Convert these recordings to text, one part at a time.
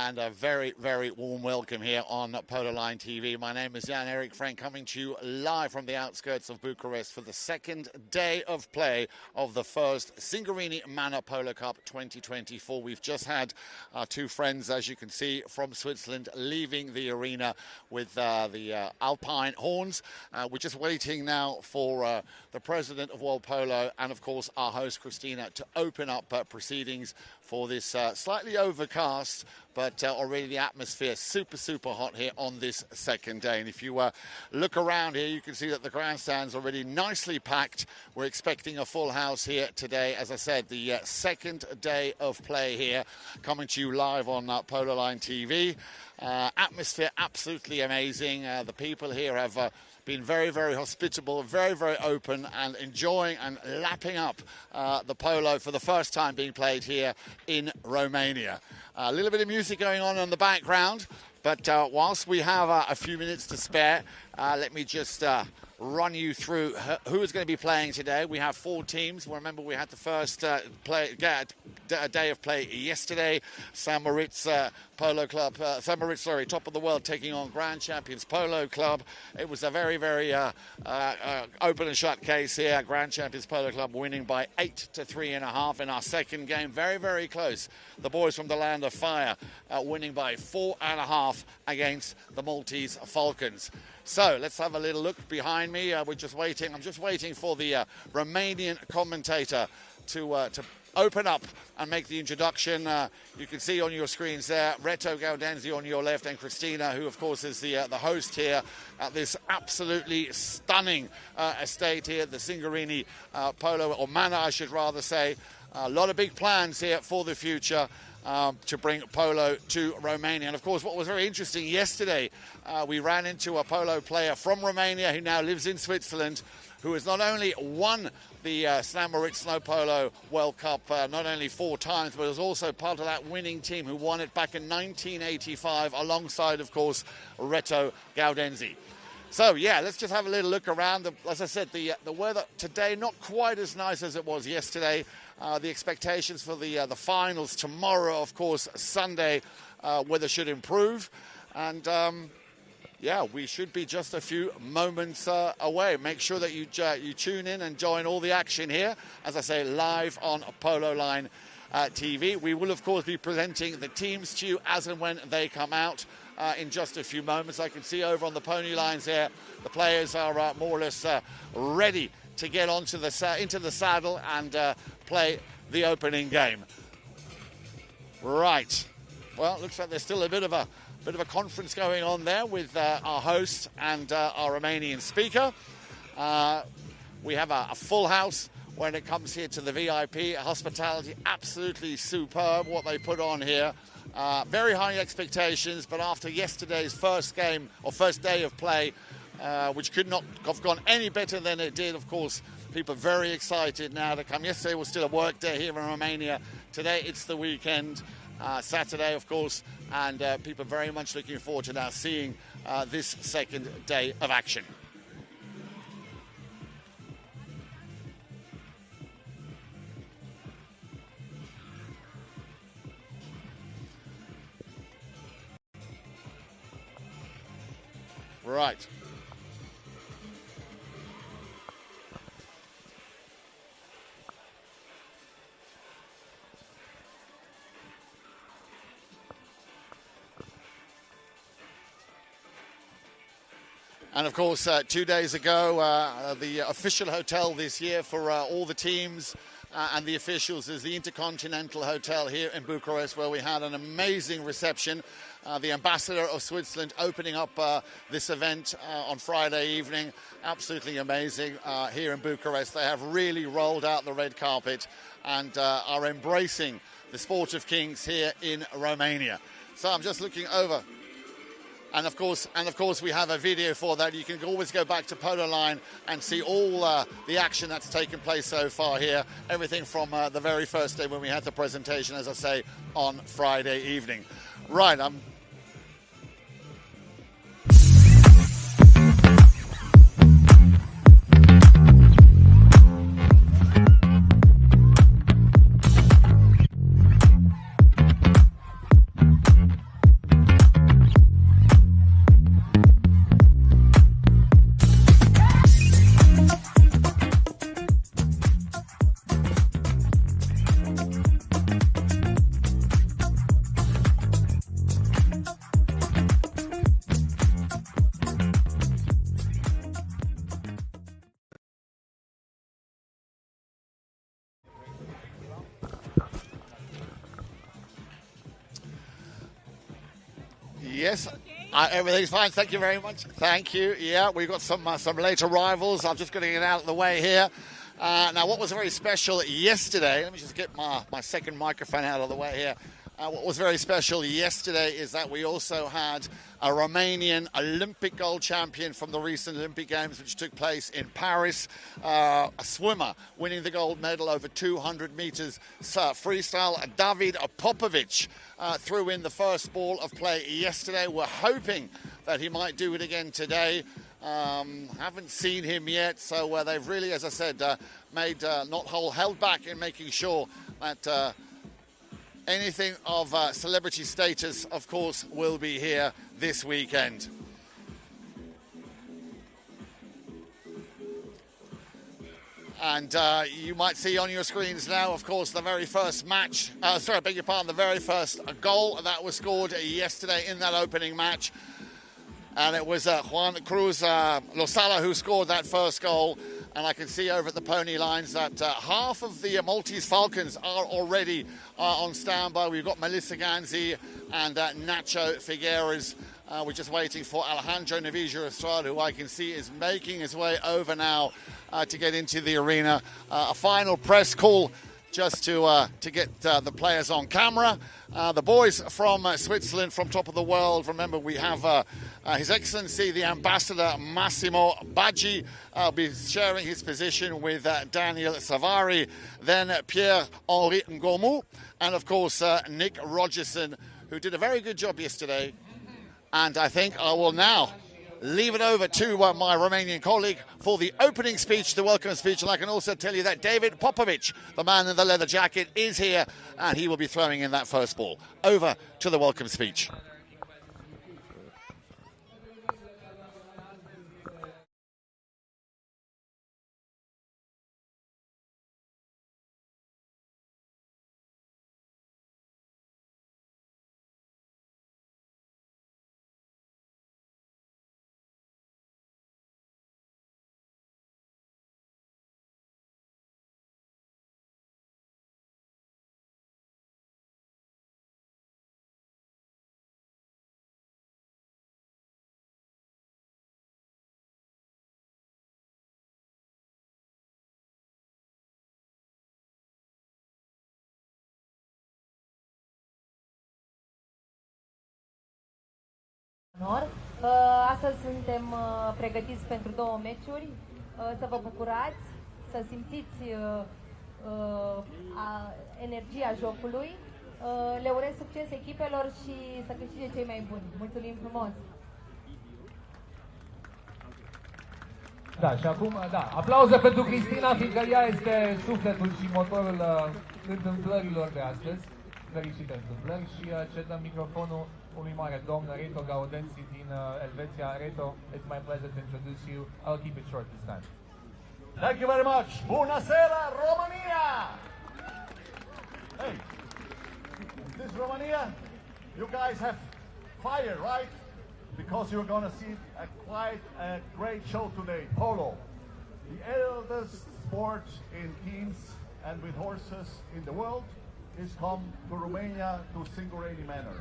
and a very, very warm welcome here on Polo Line TV. My name is Jan-Erik Frank, coming to you live from the outskirts of Bucharest for the second day of play of the first Singureni Manor Polo Cup 2024. We've just had our two friends, as you can see, from Switzerland leaving the arena with the Alpine horns. We're just waiting now for the president of World Polo and, of course, our host, Christina, to open up proceedings for this slightly overcast, but already the atmosphere super, super hot here on this second day. And if you look around here, you can see that the grandstand's already nicely packed. We're expecting a full house here today. As I said, the second day of play here, coming to you live on Polo Line TV. Atmosphere absolutely amazing. The people here have been very, very hospitable, very, very open, and enjoying and lapping up the polo for the first time being played here in Romania. A little bit of music going on in the background, but whilst we have a few minutes to spare, let me just run you through who is going to be playing today. We have 4 teams. Well, remember, we had the first day of play yesterday. Moritz Polo Club, Moritz, sorry, top of the world, taking on Grand Champions Polo Club. It was a very, very open and shut case here. Grand Champions Polo Club winning by 8 to 3.5 in our second game. Very, very close. The boys from the Land of Fire winning by 4.5 against the Maltese Falcons. So let's have a little look behind me. We're just waiting. I'm just waiting for the Romanian commentator to open up and make the introduction. You can see on your screens there Reto Gaudenzi on your left, and Christina, who of course is the host here at this absolutely stunning estate here, the Singureni Polo, or Manor I should rather say. A lot of big plans here for the future to bring polo to Romania. And of course, what was very interesting yesterday, we ran into a polo player from Romania who now lives in Switzerland, who has not only won the Moritz Snow Polo World Cup not only 4 times, but was also part of that winning team who won it back in 1985 alongside, of course, Reto Gaudenzi. So, yeah, let's just have a little look around. As I said, the weather today not quite as nice as it was yesterday. The expectations for the finals tomorrow, of course, Sunday, weather should improve. And, yeah, we should be just a few moments away. Make sure that you tune in and join all the action here, as I say, live on Polo Line TV. We will, of course, be presenting the teams to you as and when they come out in just a few moments. I can see over on the pony lines there, the players are more or less ready to get onto into the saddle and play the opening game. Right. Well, it looks like there's still a bit of a conference going on there with our host and our Romanian speaker. We have a full house when it comes here to the VIP. Hospitality absolutely superb, what they put on here. Very high expectations, but after yesterday's first day of play, which could not have gone any better than it did, of course, people are very excited now to come. Yesterday was still a work day here in Romania. Today it's the weekend, Saturday, of course, and people are very much looking forward to now seeing this second day of action. Right. And of course, 2 days ago, the official hotel this year for all the teams and the officials is the Intercontinental Hotel here in Bucharest, where we had an amazing reception. The ambassador of Switzerland opening up this event on Friday evening. Absolutely amazing here in Bucharest. They have really rolled out the red carpet and are embracing the sport of kings here in Romania. So I'm just looking over. And of course, we have a video for that. You can always go back to Polo Line and see all the action that's taken place so far here. Everything from the very first day when we had the presentation, as I say, on Friday evening. Right, Yes, everything's fine. Thank you very much. Thank you. Yeah, we've got some late arrivals. I'm just going to get out of the way here. Now, what was very special yesterday, let me just get my second microphone out of the way here. What was very special yesterday is that we also had a Romanian Olympic gold champion from the recent Olympic Games, which took place in Paris, a swimmer winning the gold medal over 200 meters freestyle. David Popovic threw in the first ball of play yesterday. We're hoping that he might do it again today. Haven't seen him yet, so they've really, as I said, held back in making sure that anything of celebrity status, of course, will be here this weekend. And you might see on your screens now, of course, the very first match. The very first goal that was scored yesterday in that opening match. And it was Juan Cruz Losala who scored that first goal. And I can see over at the pony lines that half of the Maltese Falcons are already on standby. We've got Melissa Ganzi and Nacho Figueres. We're just waiting for Alejandro Navija Estrada, who I can see is making his way over now to get into the arena. A final press call just to get the players on camera. The boys from Switzerland, from Top of the World. Remember, we have His Excellency, the Ambassador Massimo Baggi, be sharing his position with Daniel Savari, then Pierre-Henri Ngomou, and of course Nick Rogerson, who did a very good job yesterday. And I think I will now leave it over to my Romanian colleague for the opening speech, the welcome speech. And I can also tell you that David Popovic, the man in the leather jacket, is here, and he will be throwing in that first ball. Over to the welcome speech. Manor. Astăzi suntem pregătiți pentru două meciuri, să vă bucurați, să simțiți energia jocului. Le urez succes echipelor și să câștige cei mai buni. Mulțumim frumos! Da, și acum, da, aplauze pentru Cristina, fiindcă ea este sufletul și motorul întâmplărilor de astăzi. Fericite întâmplări și cedăm microfonul unui mare domn, Reto Gaudenzi din Elveția. Reto, it's my pleasure to introduce you. I'll keep it short this time. Thank you very much. Buonasera, Romania! Hey, is this Romania? You guys have fire, right? Because you're going to see quite a great show today. Polo, the eldest sport in teams and with horses in the world, is come to Romania to Singureni Manor.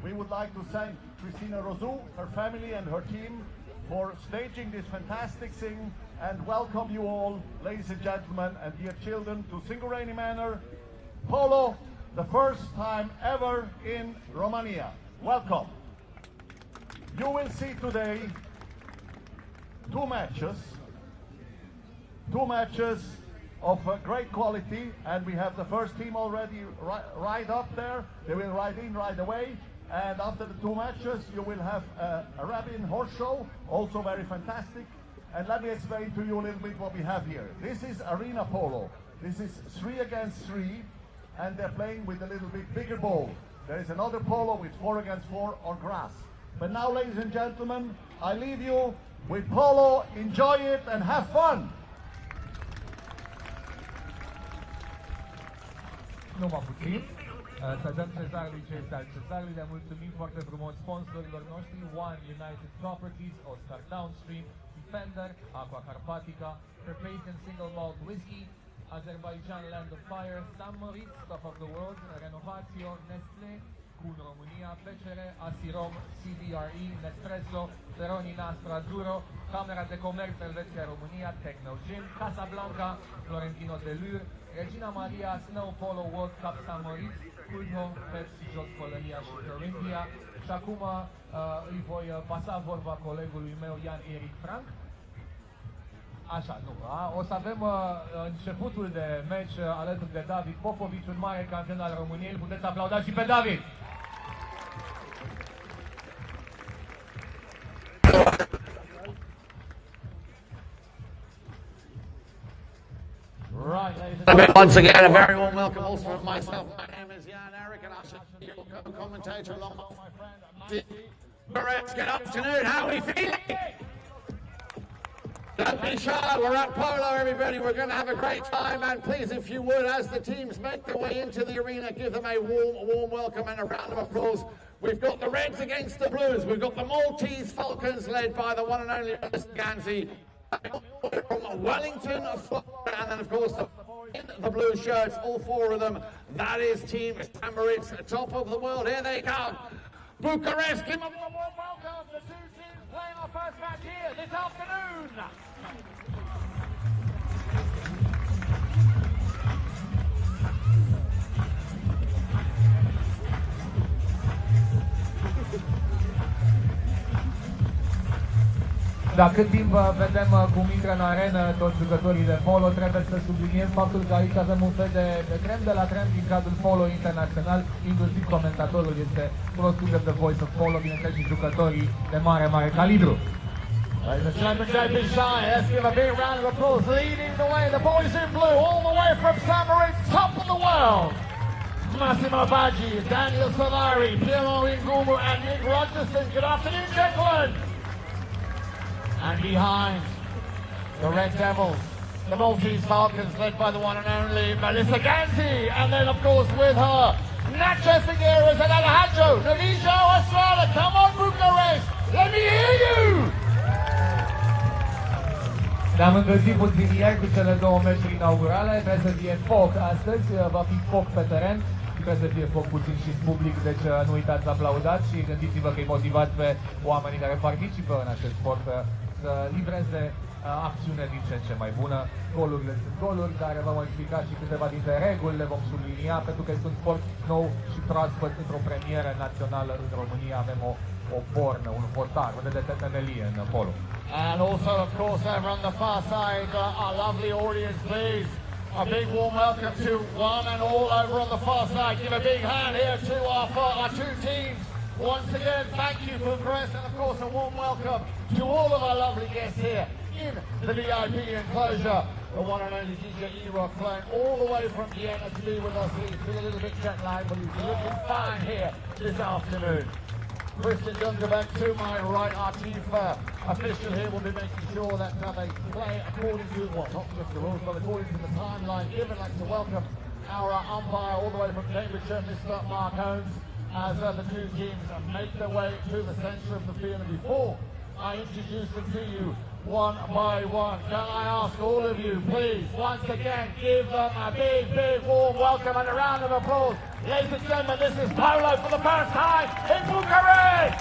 We would like to thank Cristina Rosu, her family and her team for staging this fantastic thing, and welcome you all, ladies and gentlemen and dear children, to Singureni Manor. Polo, the first time ever in Romania. Welcome. You will see today two matches of great quality, and we have the first team already right up there. They will ride in right away, and after the two matches you will have a rabbit horse show, also very fantastic. And let me explain to you a little bit what we have here. This is arena polo. This is 3 against 3, and they're playing with a little bit bigger ball. There is another polo with 4 against 4 on grass. But now, ladies and gentlemen, I leave you with polo. Enjoy it and have fun. Numai puțin, să dăm cezarului ce este al cezarului. Le mulțumim foarte frumos sponsorilor noștri: One United Properties, Oscar Downstream, Defender, Aqua Carpatica, Carpathian Single Malt Whiskey, Azerbaijan Land of Fire, Moritz, Top of the World, Renovatio, Nestlé, cu România, PCR, Asirom, CBRE, Nespresso, Veroni Nastro Azzurro, Camera de Comerț Elveția România, Technogym, Casablanca, Florentino de Lure, Regina Maria, Snow Polo World Cup San Moritz, Culto, Pepsi, Jos Polonia și Florentia. Și acum îi voi pasa vorba colegului meu, Jan Eric Frank. Așa, nu, o să avem începutul de meci alături de David Popovici, un mare campion al României. Îl puteți aplauda și pe David! Once again, a very warm welcome also from myself. My name is Jan Eric, and I should be your co-commentator along with my friend Moritz. Good afternoon. How are we feeling? Don't be shy. We're at Polo, everybody. We're going to have a great time, and please, if you would, as the teams make their way into the arena, give them a warm welcome and a round of applause. We've got the Reds against the Blues. We've got the Maltese Falcons led by the one and only Ganzi from Wellington, Florida, and then of course the blue shirts, all four of them. That is Team Moritz, top of the world. Here they come. Bucharest, give them a warm welcome. The two teams playing our first match here this afternoon. Da, cât timp vedem cum intră în arenă toți jucătorii de polo, trebuie să subliniem faptul că aici avem un fel de crem de la crem din cadrul polo internațional, inclusiv comentatorul este cunoscut de The Voice of Polo, bineînțeles și jucătorii de mare calibru. Ladies and gentlemen, don't be shy. Let's give a big round of applause. Leading the way, the boys in blue, all the way from San Moritz, top of the world. Massimo Baggi, Daniel Solari, Pierre-Henri Ngumu, and Nick Rogerson. Good afternoon, gentlemen. And behind, the Red Devils, the Maltese Falcons, led by the one and only Melissa Ganzi. And then, of course, with her, Nacho Figueres and Alejandro Novicio Estrada. Come on, Bucharest, let me hear you! Ne-am încălzit puțin ieri cu cele două meciuri inaugurale, trebuie să fie foc astăzi, va fi foc pe teren. Trebuie să fie foc puțin și public, deci nu uitați să aplaudați și gândiți-vă că îi motivați pe oamenii care participă în acest sport să livreze acțiune din ce în ce mai bună. Golurile sunt goluri, dar vă vom explica și câteva dintre reguli, le vom sublinia, pentru că este un sport nou și proaspăt într-o premieră națională în România. Avem o bornă, un portar, de temelie în polo. And also, of course, over on the far side, our lovely audience, please. A big warm welcome to one and all over on the far side. Give a big hand here to our two teams. Once again, thank you for Bucharest, and of course a warm welcome to all of our lovely guests here in the VIP enclosure. The one and only DJ E-Rock flying all the way from Vienna to be with us. He's been a little bit jet lagged, but he's looking fine here this afternoon. Christian Dunkerbeck to my right, our chief official here will be making sure that they play according to, well, not just the rules, but according to the timeline given. I'd like to welcome our umpire all the way from Cambridgeshire, Mr. Mark Holmes, as the two teams make their way to the centre of the field. And before I introduce them to you one by one, can I ask all of you, please, once again, give them a big warm welcome and a round of applause. Ladies and gentlemen, this is Polo for the first time in Bucharest!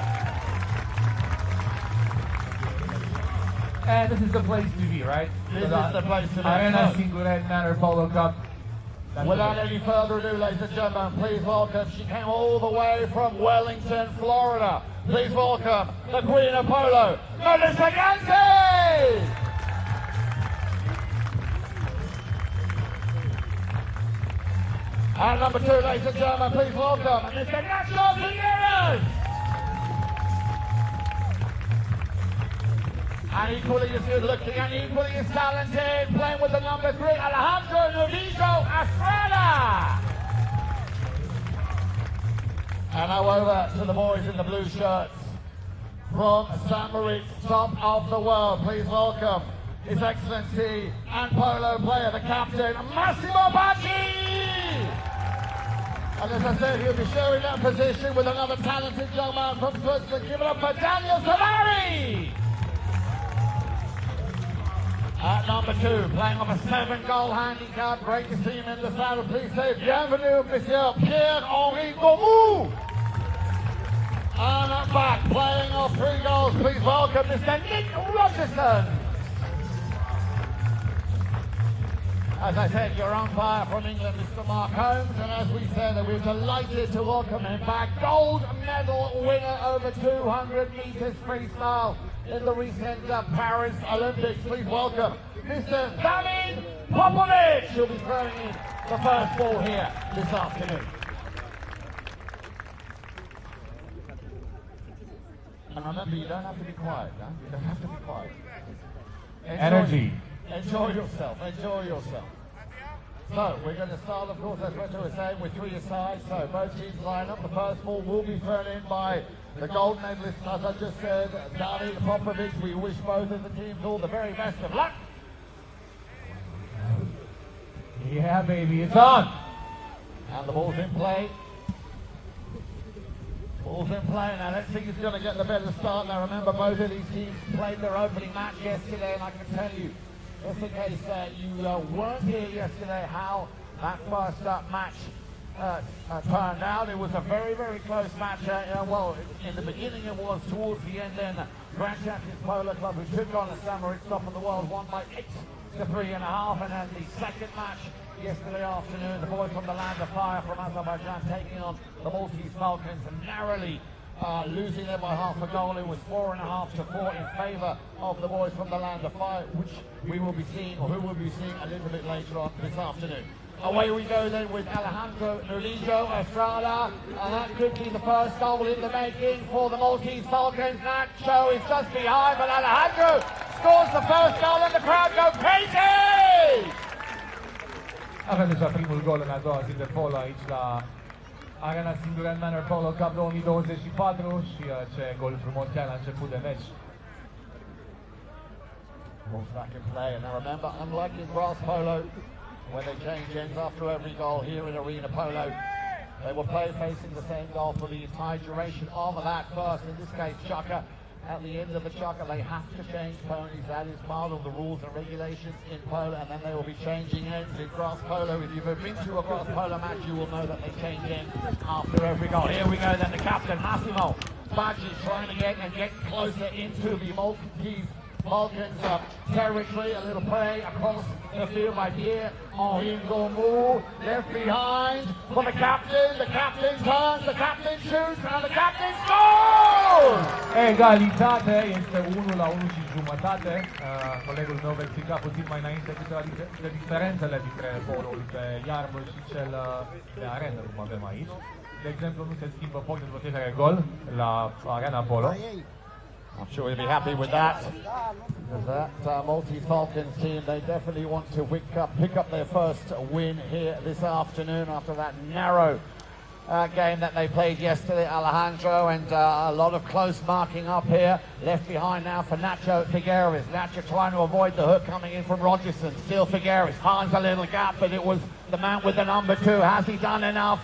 And this is the place to be, right? This is the place to be. Arena Singureni Manor Polo Cup. Without any further ado, ladies and gentlemen, please welcome, she came all the way from Wellington, Florida. Please welcome the Queen of Polo, Melissa Ganzi! And number two, ladies and gentlemen, please welcome Mr. Nacho Figueres! And equally as good looking and equally as talented, playing with the number three, Alejandro Novicio Estrada! And now over to the boys in the blue shirts from San Moritz, top of the world. Please welcome His Excellency and polo player, the captain, Massimo Baggi! And as I said, he'll be sharing that position with another talented young man from Switzerland. Give it up for Daniel Solari! At number two, playing on a 7-goal handicap. Great to see him in the saddle. Please say bienvenue, Monsieur Pierre-Henri Ngumu. And back, playing off 3 goals. Please welcome Mr. Nick Rogerson. As I said, your umpire from England, Mr. Mark Holmes, and as we said, we're delighted to welcome him back. Gold medal winner over 200 meters freestyle in the recent Paris Olympics. Please welcome Mr. David Popovic. He'll be throwing in the first ball here this afternoon. And remember, you don't have to be quiet, huh? You don't have to be quiet. Energy. Enjoy yourself, enjoy yourself. So, we're going to start, of course, as Reto was saying, with 3 aside. So, both teams line up. The first ball will be thrown in by the gold medalist, as I just said, David Popovic. We wish both of the teams all the very best of luck. Yeah, baby, it's on. And the ball's in play. Ball's in play now. Let's see who's going to get the better start. Now, remember, both of these teams played their opening match yesterday, and I can tell you, just in case you weren't here yesterday, how that first match turned out. It was a very, very close match. Well, in the beginning it was. Towards the end then, Grand Champions Polo Club, who took on the Samurai top of the world, won by 8 to 3.5. And then the second match yesterday afternoon, the boys from the Land of Fire from Azerbaijan taking on the Maltese Falcons, and narrowly losing there by half a goal. It was 4.5 to 4 in favour of the boys from the Land of Fire, which we will be seeing, or who will be seeing a little bit later on this afternoon. Away we go then with Alejandro Nurillo Estrada, and that could be the first goal in the making for the Maltese Falcons. Nacho is just behind, but Alejandro scores the first goal and the crowd go crazy! Avem deja primul gol în a doua zi de polo aici la Arena Singureni Manor Polo Cup 2024 și ce gol frumos chiar la început de meci. Ball's back in play, and now remember, unlike in grass polo, where they change ends after every goal, here in arena polo, they will play facing the same goal for the entire duration of that first, in this case, chukker. At the end of the chukker, they have to change ponies. That is part of the rules and regulations in polo, and then they will be changing ends in grass polo. If you've ever been to a grass polo match, you will know that they change ends after every goal. Here we go then, the captain, Massimo Baggi, trying to get closer into the Maltese Falcons territory. A little play across the field by Pierre-Henri Gourmou, left behind for the captain. The captain turns, the captain shoots, and the captain scores! Egalitate, este 1-1 și jumătate. Colegul meu va explica puțin mai înainte câteva dintre diferențele dintre poloul pe iarbă și cel de arenă, cum avem aici. De exemplu, nu se schimbă port după fiecare gol la Arena Polo. I'm sure you'll be happy with that. Because that Maltese Falcons team, they definitely want to pick up their first win here this afternoon after that narrow game that they played yesterday, Alejandro, and a lot of close marking up here. Left behind now for Nacho Figueres. Nacho trying to avoid the hook coming in from Rogerson. Still Figueres finds a little gap, but it was the man with the number 2. Has he done enough?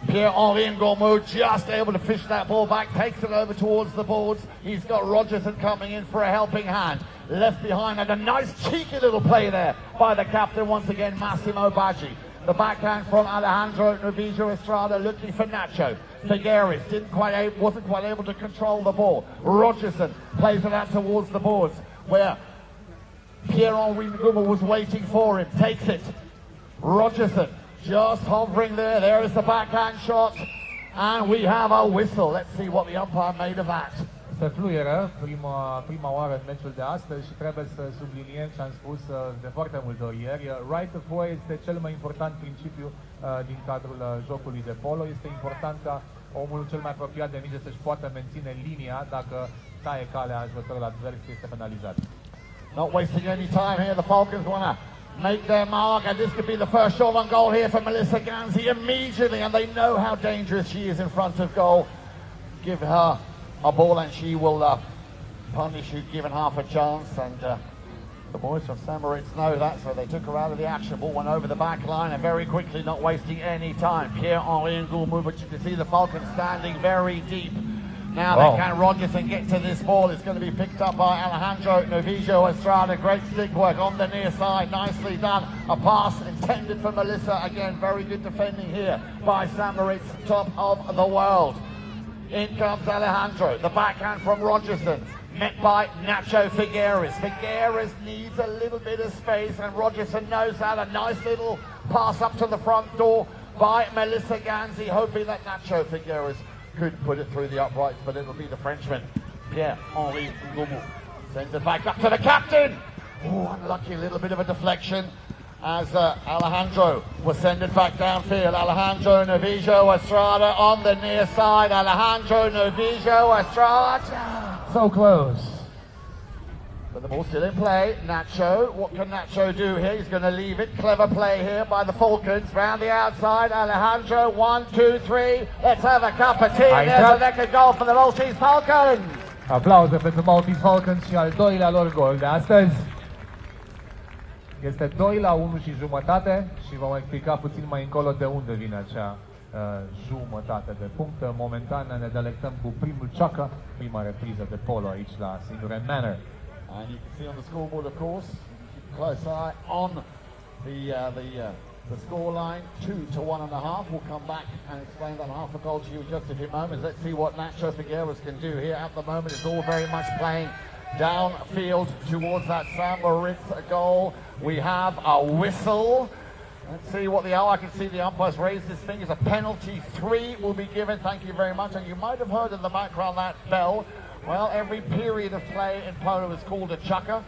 Pierre-Henri Gourmou just able to fish that ball back, takes it over towards the boards. He's got Rogerson coming in for a helping hand. Left behind, and a nice cheeky little play there by the captain once again, Massimo Baggi. The backhand from Alejandro Nurillo Estrada looking for Nacho. Figueres wasn't quite able to control the ball. Rogerson plays it out towards the boards where Pierre-Henri Gourmou was waiting for him. Takes it. Rogerson just hovering there. There is the backhand shot. And we have a whistle. Let's see what the umpire made of that. Se fluieră prima oară în meciul de astăzi și trebuie să subliniem ce am spus de foarte multe ori ieri. Right of way este cel mai important principiu din cadrul jocului de polo. Este important ca omul cel mai apropiat de minge să-și poată menține linia. Dacă taie calea jucătorul advers, este penalizat. Not wasting any time here. The Falcons want to make their mark, and this could be the first shot on goal here for Melissa Ganzi immediately, and they know how dangerous she is in front of goal. Give her a ball and she will punish you, given half a chance, and the boys from Moritz know that, so they took her out of the action. Ball went over the back line, and very quickly, not wasting any time, Pierre-Henri Gourmou, but you can see the Falcons standing very deep. Now they can Rogerson get to this ball. It's going to be picked up by Alejandro Nurillo Estrada. Great stick work on the near side. Nicely done. A pass intended for Melissa. Again, very good defending here by Moritz, top of the world. In comes Alejandro. The backhand from Rogerson. Met by Nacho Figueres. Figueres needs a little bit of space, and Rogerson knows that. A nice little pass up to the front door by Melissa Ganzi, hoping that Nacho Figueres could put it through the uprights, but it'll be the Frenchman, Pierre-Henri Goumou. Sends it back up to the captain. Oh, unlucky, a little bit of a deflection as Alejandro was sent it back downfield. Alejandro Novijo Estrada on the near side. Alejandro Novijo Estrada. So close. But the ball's still in play. Nacho, what can Nacho do here? He's going to leave it. Clever play here by the Falcons. Round the outside, Alejandro, 1, 2, 3. Let's have a cup of tea. There's a naked goal for the Maltese Falcons. Aplauze pentru Maltese Falcons și al doilea lor gol de astăzi. Este 2-1 și jumătate și vom explica puțin mai încolo de unde vine acea jumătate de punctă. Momentan ne delectăm cu primul ceacă, prima repriză de polo aici la Singureni Manor. And you can see on the scoreboard, of course, close eye on the score line, 2-1.5. We'll come back and explain that half a goal to you in just a few moments. Let's see what Nacho Figueres can do here. At the moment, it's all very much playing downfield towards that San Moritz goal. We have a whistle. Let's see what I can see the umpires raise his fingers. A penalty 3 will be given. Thank you very much. And you might have heard in the background that bell. Well, every period of play in polo is called a chukker,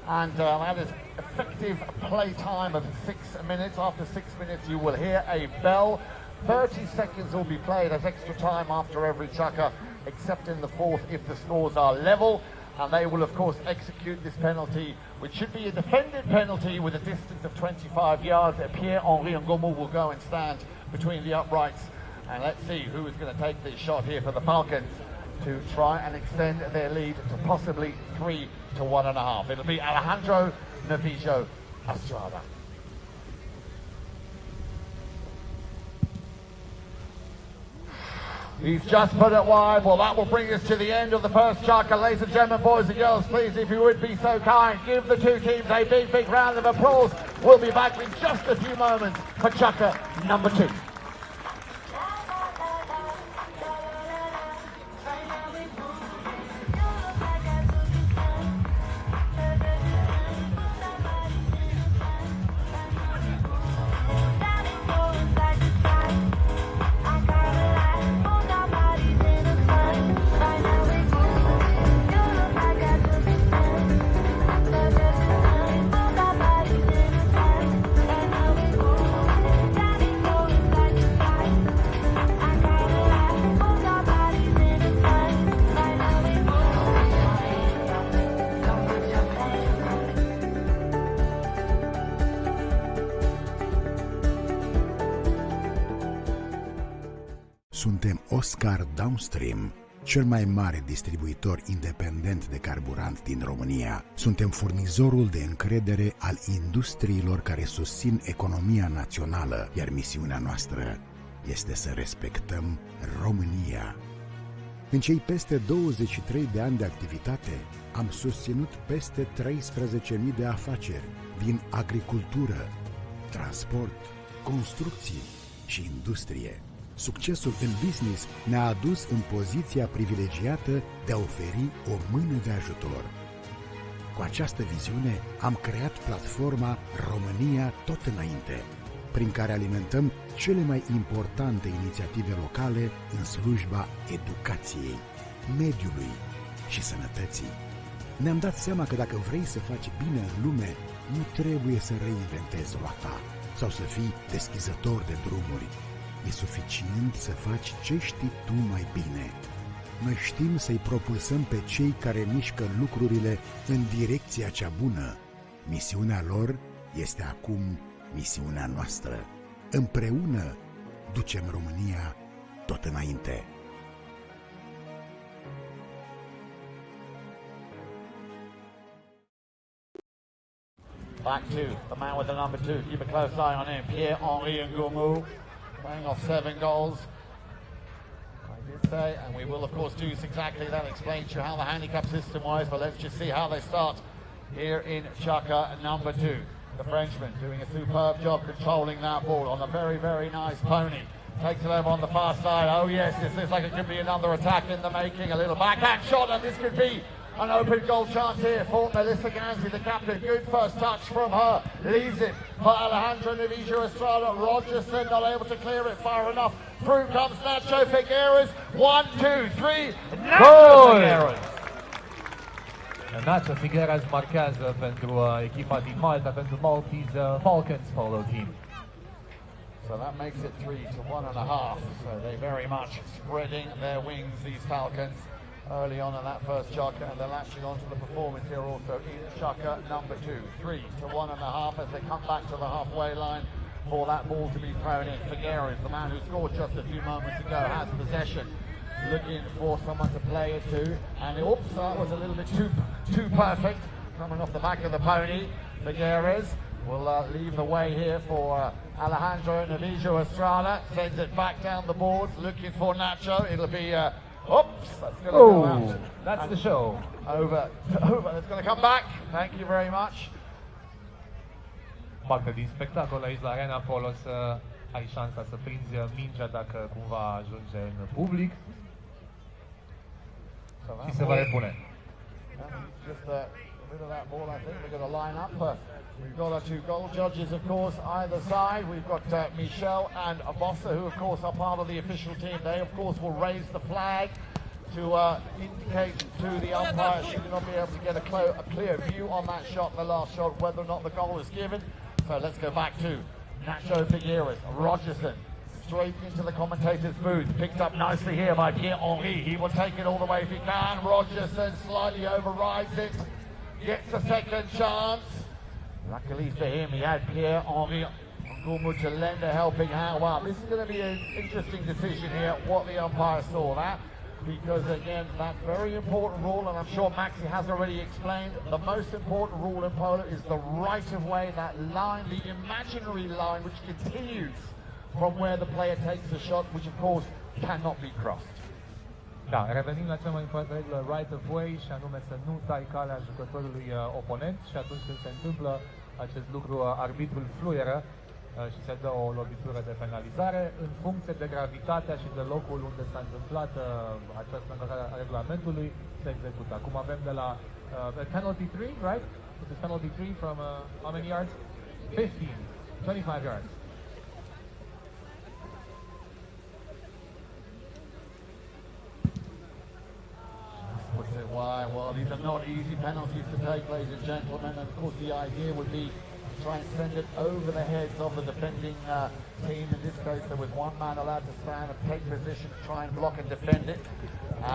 and that is effective play time of 6 minutes. After 6 minutes, you will hear a bell. 30 seconds will be played as extra time after every chukker, except in the fourth if the scores are level. And they will, of course, execute this penalty, which should be a defended penalty with a distance of 25 yards. Pierre-Henri Goumou will go and stand between the uprights. And let's see who is going to take this shot here for the Falcons to try and extend their lead to possibly 3-1.5. It'll be Alejandro Novijo Estrada. He's just put it wide. Well, that will bring us to the end of the first chukker. Ladies and gentlemen, boys and girls, please, if you would be so kind, give the two teams a big, big round of applause. We'll be back in just a few moments for chukker number 2. Suntem Oscar Downstream, cel mai mare distribuitor independent de carburant din România. Suntem furnizorul de încredere al industriilor care susțin economia națională, iar misiunea noastră este să respectăm România. În cei peste 23 de ani de activitate, am susținut peste 13.000 de afaceri din agricultură, transport, construcții și industrie. Succesul în business ne-a adus în poziția privilegiată de a oferi o mână de ajutor. Cu această viziune am creat platforma România tot înainte, prin care alimentăm cele mai importante inițiative locale în slujba educației, mediului și sănătății. Ne-am dat seama că dacă vrei să faci bine în lume, nu trebuie să reinventezi roata sau să fii deschizător de drumuri. E suficient să faci ce știi tu mai bine. Noi știm să-i propulsăm pe cei care mișcă lucrurile în direcția cea bună. Misiunea lor este acum misiunea noastră. Împreună ducem România tot înainte. Back to the man with the number 2. Keep a close eye on him, Pierre-Henri Goumou. Playing off 7 goals, I did say, and we will of course do exactly that, explain to you how the handicap system works, but let's just see how they start here in chukker number 2. The Frenchman doing a superb job controlling that ball on a very, very nice pony. takes it over on the far side. Oh yes, this looks like it could be another attack in the making. A little backhand shot, and this could be an open goal chance here for Melissa Ganzi, the captain. Good first touch from her. Leaves it for Alejandra Navijo Estrada. Rogerson not able to clear it far enough. Through comes Nacho Figueres. 1, 2, 3. Nacho Figueres. Nacho Figueres marchează pentru echipa din Malta, pentru Maltese Falcons Polo Team. So that makes it 3 to 1.5. So they very much spreading their wings, these Falcons, early on in that first chukker, and they're latching onto the performance here also in chukker number 2. 3 to 1.5 as they come back to the halfway line for that ball to be thrown in. Figueres, the man who scored just a few moments ago, has possession. Looking for someone to play it to, and oops, that was a little bit too perfect. Coming off the back of the pony, Figueres will leave the way here for Alejandro Navijo Estrada. Sends it back down the boards, looking for Nacho. It'll be oops, that's going to go out. That's and the show. Over. It's going to come back. Thank you very much. Parte din spectacol aici la Arena Polo să ai șansa să prinzi mingea dacă cumva ajunge în public. Și se va repune. Just a bit of that ball, I think. We're going to line up. We've got our 2 goal judges, of course, either side. We've got Michelle and Abossa, who, of course, are part of the official team. They, of course, will raise the flag to indicate to the umpire she will not be able to get a clear view on that shot, the last shot, whether or not the goal is given. So let's go back to Nacho Figueres, Rogerson, straight into the commentator's booth. Picked up nicely here by Pierre-Henri. He will take it all the way if he can. Rogerson slightly overrides it. Gets a second chance. Luckily for him, he had Pierre-Henri to lend a helping hand. Wow, this is going to be an interesting decision here, what the umpire saw that. Because again, that very important rule, and I'm sure Maxi has already explained, the most important rule in polo is the right of way, that line, the imaginary line which continues from where the player takes the shot, which of course cannot be crossed. Da, revenim la cea mai importantă regulă, right of way, și anume să nu tai calea jucătorului oponent, și atunci când se întâmplă acest lucru, arbitrul fluieră și se dă o lovitură de penalizare în funcție de gravitatea și de locul unde s-a întâmplat această încălcare a regulamentului, se execută. Acum avem de la penalty 3, right? This is penalty 3 from how many yards? 15, 25 yards. Why? Well, these are not easy penalties to take, ladies and gentlemen. And of course, the idea would be to try and send it over the heads of the defending team. In this case, there was one man allowed to stand and take position to try and block and defend it,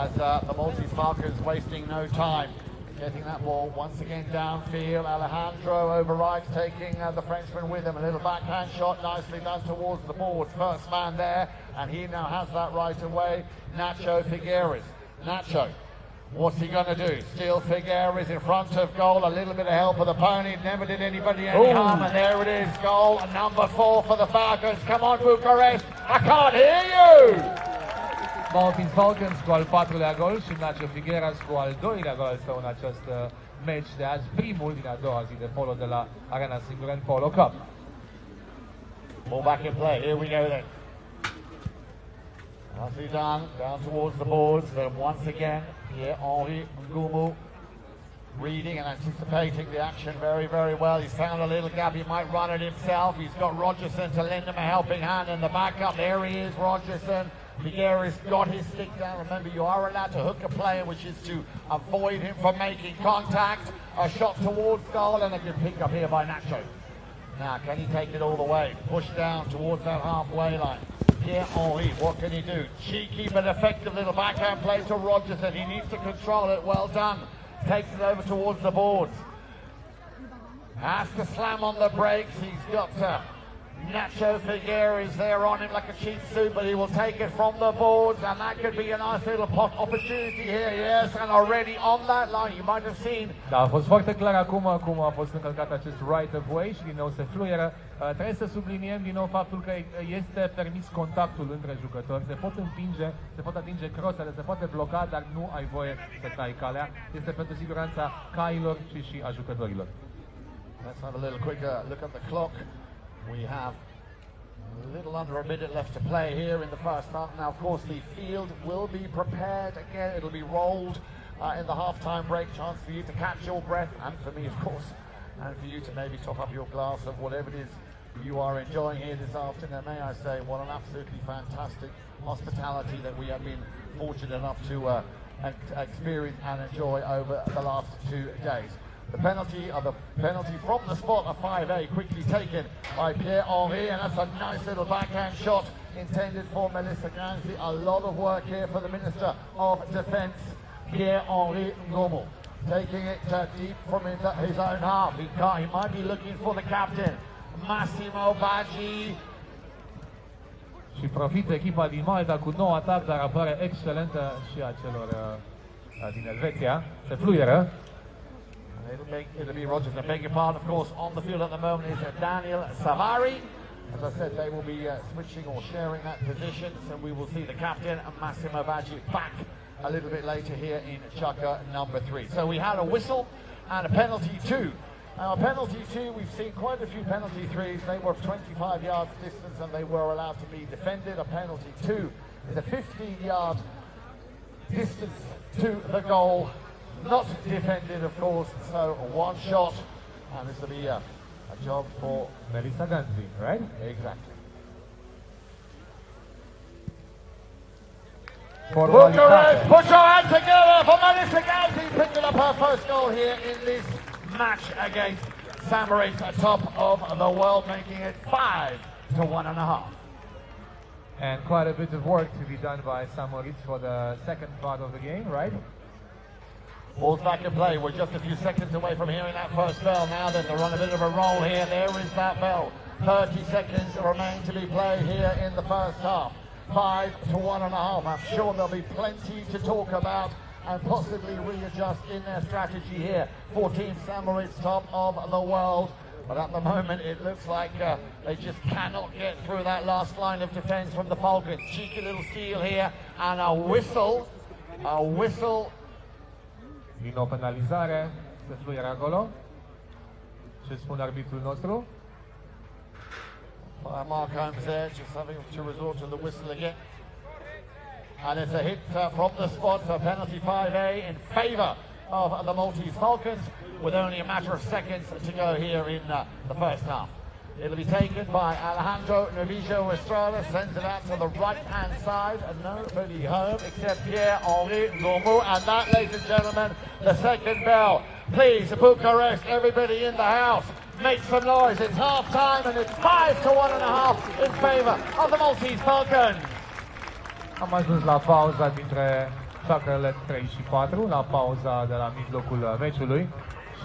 as the Maltese Falcons wasting no time getting that ball once again downfield. Alejandro overrides, taking the Frenchman with him. A little backhand shot, nicely done towards the boards. First man there, and he now has that right away. Nacho Figueres. Nacho. What's he going to do? Still Figueres in front of goal. A little bit of help of the pony. Never did anybody any harm. And there it is. Goal number 4 for the Falcons. Come on, Bucharest. I can't hear you. Maltese Falcons cu al 4-lea gol și Nacho Figueres cu al 2-lea gol al său în acest meci de azi, primul din a doua zi de polo de la Arena Singureni Polo Cup. Ball back in play. Here we go then. Nicely done, down towards the boards, then once again, Pierre-Henri Ngumu reading and anticipating the action very, very well. He's found a little gap, he might run it himself. He's got Rogerson to lend him a helping hand in the backup. There he is, Rogerson. Figueres got his stick down. Remember, you are allowed to hook a player, which is to avoid him from making contact. A shot towards goal and a good pick up here by Nacho. Now, can he take it all the way? Push down towards that halfway line. Pierre-Henri, what can he do? Cheeky but effective little backhand play to Rogerson. He needs to control it. Well done. Takes it over towards the boards. Has to slam on the brakes. He's got Nacho Figueres there on him like a cheap suit, but he will take it from the boards, and that could be a nice little opportunity here. Yes, and already on that line, you might have seen. Da, a fost foarte clar acum cum a fost încălcat acest right of way și din nou se fluieră. Trebuie să subliniem din nou faptul că este permis contactul între jucători. Se pot împinge, se pot atinge croțele, se poate bloca, dar nu ai voie să tai calea. Este pentru siguranța cailor și a jucătorilor. Let's have a little quick look at the clock. We have A little under a minute left to play here in the first half. Now, of course, the field will be prepared again. It'll be rolled in the half-time break. Chance for you to catch your breath, and for me, of course, and for you to maybe top up your glass of whatever it is you are enjoying here this afternoon. May I say, what an absolutely fantastic hospitality that we have been fortunate enough to experience and enjoy over the last 2 days. The penalty from the spot of 5A, quickly taken by Pierre-Henri, and that's a nice little backhand shot intended for Melissa Ganzi. A lot of work here for the Minister of Defence, Pierre-Henri Ngomel. Taking it deep from his own half. He might be looking for the captain, Massimo Baggi. Și profită echipa din Malta cu nou atac, dar apare excelentă și a celor din Elveția. Se fluieră. It'll be Rogers. I beg your pardon, of course, on the field at the moment is Daniel Savari. As I said, they will be switching or sharing that position, so we will see the captain, Massimo Baggi, back a little bit later here in Chukka number 3. So we had a whistle and a penalty 2. Now, a penalty 2, we've seen quite a few penalty 3s. They were 25 yards distance and they were allowed to be defended. A penalty 2 is a 15-yard distance to the goal. Not defended, of course, so one shot, and this will be a job for Melissa Ganzi, right? Exactly. Bucharest, put your hands together for Melissa Ganzi, picking up her first goal here in this match against Moritz, top of the world, making it 5-1.5. And quite a bit of work to be done by Moritz for the second part of the game, right? Ball's back in play. We're just a few seconds away from hearing that first bell now. Then they're on a bit of a roll here. There is that bell. 30 seconds remain to be played here in the first half. 5-1.5. I'm sure there'll be plenty to talk about and possibly readjust in their strategy here for Team Moritz, top of the world. But at the moment, it looks like they just cannot get through that last line of defense from the Falcons. Cheeky little steal here and a whistle. A whistle. Din o penalizare, se fluieră acolo. Ce spune arbitrul nostru? Mark Holmes there, just having to resort to the whistle again. And it's a hit from the spot, so penalty 5A in favour of the Maltese Falcons, with only a matter of seconds to go here in the first half. It'll be taken by Alejandro Novijo Estrada, sends it out to the right-hand side, and nobody home except Pierre-Henri Ngomel. And that, ladies and gentlemen, the second bell. Please, Bucharest, everybody in the house, make some noise. It's half-time, and it's 5-1.5 in favour of the Maltese Falcons. Am ajuns la pauza dintre țacările 3 și 4, la pauza de la mijlocul meciului.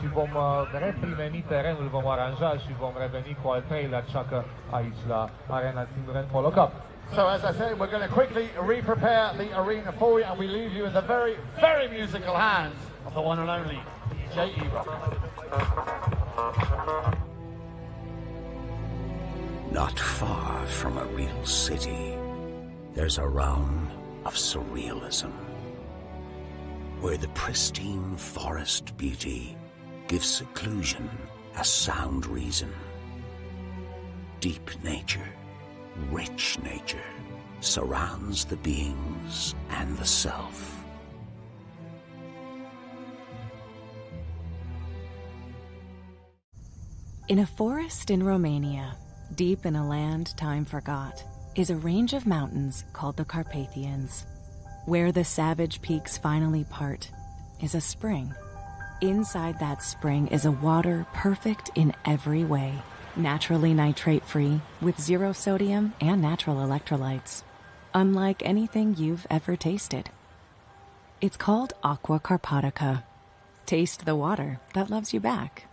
Și vom reprimeni terenul, vom aranja și vom reveni cu al treilea ceacă aici la Arena Singureni Polo Cup. So as I said, we're going to quickly re-prepare the arena for you, and we leave you in the very, very musical hands of the one and only J.E. Rock. Not far from a real city, there's a realm of surrealism, where the pristine forest beauty gives seclusion a sound reason. Deep nature, rich nature, surrounds the beings and the self. In a forest in Romania, deep in a land time forgot, is a range of mountains called the Carpathians. Where the savage peaks finally part is a spring. Inside that spring is a water perfect in every way, naturally nitrate-free, with zero sodium and natural electrolytes. Unlike anything you've ever tasted. It's called Aqua Carpatica. Taste the water that loves you back.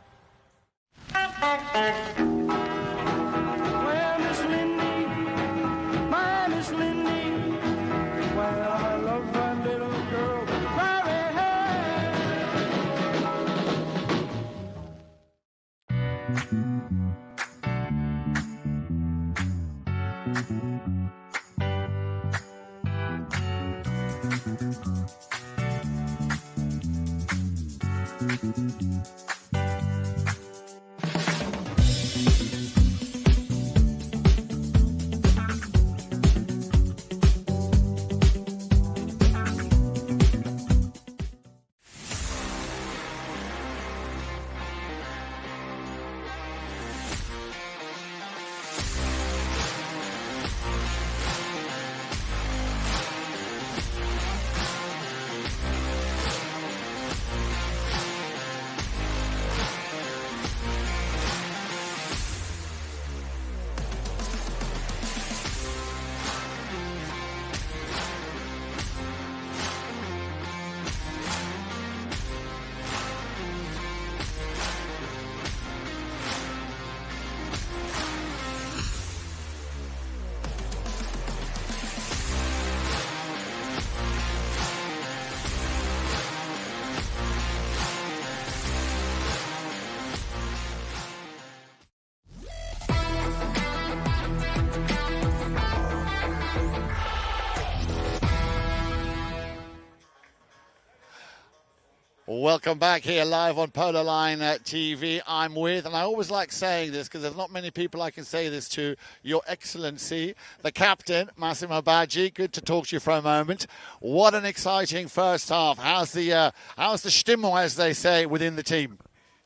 Welcome back here live on Polo Line TV. I'm with, and I always like saying this because there's not many people I can say this to, Your Excellency, the captain, Massimo Baggi. Good to talk to you for a moment. What an exciting first half. How's the Stimmung, as they say, within the team?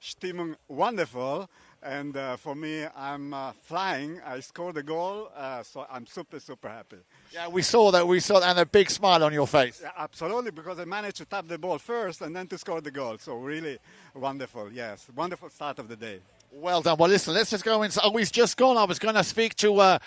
Stimmung wonderful. And for me, I'm flying. I scored a goal, so I'm super, super happy. Yeah, we saw that, and a big smile on your face. Yeah, absolutely, because I managed to tap the ball first and then to score the goal. So really wonderful, yes. Wonderful start of the day. Well done. Well, listen, let's just go inside. Oh, he's just gone. I was going to speak to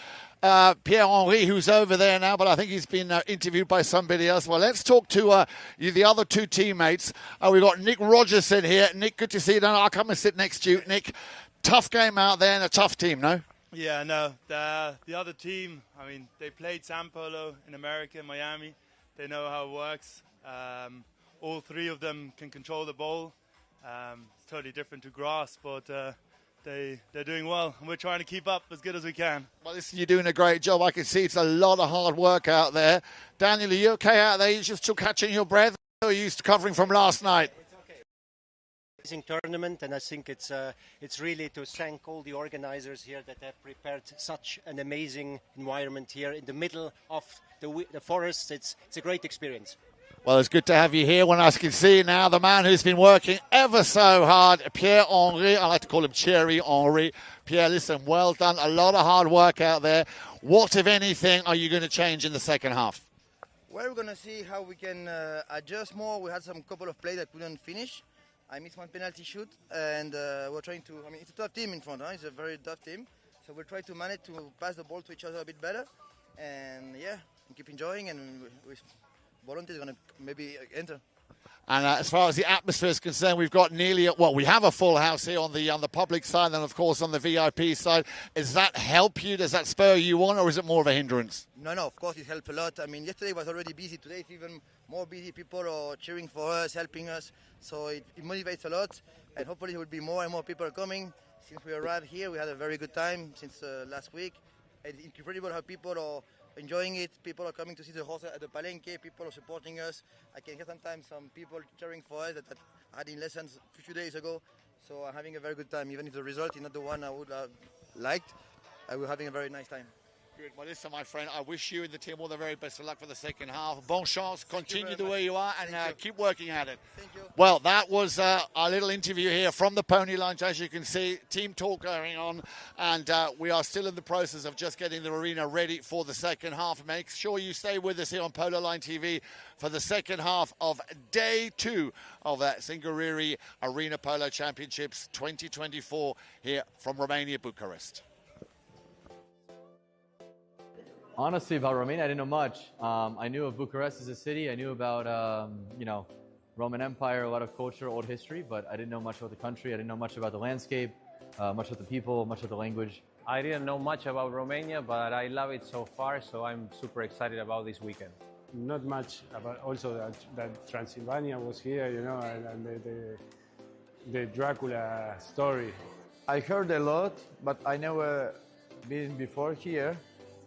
Pierre-Henri, who's over there now, but I think he's been interviewed by somebody else. Well, let's talk to the other two teammates. We've got Nick Rogerson here. Nick, good to see you. I'll come and sit next to you. Nick, tough game out there and a tough team, no? Yeah, no. The other team, I mean, they played San Polo in America, in Miami. They know how it works. All three of them can control the ball. It's totally different to grass, but they're doing well, and we're trying to keep up as good as we can. Well, listen, you're doing a great job. I can see it's a lot of hard work out there. Daniel, are you okay out there? You're just still catching your breath? Or are you used to covering from last night? Tournament, and I think it's really to thank all the organizers here that have prepared such an amazing environment here in the middle of the forest. It's a great experience. Well, it's good to have you here. When I can see now the man who's been working ever so hard, Pierre-Henri. I like to call him Thierry Henry. Pierre, listen, well done. A lot of hard work out there. What, if anything, are you going to change in the second half? Well, we're going to see how we can adjust more. We had some couple of plays that couldn't finish. I missed one penalty shoot, and we're trying to, I mean, it's a tough team in front, huh? It's a very tough team. So we'll try to manage to pass the ball to each other a bit better. And yeah, and keep enjoying, and with volunteers going to maybe enter. And as far as the atmosphere is concerned, we've got we have a full house here on the public side, and of course on the VIP side. Does that help you? Does that spur you on, or is it more of a hindrance? No, of course it helps a lot. I mean, yesterday was already busy. Today it's even more busy. People are cheering for us, helping us. So it motivates a lot, and hopefully there will be more and more people coming. Since we arrived here, we had a very good time since last week. It's incredible how people are enjoying it. People are coming to see the horse at the Palenque. People are supporting us. I can hear sometimes some people cheering for us that I had in lessons a few days ago. So I'm having a very good time. Even if the result is not the one I would have liked, we're having a very nice time. Good. Well, listen, my friend, I wish you and the team all the very best of luck for the second half. Bon chance. Continue the way you are, and keep working at it. Thank you. Well, that was our little interview here from the Pony Lounge. As you can see, team talk going on, and we are still in the process of just getting the arena ready for the second half. Make sure you stay with us here on Polo Line TV for the second half of day 2 of that Singureni Arena Polo Championships 2024 here from Romania, Bucharest. Honestly, about Romania, I didn't know much. I knew of Bucharest as a city. I knew about, Roman Empire, a lot of culture, old history, but I didn't know much about the country. I didn't know much about the landscape, much about the people, much of the language. I didn't know much about Romania, but I love it so far, so I'm super excited about this weekend. Not much about also that Transylvania was here, and the Dracula story. I heard a lot, but I never been before here.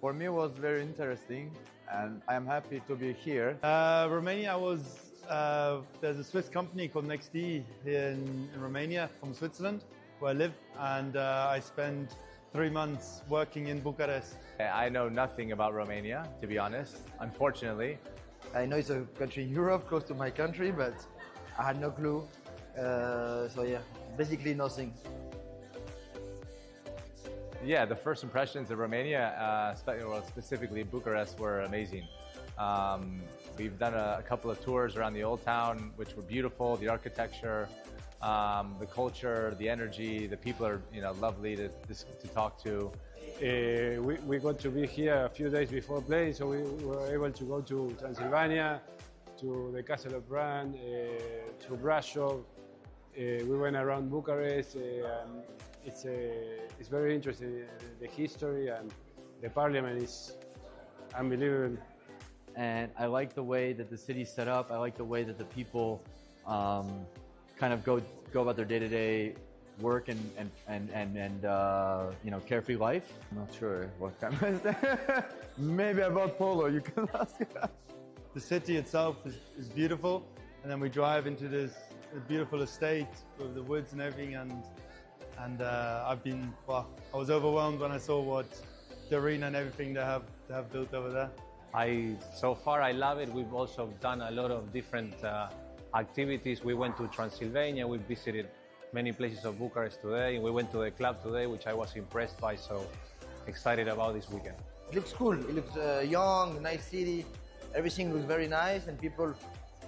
For me, it was very interesting, and I'm happy to be here. Romania was, there's a Swiss company called NextD here in Romania from Switzerland, where I live, and I spent 3 months working in Bucharest. I know nothing about Romania, to be honest, unfortunately. I know it's a country in Europe, close to my country, but I had no clue. So yeah, basically nothing. Yeah, the first impressions of Romania, specifically Bucharest, were amazing. We've done a couple of tours around the old town, which were beautiful. The architecture, the culture, the energy, the people are lovely to talk to. We got to be here a few days before play, so we were able to go to Transylvania, to the Castle of Bran, to Brasov. We went around Bucharest. It's very interesting. The history and the parliament is unbelievable. And I like the way that the city's set up. I like the way that the people kind of go about their day-to-day work and carefree life. I'm not sure what kind of Maybe about polo, you can ask. The city itself is beautiful. and then we drive into this beautiful estate with the woods and everything, and I was overwhelmed when I saw what the arena and everything they have built over there. So far I love it. We've also done a lot of different activities. We went to Transylvania, we visited many places of Bucharest today, we went to the club today, which I was impressed by, so excited about this weekend. It looks cool. It looks young, nice city. Everything looks very nice, and people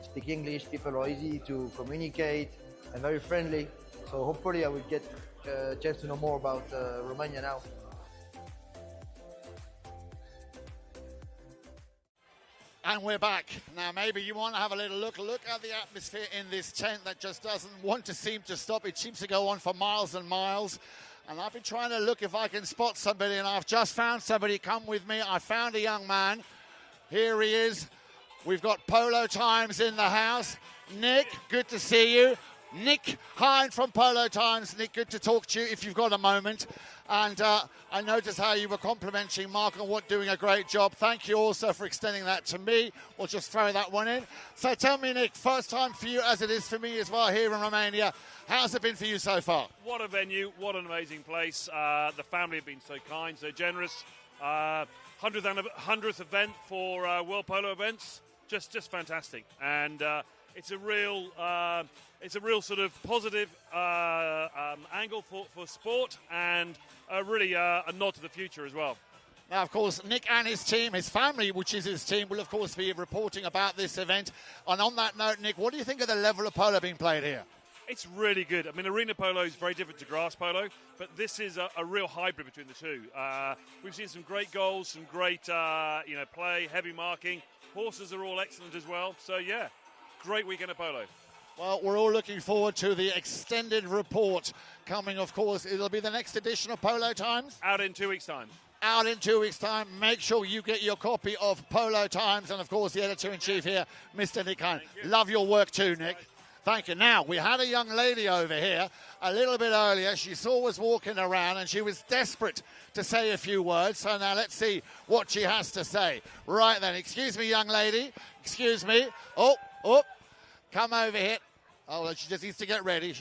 speak English. People are easy to communicate and very friendly. So hopefully I will get a chance to know more about Romania now. And we're back. Now, maybe you want to have a little look at the atmosphere in this tent that just doesn't want to seem to stop. It seems to go on for miles and miles. And I've been trying to look if I can spot somebody, and I've just found somebody. Come with me. I found a young man. Here he is. We've got Polo Times in the house. Nick, good to see you. Nick Hine from Polo Times. Nick, good to talk to you if you've got a moment. And I noticed how you were complimenting Mark on doing a great job. Thank you also for extending that to me. We'll just throw that one in. So tell me, Nick, first time for you as it is for me as well here in Romania. How's it been for you so far? What a venue, what an amazing place. The family have been so kind, so generous. 100th event for World Polo events. Just fantastic. And it's a real sort of positive angle for sport, and really a nod to the future as well. Now, of course, Nick and his team, his family, which is his team, will, of course, be reporting about this event. And on that note, Nick, what do you think of the level of polo being played here? It's really good. I mean, arena polo is very different to grass polo, but this is a real hybrid between the two. We've seen some great goals, some great play, heavy marking. Horses are all excellent as well. So, yeah, great weekend of polo. Well, we're all looking forward to the extended report coming, of course. It'll be the next edition of Polo Times. Out in 2 weeks' time. Out in 2 weeks' time. Make sure you get your copy of Polo Times. And, of course, the editor-in-chief here, Mr. Nick Hine. Love your work too, Nick. Thank you. Now, we had a young lady over here a little bit earlier. She saw us walking around and she was desperate to say a few words. So now let's see what she has to say. Right then. Excuse me, young lady. Excuse me. Oh. Come over here. Oh, she just needs to get ready.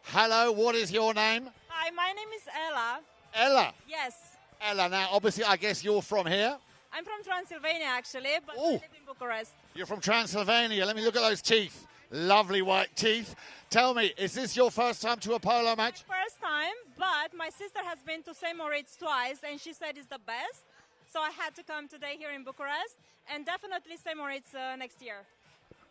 Hello, what is your name? Hi, my name is Ella. Ella? Yes. Ella, now, obviously, I guess you're from here? I'm from Transylvania, actually, but I live in Bucharest. You're from Transylvania. Let me look at those teeth. Lovely white teeth. Tell me, is this your first time to a polo match? First time, but my sister has been to St. Moritz twice, and she said it's the best. So I had to come today here in Bucharest, and definitely St. Moritz next year.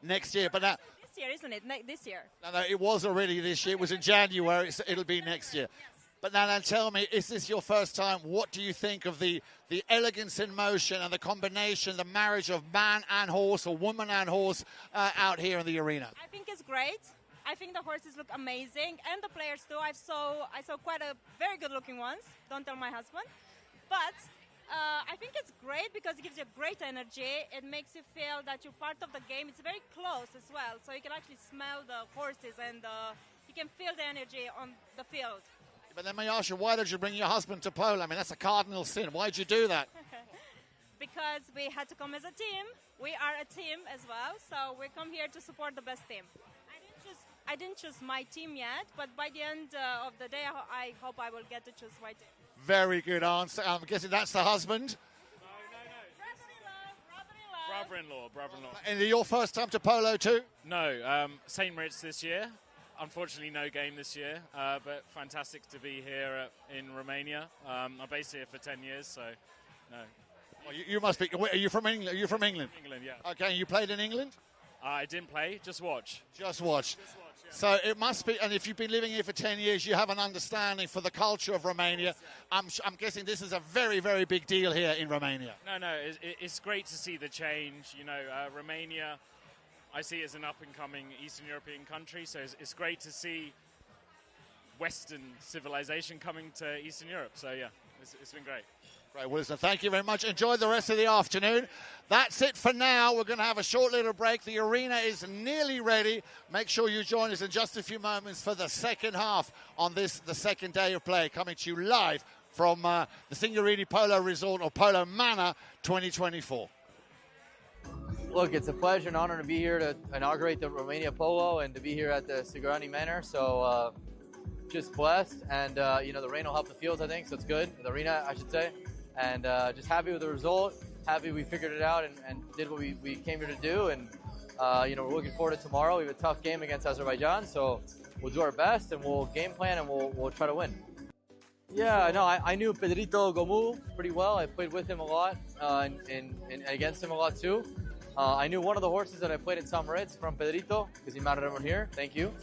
Next year, but now... This year, isn't it? This year. No, it was already this year. It was in January. It'll be next year. Yes. But now tell me, is this your first time? What do you think of the elegance in motion and the combination, the marriage of man and horse or woman and horse out here in the arena? I think it's great. I think the horses look amazing, and the players too. I saw quite a very good-looking ones. Don't tell my husband. But I think it's great because it gives you great energy. It makes you feel that you're part of the game. It's very close as well, so you can actually smell the horses and you can feel the energy on the field. But then may I ask you, why did you bring your husband to polo? I mean, that's a cardinal sin. Why did you do that? Because we had to come as a team. We are a team as well, so we come here to support the best team. I didn't choose my team yet, but by the end of the day, I hope I will get to choose my team. Very good answer. I'm guessing that's the husband? No. Brother-in-law. And your first time to polo too? No, St. Moritz this year. Unfortunately, no game this year, but fantastic to be here in Romania. I'm based here for 10 years, so no. Well, you must be. Are you from England? Are you from England? England, yeah. Okay, you played in England? I didn't play, just watch. Just watch. Yeah. So it must be, and if you've been living here for 10 years, you have an understanding for the culture of Romania. I'm guessing this is a very, very big deal here in Romania. No, it's great to see the change. You know, Romania, I see as an up-and-coming Eastern European country, so it's great to see Western civilization coming to Eastern Europe. So, yeah, it's been great. Great, Wilson. Thank you very much. Enjoy the rest of the afternoon. That's it for now. We're going to have a short little break. The arena is nearly ready. Make sure you join us in just a few moments for the second half on the second day of play, coming to you live from the Singureni Polo Resort or Polo Manor 2024. Look, it's a pleasure and honor to be here to inaugurate the Romania Polo and to be here at the Singureni Manor. So just blessed, and you know, the rain will help the fields, I think, so it's good. The arena, I should say. And just happy with the result. Happy we figured it out and did what we came here to do. And you know, we're looking forward to tomorrow. We have a tough game against Azerbaijan, so we'll do our best and we'll game plan and we'll try to win. Yeah, no, I knew Pedrito Gomu pretty well. I played with him a lot and against him a lot too. I knew one of the horses that I played in Moritz from Pedrito because he mounted him here. Thank you.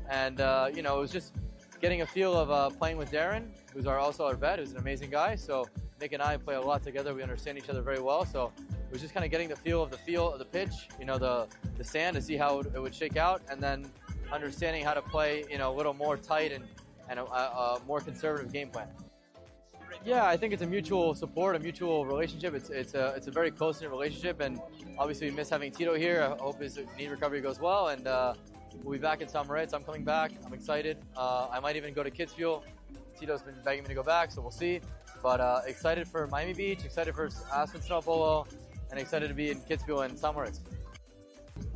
And you know, it was just getting a feel of playing with Darren, who's also our vet, who's an amazing guy. So Nick and I play a lot together. We understand each other very well. So it was just kind of getting the feel of the pitch, you know, the sand, to see how it would shake out, and then understanding how to play, you know, a little more tight and a more conservative game plan. Yeah, I think it's a mutual support, a mutual relationship. It's a very close-knit relationship, and obviously we miss having Tito here. I hope his knee recovery goes well, and we'll be back in Moritz. I'm coming back. I'm excited. I might even go to Kitzbühel. Tito's been begging me to go back, so we'll see. But excited for Miami Beach, excited for Aspen Snow Polo, and excited to be in Kitzbühel and Moritz.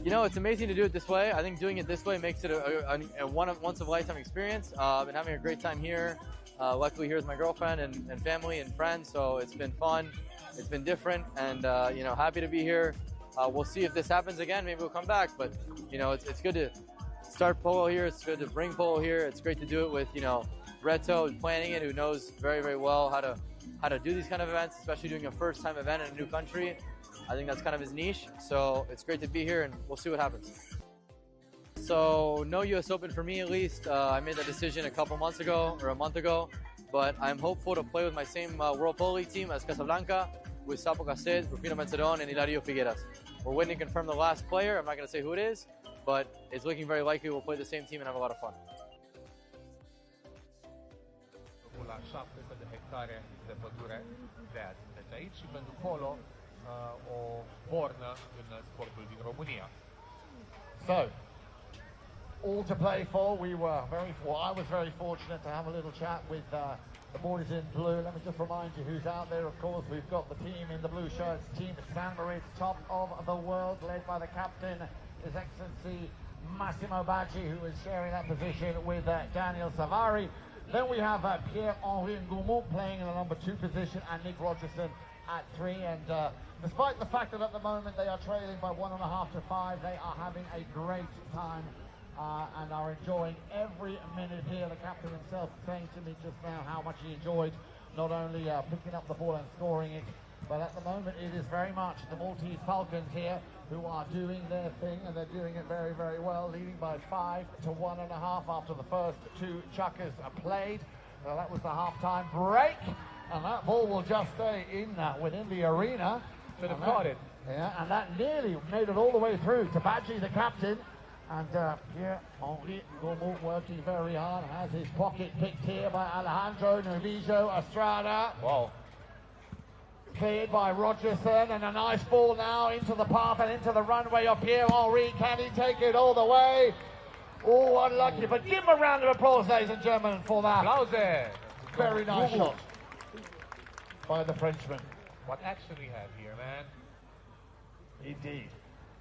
You know, it's amazing to do it this way. I think doing it this way makes it a once-of-a-lifetime experience. I've been having a great time here. Luckily, here's my girlfriend and family and friends, so it's been fun. It's been different, and you know, happy to be here. We'll see if this happens again. Maybe we'll come back, but you know, it's good to start polo here. It's good to bring polo here. It's great to do it with, you know, Reto, who's planning it, who knows very, very well how to do these kind of events, especially doing a first-time event in a new country. I think that's kind of his niche, so it's great to be here, and we'll see what happens. So no U.S. Open for me, at least. I made that decision a couple months ago, or a month ago, but I'm hopeful to play with my same World Polo League team as Casablanca, with Sapo Castells, Rufino Mezzadon, and Hilario Figueras. We're waiting to confirm the last player. I'm not going to say who it is, but it's looking very likely we'll play the same team and have a lot of fun. La 700 de hectare de pădure de aici și pentru Polo o bornă în sportul din România. So, all to play for. I was very fortunate to have a little chat with the boys in blue. Let me just remind you who's out there. Of course, we've got the team in the blue shirts, Team San Moritz, top of the world, led by the captain, His Excellency Massimo Baggi, who is sharing that position with Daniel Savari. Then we have Pierre-Henri Ngoumou playing in the number 2 position, and Nick Rogerson at 3. And despite the fact that at the moment they are trailing by 1.5 to 5, they are having a great time and are enjoying every minute here. The captain himself saying to me just now how much he enjoyed not only picking up the ball and scoring it, but at the moment it is very much the Maltese Falcons here who are doing their thing, and they're doing it very, very well, leading by 5 to 1.5 after the first 2 chukkers are played. That was the half-time break, and that ball will just stay in within the arena. Should have caught it. Yeah, and that nearly made it all the way through to Baggi, the captain. And Pierre-Henri Ngoumou working very hard, has his pocket picked here by Alejandro Novijo Estrada. Wow. Cleared by Rogerson, and a nice ball now into the path and into the runway of Pierre-Henri. Can he take it all the way? Oh, unlucky, but give him a round of applause, ladies and gentlemen, for that. Applause. Very nice shot by the Frenchman. What action we have here, man. Indeed.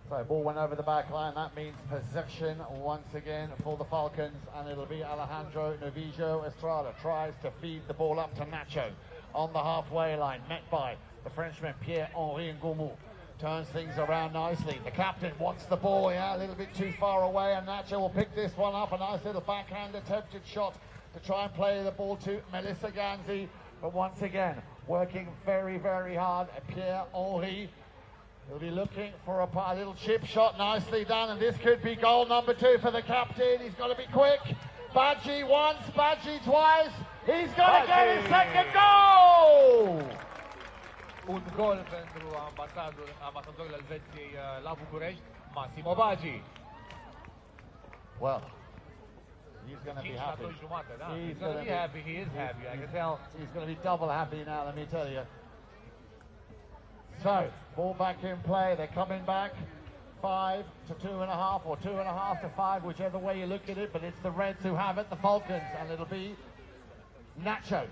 So ball went over the back line. That means possession once again for the Falcons, and it'll be Alejandro Novijo Estrada. Tries to feed the ball up to Nacho on the halfway line, met by the Frenchman Pierre-Henri Ngoumou. Turns things around nicely. The captain wants the ball, yeah, a little bit too far away, and Nacho will pick this one up. A nice little backhand attempted shot to try and play the ball to Melissa Ganzi. But once again, working very, very hard at Pierre-Henri. He'll be looking for a little chip shot, nicely done, and this could be goal number 2 for the captain. He's got to be quick. Baggi once, Baggi twice. He's going to get his second goal! Un gol pentru ambasadorul Elveției la București, Massimo Baggi. Well, he's going to be happy. He's going to be happy. He is happy, I can tell. He's going to be double happy now, let me tell you. So, ball back in play. They're coming back 5 to 2.5, or 2.5 to 5, whichever way you look at it, but it's the Reds who have it, the Falcons, and it'll be Nacho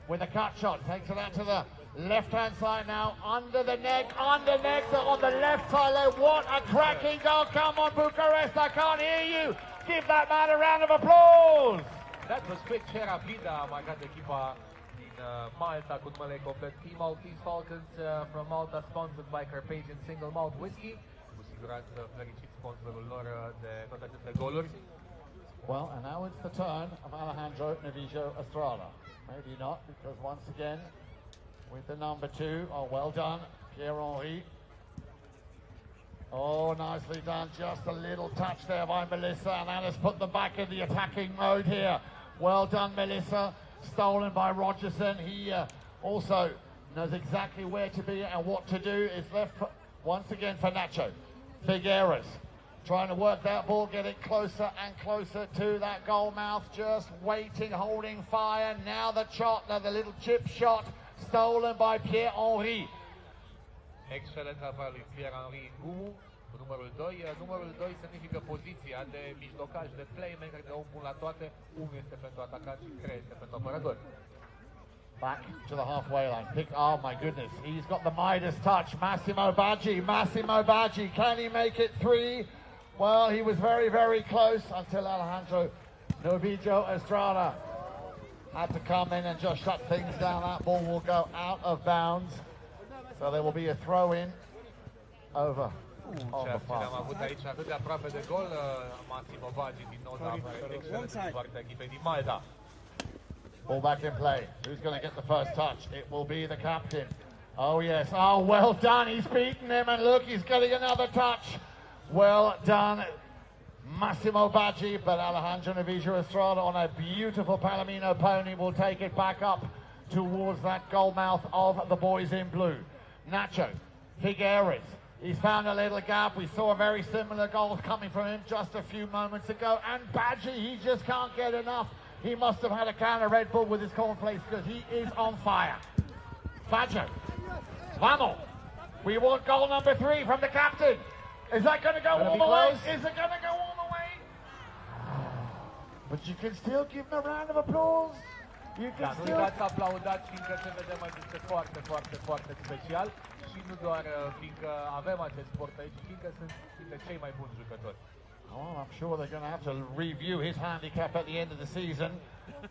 with a cut shot. Takes it out to the Left-hand side now, under the neck, on the left side. What a cracking goal. Come on, Bucharest, I can't hear you. Give that man a round of applause. That was quick ce rapidă a marcat echipa din Malta cu numele complet Team Maltese Falcons from Malta, sponsored by Carpathian Single Malt Whiskey. Cu siguranță fericit sponsorul lor de toate aceste goluri. Well, and now it's the turn of Alejandro Navijo Estrada. Maybe not, because once again, with the number 2, oh, well done, Pierre-Henri. Oh, nicely done, just a little touch there by Melissa, and that has put them back in the attacking mode here. Well done, Melissa, stolen by Rogerson. He also knows exactly where to be and what to do. It's left once again for Nacho. Figueres trying to work that ball, getting closer and closer to that goal mouth, just waiting, holding fire. Now the shot, now the little chip shot, stolen by Pierre-Henri. Excelent apar lui Pierre-Henri Gumu, cu numărul 2. Numărul 2 semnifică poziția de mijlocaj, de playmaker, de om bun la toate. 1 este pentru atacat și 3 este pentru apărători. Back to the halfway line. Oh my goodness, he's got the Midas touch. Massimo Baggi, can he make it 3? Well, he was very, very close until Alejandro Novijo Estrada had to come in and just shut things down. That ball will go out of bounds. So there will be a throw in over on the far am avut aici atât de aproape de gol, Massimo Baggi din nou dar excelent din partea echipei din Malta. Ball back in play. Who's going to get the first touch? It will be the captain. Oh yes, oh well done, he's beaten him, and look, he's getting another touch. Well done, Massimo Baggi, but Alejandro Navijo Estrada on a beautiful Palomino pony will take it back up towards that goal mouth of the boys in blue. Nacho, Figueres, he's found a little gap. We saw a very similar goal coming from him just a few moments ago, and Baggi, he just can't get enough. He must have had a can of Red Bull with his cornflakes because he is on fire. Baggio, vamos, we want goal number 3 from the captain. Is that going to go all the way? Is it going to go all the way? But you can still give him a round of applause. You can nu still... uitați aplaudat, fiindcă se vede mai este foarte, foarte, foarte special și nu doar fiindcă avem acest sport aici, fiindcă sunt dintre cei mai buni jucători. Oh, I'm sure they're going to have to review his handicap at the end of the season.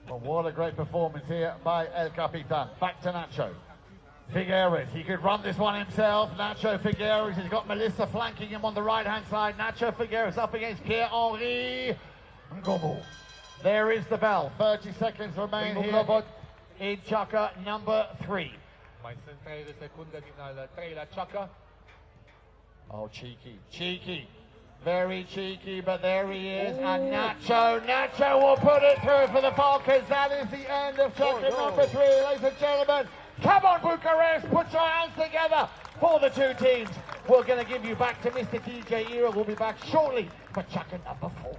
But what a great performance here by El Capitan. Back to Nacho. Figueres, he could run this one himself. Nacho Figueres, he's got Melissa flanking him on the right-hand side. Nacho Figueres up against Pierre-Henri Ngomu. There is the bell. 30 seconds remain here in Chaka number 3. Mai sunt 30 secunde din al 3-lea Chaka. Oh, cheeky. Very cheeky, but there he is. And Nacho will put it through for the Falcons. That is the end of Chaka number 3, ladies and gentlemen. Come on, Bucharest, put your hands together for the 2 teams. We're going to give you back to Mr. DJ Era. We'll be back shortly for Chaka number 4.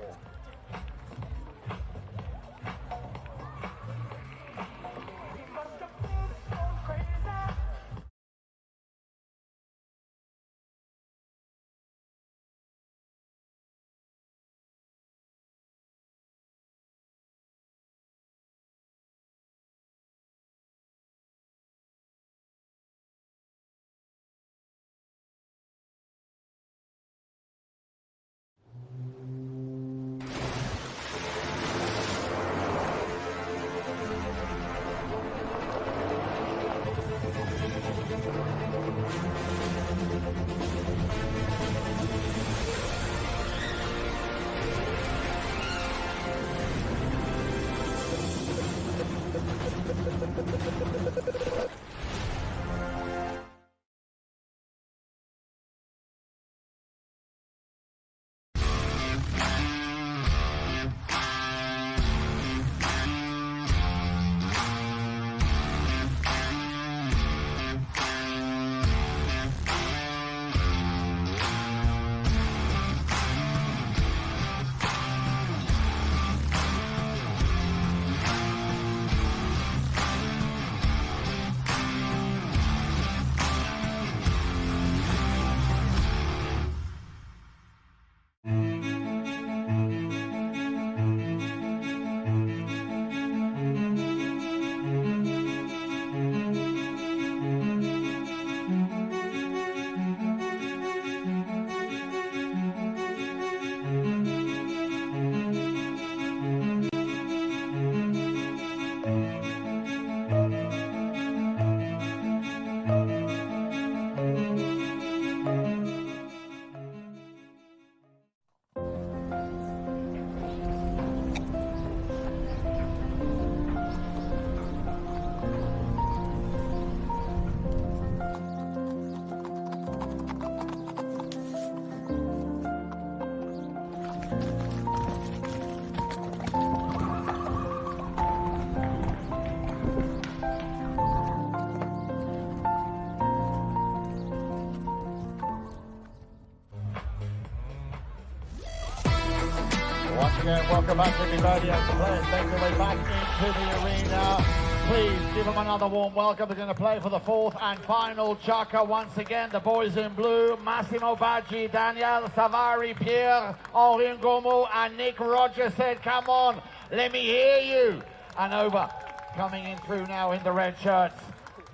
again, welcome back everybody as the players make their way back into the arena. Please give them another warm welcome. They're going to play for the fourth and final Chaka once again. The boys in blue, Massimo Baggi, Daniel Savari, Pierre-Henri Ngomu and Nick Rogers said, come on, let me hear you. And over, coming in through now in the red shirts,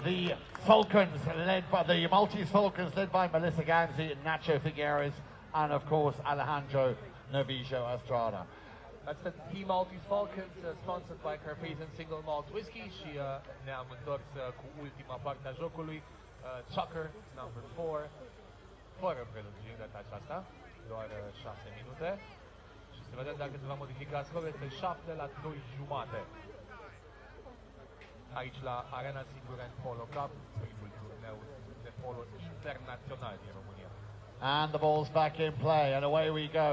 the Falcons, led by the Maltese Falcons, led by Melissa Ganzi, Nacho Figueres, and of course Alejandro Novijo Estrada. That's the Team Maltese Falcons, sponsored by Carpat and Single Malt Whiskey și ne-am întors cu ultima parte a jocului, Chucker, number 4, fără prelungiri data aceasta, doar 6 minute. Și să vedem dacă se va modifica scorul, este 7-2 aici la Arena Singureni Polo Cup, primul turneu de polo internațional din România. And the ball's back in play, and away we go.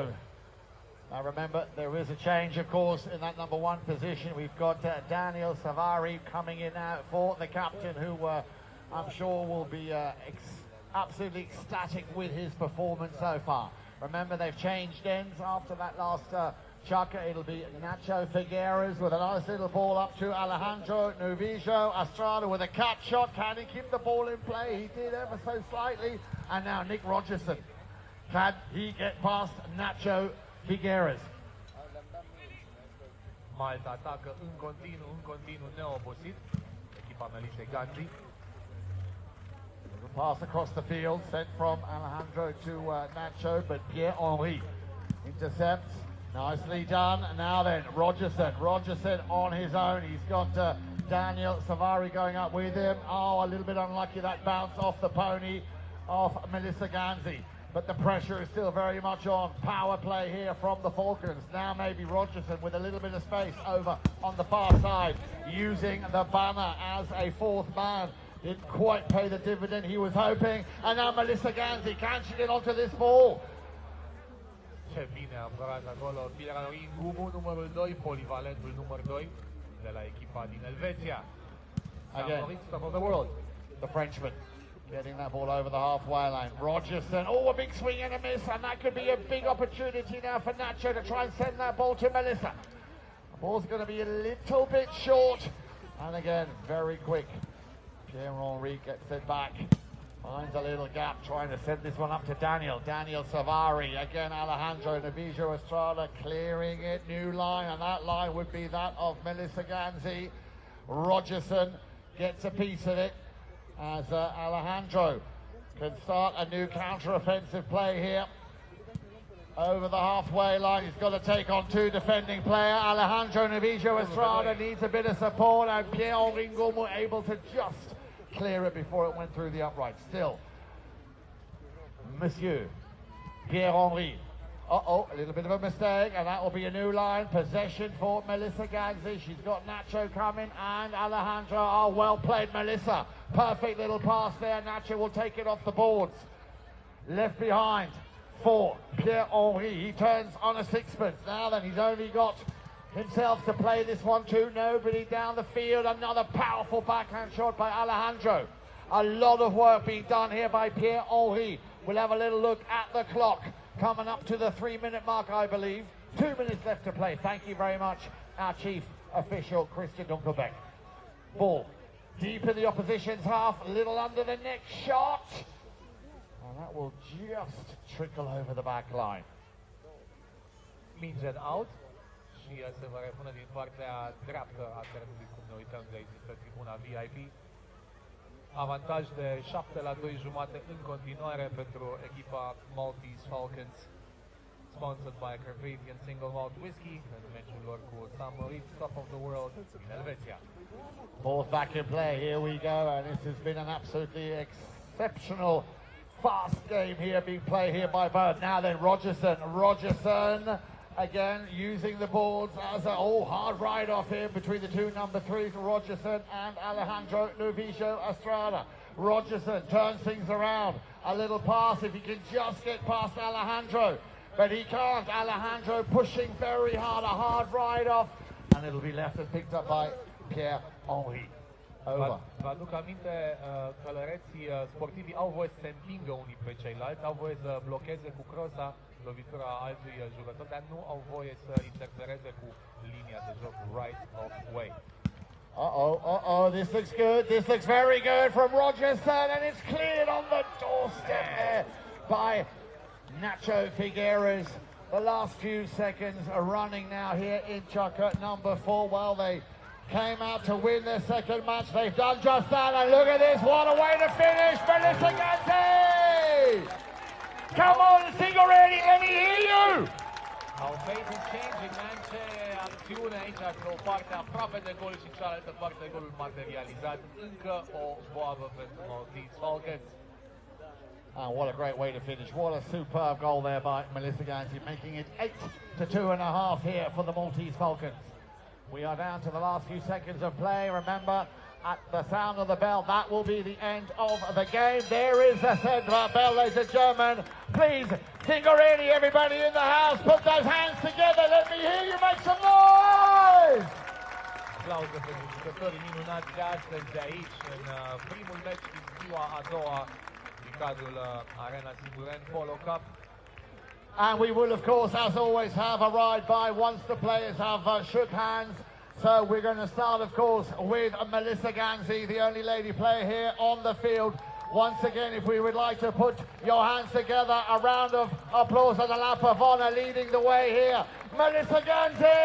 Now remember, there is a change, of course, in that number 1 position. We've got Daniel Savari coming in now for the captain, who I'm sure will be absolutely ecstatic with his performance so far. Remember, they've changed ends after that last Chaka. It'll be Nacho Figueres with a nice little ball up to Alejandro Novijo Estrada with a catch shot. Can he keep the ball in play? He did ever so slightly. And now Nick Rogerson. Can he get past Nacho Figueres? Malta atacă în continuu neobosit. Echipa Melisei Ganzi. Pass across the field, sent from Alejandro to Nacho, but Pierre-Henri intercepts. Nicely done. Now then, Rogerson on his own. He's got Daniel Savari going up with him. Oh, a little bit unlucky, that bounce off the pony of Melissa Ganzi. But the pressure is still very much on. Power play here from the Falcons. Now maybe Rogerson with a little bit of space over on the far side, using the banner as a fourth man. Didn't quite pay the dividend he was hoping. And now Melissa Ganzi, can she get onto this ball? Ce bine a apărat acolo Pierre-Henri Ngomu, numărul 2, polivalentul număr 2 de la echipa din Elveția. Again, Moritz, top of the world. The Frenchman getting that ball over the halfway line. Rogerson, oh, a big swing and a miss, and that could be a big opportunity now for Nacho to try and send that ball to Melissa. The ball's going to be a little bit short, and again, very quick. Pierre-Henri gets it back. Finds a little gap, trying to send this one up to Daniel Savari. Again, Alejandro Novijo Estrada clearing it. New line, and that line would be that of Melissa Ganzi. Rogerson gets a piece of it as Alejandro can start a new counter-offensive play here. Over the halfway line, he's got to take on 2 defending players. Alejandro Novijo Estrada needs a bit of support, and Pierre-Henri Ngomu able to just clear it before it went through the upright. Still, Monsieur Pierre-Henri. Uh-oh, a little bit of a mistake, and that will be a new line. Possession for Melissa Ganzi. She's got Nacho coming, and Alejandro. Oh, well played, Melissa. Perfect little pass there. Nacho will take it off the boards. Left behind for Pierre-Henri. He turns on a sixpence. Now then, he's only got himself to play this one too. Nobody down the field. Another powerful backhand shot by Alejandro. A lot of work being done here by Pierre-Henri. We'll have a little look at the clock. Coming up to the 3-minute mark, I believe. 2 minutes left to play. Thank you very much, our chief official, Christian Dunkelbeck. Ball deep in the opposition's half, a little under the next shot. And that will just trickle over the back line. Minge out. Și se va repune din partea dreaptă a terenului, cum ne uităm de aici, pe tribuna VIP. Avantaj de 7-2 în continuare pentru echipa Maltese Falcons, sponsored by Carpathian Single Malt Whiskey, în meciul lor cu Moritz, top of the world in Elveția. Ball's back in play, here we go, and this has been an absolutely exceptional fast game here being played here by both. Now then, Rogerson again using the boards as a hard ride off here between the 2 number 3s, Rogerson and Alejandro Novijo Estrada. Rogerson turns things around, a little pass if he can just get past Alejandro, but he can't. Alejandro pushing very hard, a hard ride off, and it'll be left and picked up by Pierre-Henri. Over. Vă aduc aminte, călăreții sportivi au voie să se împingă unii pe ceilalți, au voie să blocheze cu crosa lovitura altui jucător, dar nu au voie să interfereze cu linia de joc right of way. This looks good. This looks very good from Rogerson, and it's cleared on the doorstep there by Nacho Figueres. The last few seconds are running now here in Chucker number 4. Well, they came out to win their second match. They've done just that, and look at this. What a way to finish. Melissa Ganti! Come on, Singureni, let me hear you! Au faces changing, Nance, acțiune aici, pe o parte aproape de gol și cealaltă parte golul materializat. Încă o boabă pentru Moritz Falcons. Oh, what a great way to finish. What a superb goal there by Melissa Ganti, making it 8-2.5 here for the Maltese Falcons. We are down to the last few seconds of play. Remember, at the sound of the bell, that will be the end of the game. There is the centre bell, ladies and gentlemen. Please, Singureni, everybody in the house, put those hands together. Let me hear you make some noise! Aplauze pentru jucătorii minunați de astăzi de aici, în primul meci din ziua a doua din cadrul Arena Singureni Polo Cup. And we will, of course, as always, have a ride-by once the players have shook hands. So we're going to start, of course, with Melissa Ganti, the only lady player here on the field. Once again, if we would like to put your hands together, a round of applause and a lap of honour leading the way here. Melissa Ganti!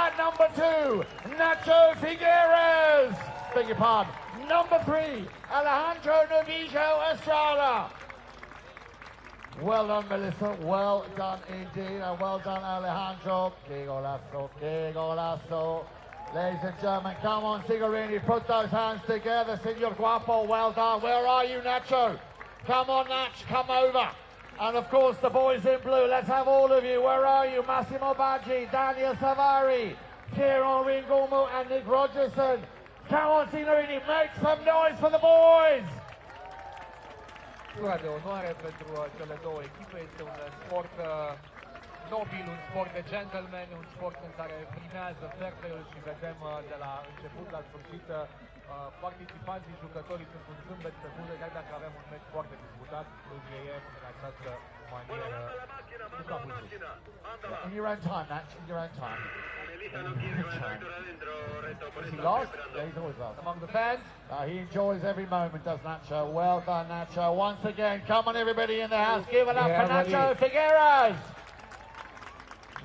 At number 2, Nacho Figueres. Beg your pardon. Number 3, Alejandro Novijo Estrada. Well done, Melissa. Well done indeed. And well done, Alejandro. Que golazo, que golazo. Ladies and gentlemen, come on, Singureni. Put those hands together. Senor Guapo, well done. Where are you, Nacho? Come on, Nach, come over. And of course, the boys in blue. Let's have all of you. Where are you? Massimo Baggi, Daniel Savari, Pierre-Henri Ngumu, and Nick Rogerson. Come on, Singureni. Make some noise for the boys. Tura de onoare pentru cele două echipe. Este un sport nobil, un sport de gentleman, un sport în care primează fair play-ul și vedem de la început la sfârșit participanții, jucătorii sunt un zâmbet pe buze, chiar dacă avem un meci foarte disputat, îl greiem în această manieră cu capul sus. In your own time, Natch, in your own time. Is he lost? Yeah, he's always lost. Among the fans? He enjoys every moment, does Nacho. Well done, Nacho. Once again, come on, everybody in the house. Give it up for Nacho Figueres.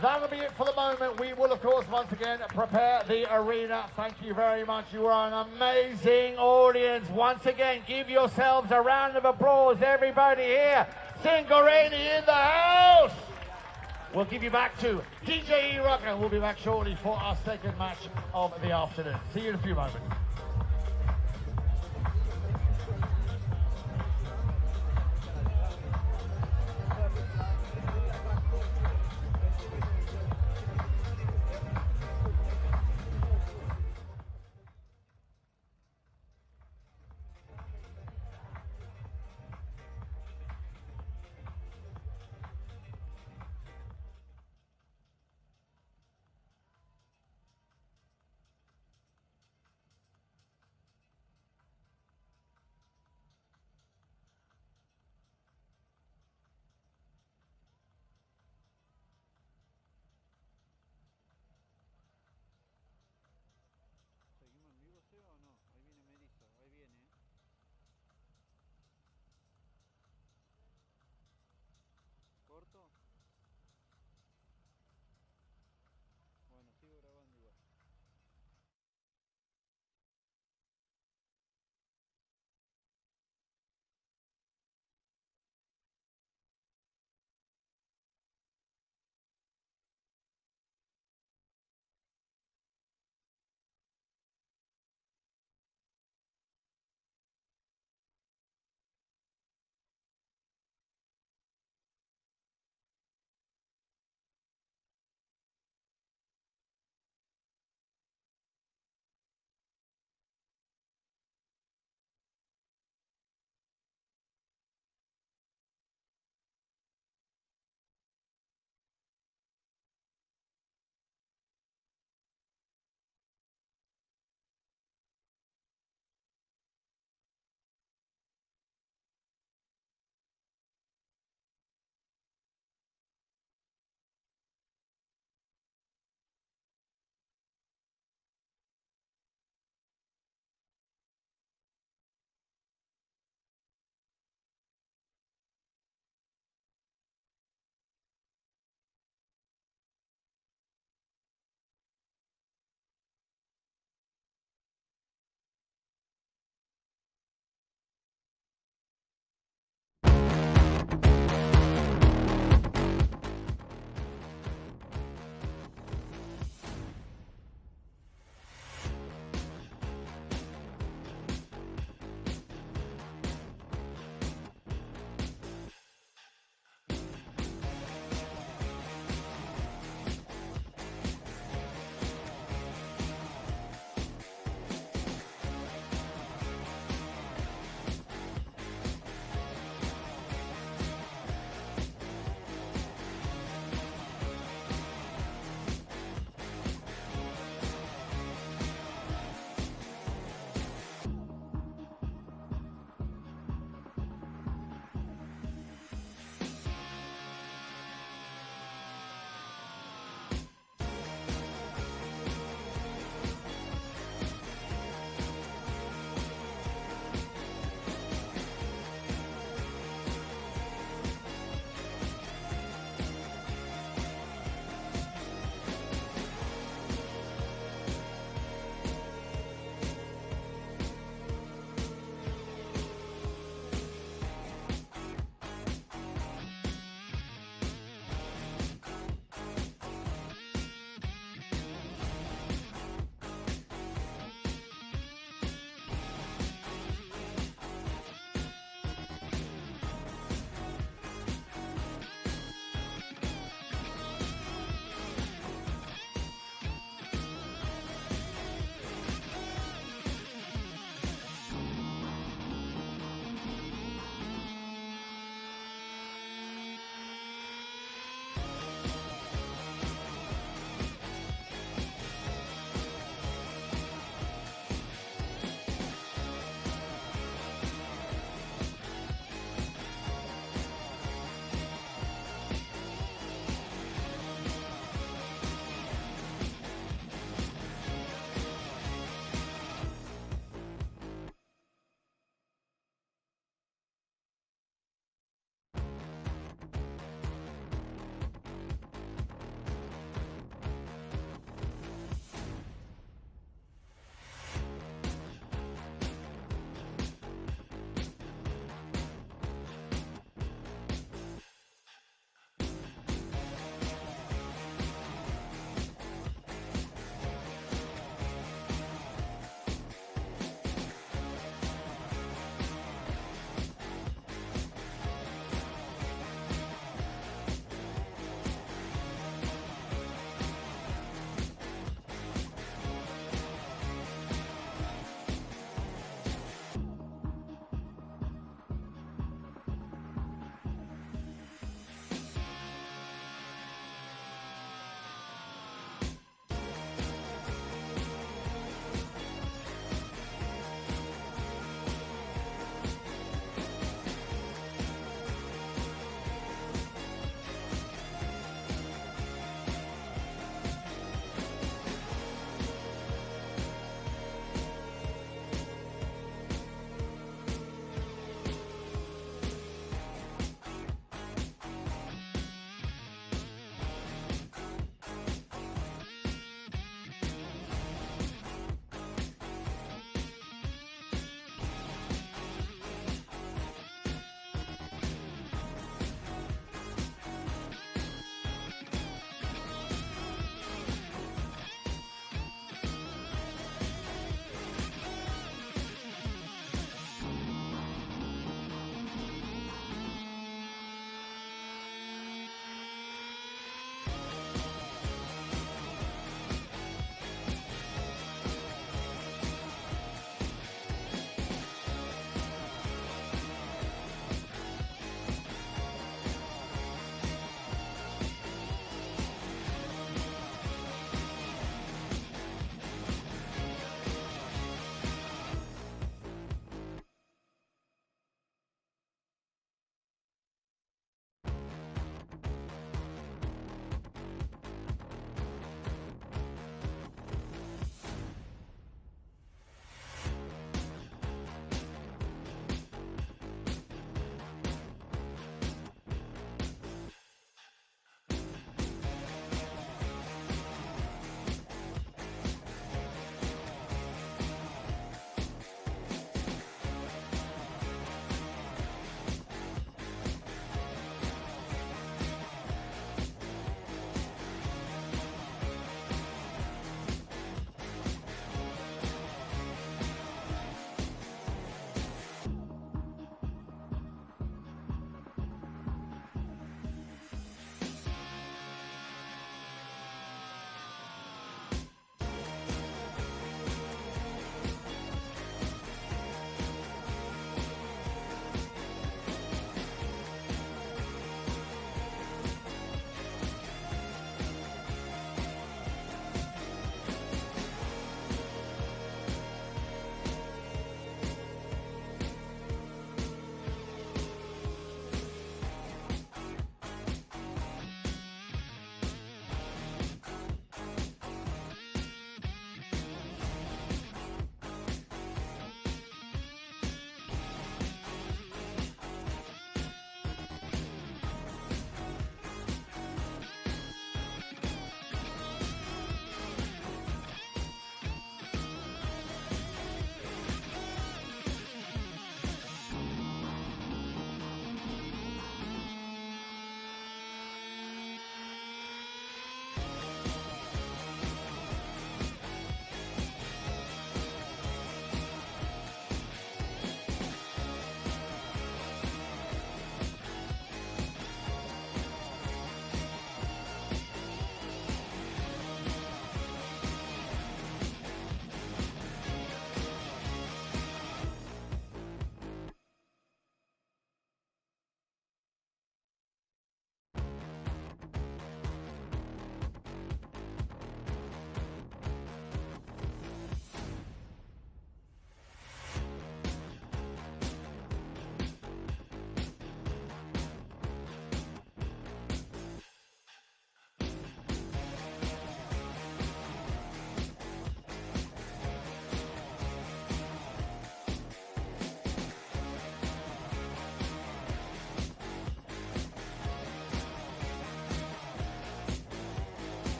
That'll be it for the moment. We will, of course, once again, prepare the arena. Thank you very much. You are an amazing audience. Once again, give yourselves a round of applause, everybody here. Singureni in the house. We'll give you back to DJ E-Rock, and we'll be back shortly for our second match of the afternoon. See you in a few moments.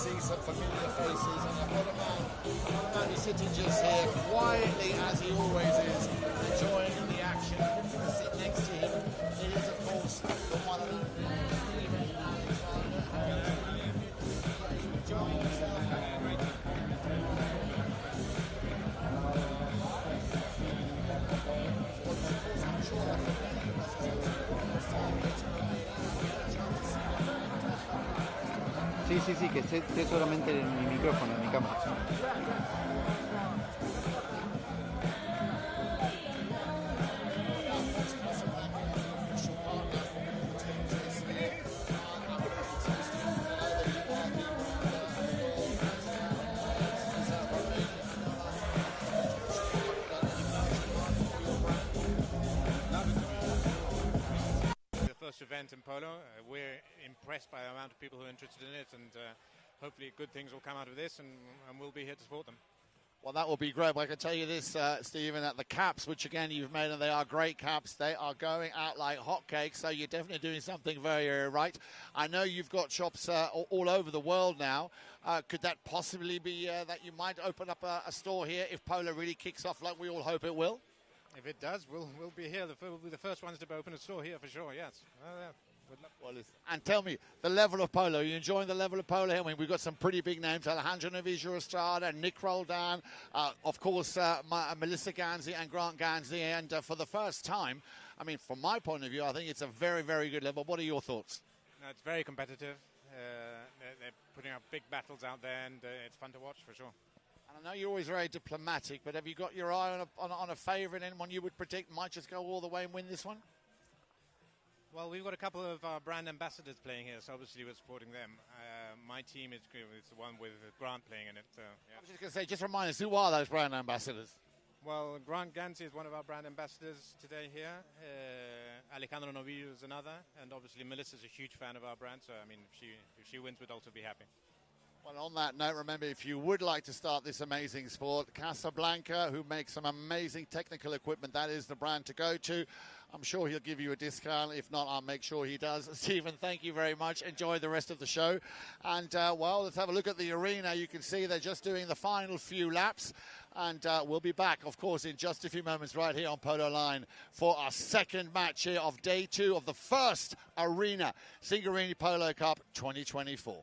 see some familiar faces, and I've got a man who's sitting just here quietly, as he always is, enjoying the action. I'm going to sit next to him. It is, of course, the one and only Sí, que esté solamente en mi micrófono, en mi cámara. Event in Polo. We're impressed by the amount of people who are interested in it, and hopefully good things will come out of this, and we'll be here to support them. Well, that will be great. But I can tell you this, Stephen, that the caps, which again you've made, and they are great caps, they are going out like hotcakes. So you're definitely doing something very, very right. I know you've got shops all over the world now. Could that possibly be that you might open up a store here if Polo really kicks off like we all hope it will? If it does, we'll be here. We'll be the first ones to open a store here for sure. Yes. Well, and tell me, the level of Polo. Are you enjoying the level of Polo here? I mean, we've got some pretty big names. Alejandro Navijo Estrada, Nick Roldan, of course, Melissa Ganzi and Grant Ganzi. And for the first time, I mean, from my point of view, I think it's a very, very good level. What are your thoughts? No, it's very competitive. They're putting up big battles out there, and it's fun to watch for sure. I know you're always very diplomatic, but have you got your eye on a favourite, anyone you would predict might just go all the way and win this one? Well, we've got a couple of our brand ambassadors playing here, so obviously we're supporting them. My team is the one with Grant playing in it. Yeah. I was just going to say, just remind us, who are those brand ambassadors? Well, Grant Ganzi is one of our brand ambassadors today here. Alejandro Novillo is another, and obviously Melissa's a huge fan of our brand, so I mean, if she wins, we'd also be happy. Well, on that note, remember, if you would like to start this amazing sport, Casablanca, who makes some amazing technical equipment, that is the brand to go to. I'm sure he'll give you a discount. If not, I'll make sure he does. Stephen, thank you very much. Enjoy the rest of the show. And, well, let's have a look at the arena. You can see they're just doing the final few laps. And we'll be back, of course, in just a few moments right here on Polo Line for our second match here of day 2 of the first arena Singureni Polo Cup 2024.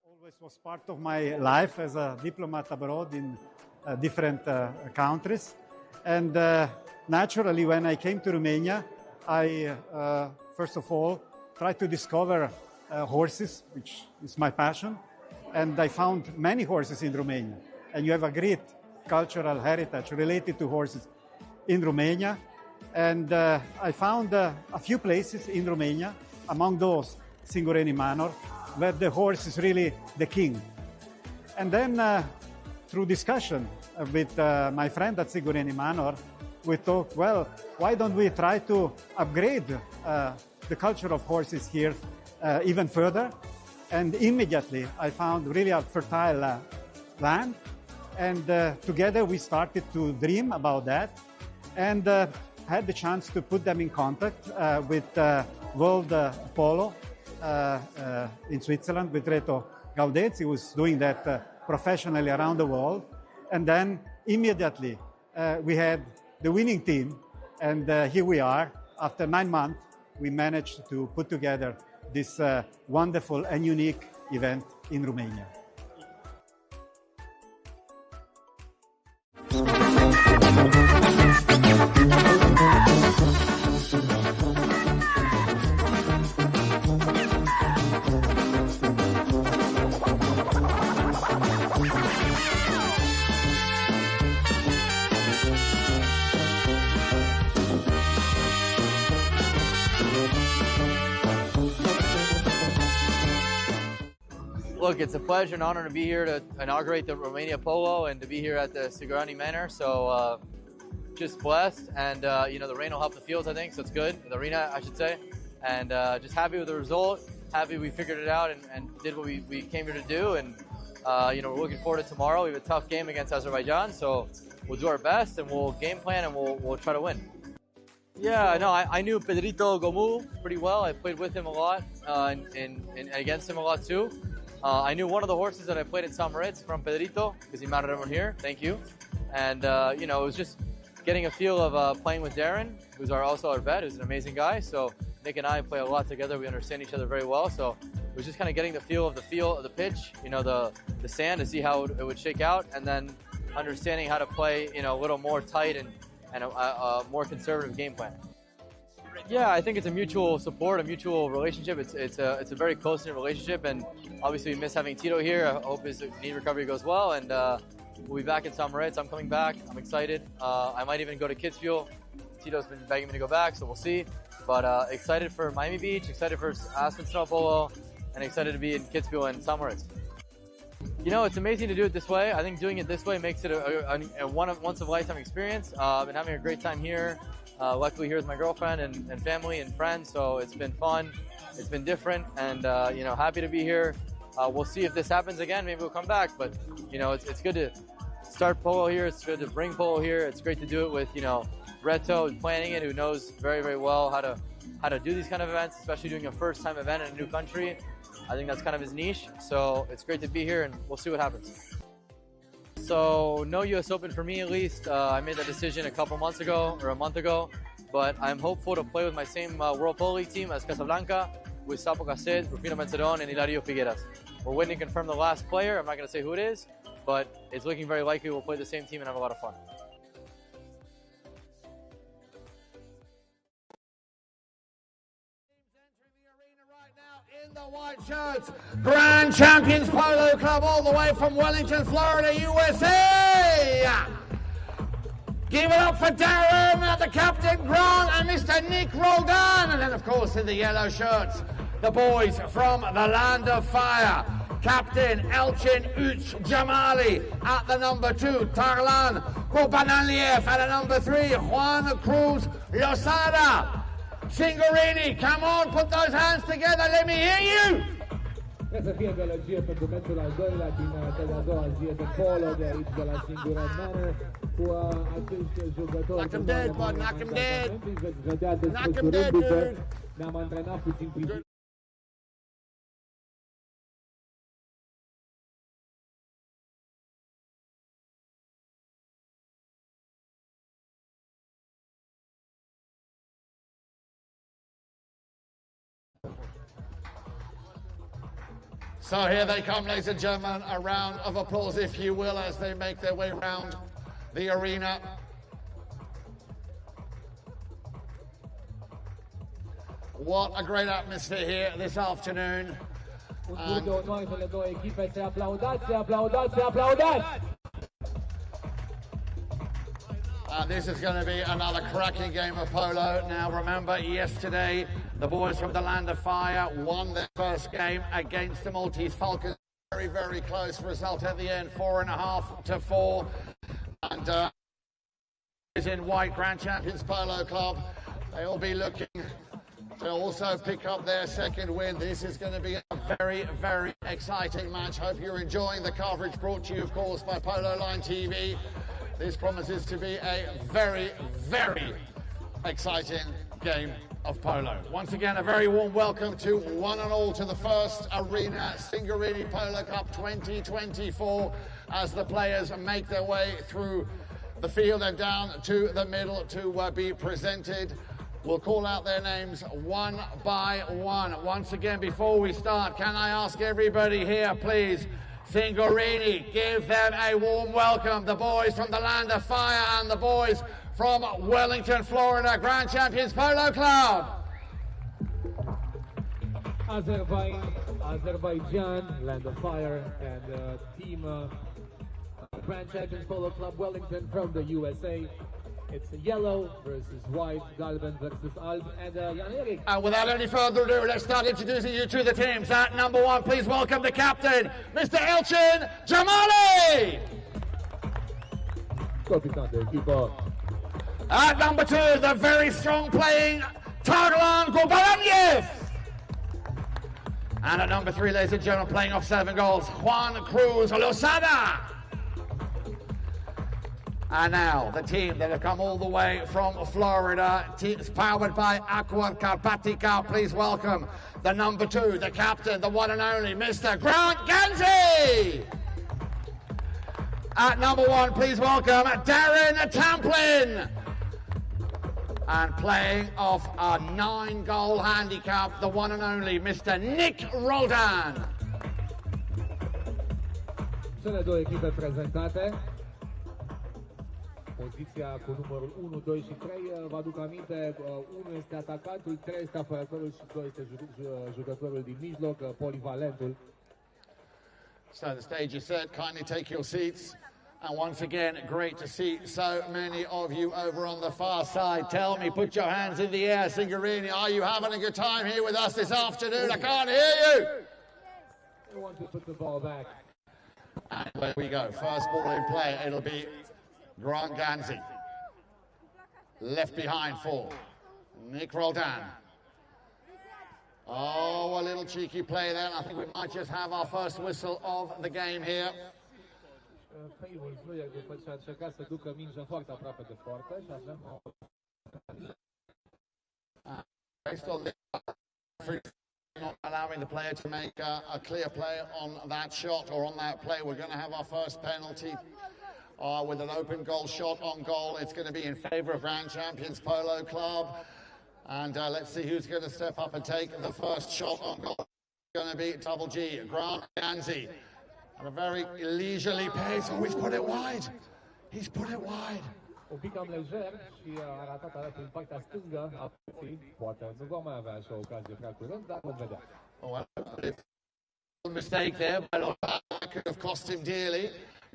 Always was part of my life as a diplomat abroad in different countries, and naturally when I came to Romania I first of all tried to discover horses, which is my passion, and I found many horses in Romania, and you have a great cultural heritage related to horses in Romania, and I found a few places in Romania, among those Singureni Manor, where the horse is really the king. And then through discussion with my friend at Singureni Manor, we thought, well, why don't we try to upgrade the culture of horses here even further? And immediately I found really a fertile land, and together we started to dream about that, and had the chance to put them in contact with World Polo in Switzerland, with Reto Gaudenzi, who was doing that professionally around the world. And then immediately we had the winning team, and here we are. After 9 months, we managed to put together this wonderful and unique event in Romania. Look, it's a pleasure and honor to be here to inaugurate the Romania Polo and to be here at the Singureni Manor. So just blessed, and you know, the rain will help the fields, I think, so it's good. The arena, I should say. And just happy with the result, happy we figured it out and did what we came here to do. And you know, we're looking forward to tomorrow. We have a tough game against Azerbaijan, so we'll do our best and we'll game plan and we'll try to win. Yeah, no, I knew Pedrito Gomu pretty well. I played with him a lot and against him a lot too. I knew one of the horses that I played in San Moritz from Pedrito because he mounted him here. Thank you. And, you know, it was just getting a feel of playing with Darren, who's also our vet, who's an amazing guy. So Nick and I play a lot together. We understand each other very well. So it was just kind of getting the feel of the pitch, you know, the sand to see how it would shake out, and then understanding how to play, you know, a little more tight and a more conservative game plan. Yeah, I think it's a mutual support, a mutual relationship. It's a very close-knit relationship, and obviously we miss having Tito here. I hope his knee recovery goes well, and we'll be back in San Moritz. I'm coming back. I'm excited. I might even go to Kitzbühel. Tito's been begging me to go back, so we'll see. But excited for Miami Beach, excited for Aspen Snow Polo, and excited to be in Kitzbühel and San Moritz. You know, it's amazing to do it this way. I think doing it this way makes it a once-of-a-lifetime experience. I've been having a great time here. Luckily, here's my girlfriend and family and friends, so it's been fun. It's been different, and you know, happy to be here. We'll see if this happens again. Maybe we'll come back, but you know, it's good to start polo here. It's good to bring polo here. It's great to do it with, you know, Reto, who's planning it, who knows very, very well how to do these kind of events, especially doing a first-time event in a new country. I think that's kind of his niche, so it's great to be here, and we'll see what happens. So no U.S. Open for me, at least. I made that decision a month ago, but I'm hopeful to play with my same World Polo League team as Casablanca, with Sapo Cassette, Rufino Mencedon, and Hilario Figueras. We're waiting to confirm the last player. I'm not going to say who it is, but it's looking very likely we'll play the same team and have a lot of fun. In the white shirts, Grand Champions Polo Club, all the way from Wellington, Florida, USA. Give it up for Darren, the Captain Grant, and Mr. Nick Roldan. And then, of course, in the yellow shirts, the boys from the Land of Fire. Captain Elchin Uch Jamali at the number 2, Tarlan Kobanaliev at the number 3, Juan Cruz Losada. Singureni, come on, put those hands together, let me hear you! Să fie gălăgie pentru meciul al doilea din cea de-a doua zi de polo de aici de la Singureni Manor cu acești jucători. Knock him dead, bud, knock him dead! Knock him dead, dude! Ne-am antrenat puțin prin... So here they come, ladies and gentlemen, a round of applause, if you will, as they make their way round the arena. What a great atmosphere here this afternoon. This is going to be another cracking game of polo. Now remember, yesterday the boys from the Land of Fire won their first game against the Maltese Falcons. Very, very close result at the end, 4.5-4. And is in white, Grand Champions Polo Club. They'll be looking to also pick up their second win. This is going to be a very, very exciting match. Hope you're enjoying the coverage brought to you, of course, by Polo Line TV. This promises to be a very, very exciting game of polo. Once again, a very warm welcome to one and all to the first Arena Singureni Polo Cup 2024 as the players make their way through the field and down to the middle to be presented. We'll call out their names one by one. Once again, before we start, can I ask everybody here, please, Singureni, give them a warm welcome. The boys from the Land of Fire and the boys from Wellington, Florida, Grand Champions Polo Club. Azerbaijan, Land of Fire, and team Grand Champions Polo Club Wellington from the USA. It's yellow versus white, Galben versus Alb, and Jan-Erik. And without any further ado, let's start introducing you to the teams. At number 1, please welcome the captain, Mr. Elchin Jamali. At number 2, the very strong playing Tarlan Kobanaliev. And at number 3, ladies and gentlemen, playing off 7 goals, Juan Cruz Losada. And now, the team that have come all the way from Florida, powered by Aqua Carpatica. Please welcome the number 2, the captain, the one and only Mr. Grant Gansey. At number 1, please welcome Darren Tamplin. And playing off a 9-goal handicap, the one and only Mr. Nick Roldan. Cele două echipe prezentate. Poziția cu numărul 1, 2 și 3, vă aduc aminte, 1 este atacantul, 3 este apărătorul și 2 este jucătorul din mijloc, polivalentul. So the stage is set, kindly take your seats. And once again, great to see so many of you over on the far side. Tell me, put your hands in the air, Singureni, are you having a good time here with us this afternoon? I can't hear you! I want to put the ball back. And where we go, first ball in play, it'll be Grant Gansey. Left behind for Nick Roldan. Oh, a little cheeky play there. I think we might just have our first whistle of the game here. Primul fluier după ce a încercat să ducă mingea foarte aproape de poartă și avem Based on the not allowing the player to make a clear play on that shot or on that play, we're going to have our first penalty. With an open goal shot on goal. It's going to be in favour of Grand Champions Polo Club. And let's see who's going to step up and take the first shot on goal. It's going to be Double G, Grant Gansey. At a very leisurely pace. Oh, he's put it wide. He's put it wide. Un pic cam lejer și a ratat prin partea stângă a părții. Poate nu va mai avea așa o ocazie prea curând, dar vom vedea. Mistake there, but that could have cost him dearly.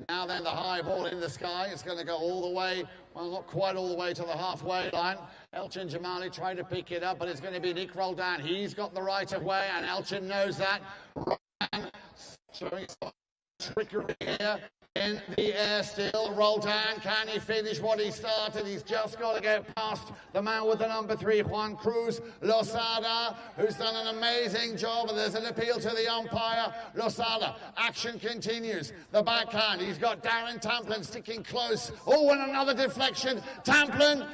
Now then, the high ball in the sky. It's going to go all the way, well, not quite all the way to the halfway line. Elchin Jamali trying to pick it up, but it's going to be Nick Roldan. He's got the right of way, and Elchin knows that. Roldan showing some trickery here in the air still. Roldan, can he finish what he started? He's just got to get past the man with the number 3, Juan Cruz Losada, who's done an amazing job. There's an appeal to the umpire. Losada, action continues. The backhand, he's got Darren Tamplin sticking close. Oh, and another deflection. Tamplin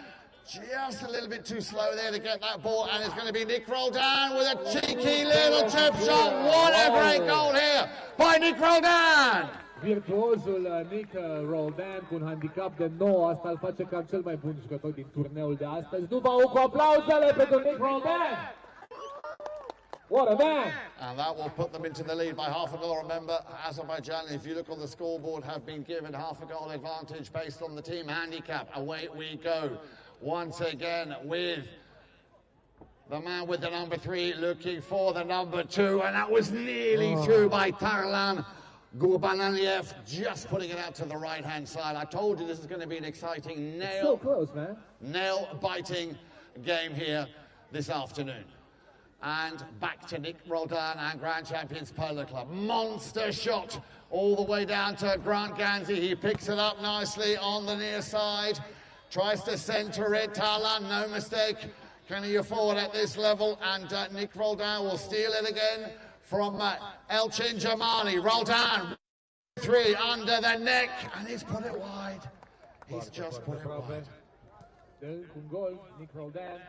just a little bit too slow there to get that ball, and it's going to be Nick Roldan with a cheeky little tip shot. What a great goal here by Nick Roldan! Virtuozul Nick Roldan cu un handicap de 9, asta îl face cam cel mai bun jucător din turneul de astăzi. După cu aplauzele pentru Nick Roldan! What a man! And that will put them into the lead by half a goal. Remember, Azerbaijan, if you look on the scoreboard, have been given half a goal advantage based on the team handicap. Away we go. Once again with the man with the number 3 looking for the number 2, and that was nearly through by Tarlan Gurbananiev, just putting it out to the right-hand side. I told you this is going to be an exciting so close, man. nail-biting game here this afternoon. And back to Nick Roldan and Grand Champions Polo Club. Monster shot all the way down to Grant Gansey. He picks it up nicely on the near side. Tries to centre it. Tarlan, no mistake. Can he afford at this level? And Nick Roldan will steal it again from Elchin Jamali. Roldan, 3 under the neck, and he's put it wide. He's just put it wide. Un gol, Nick Roldan.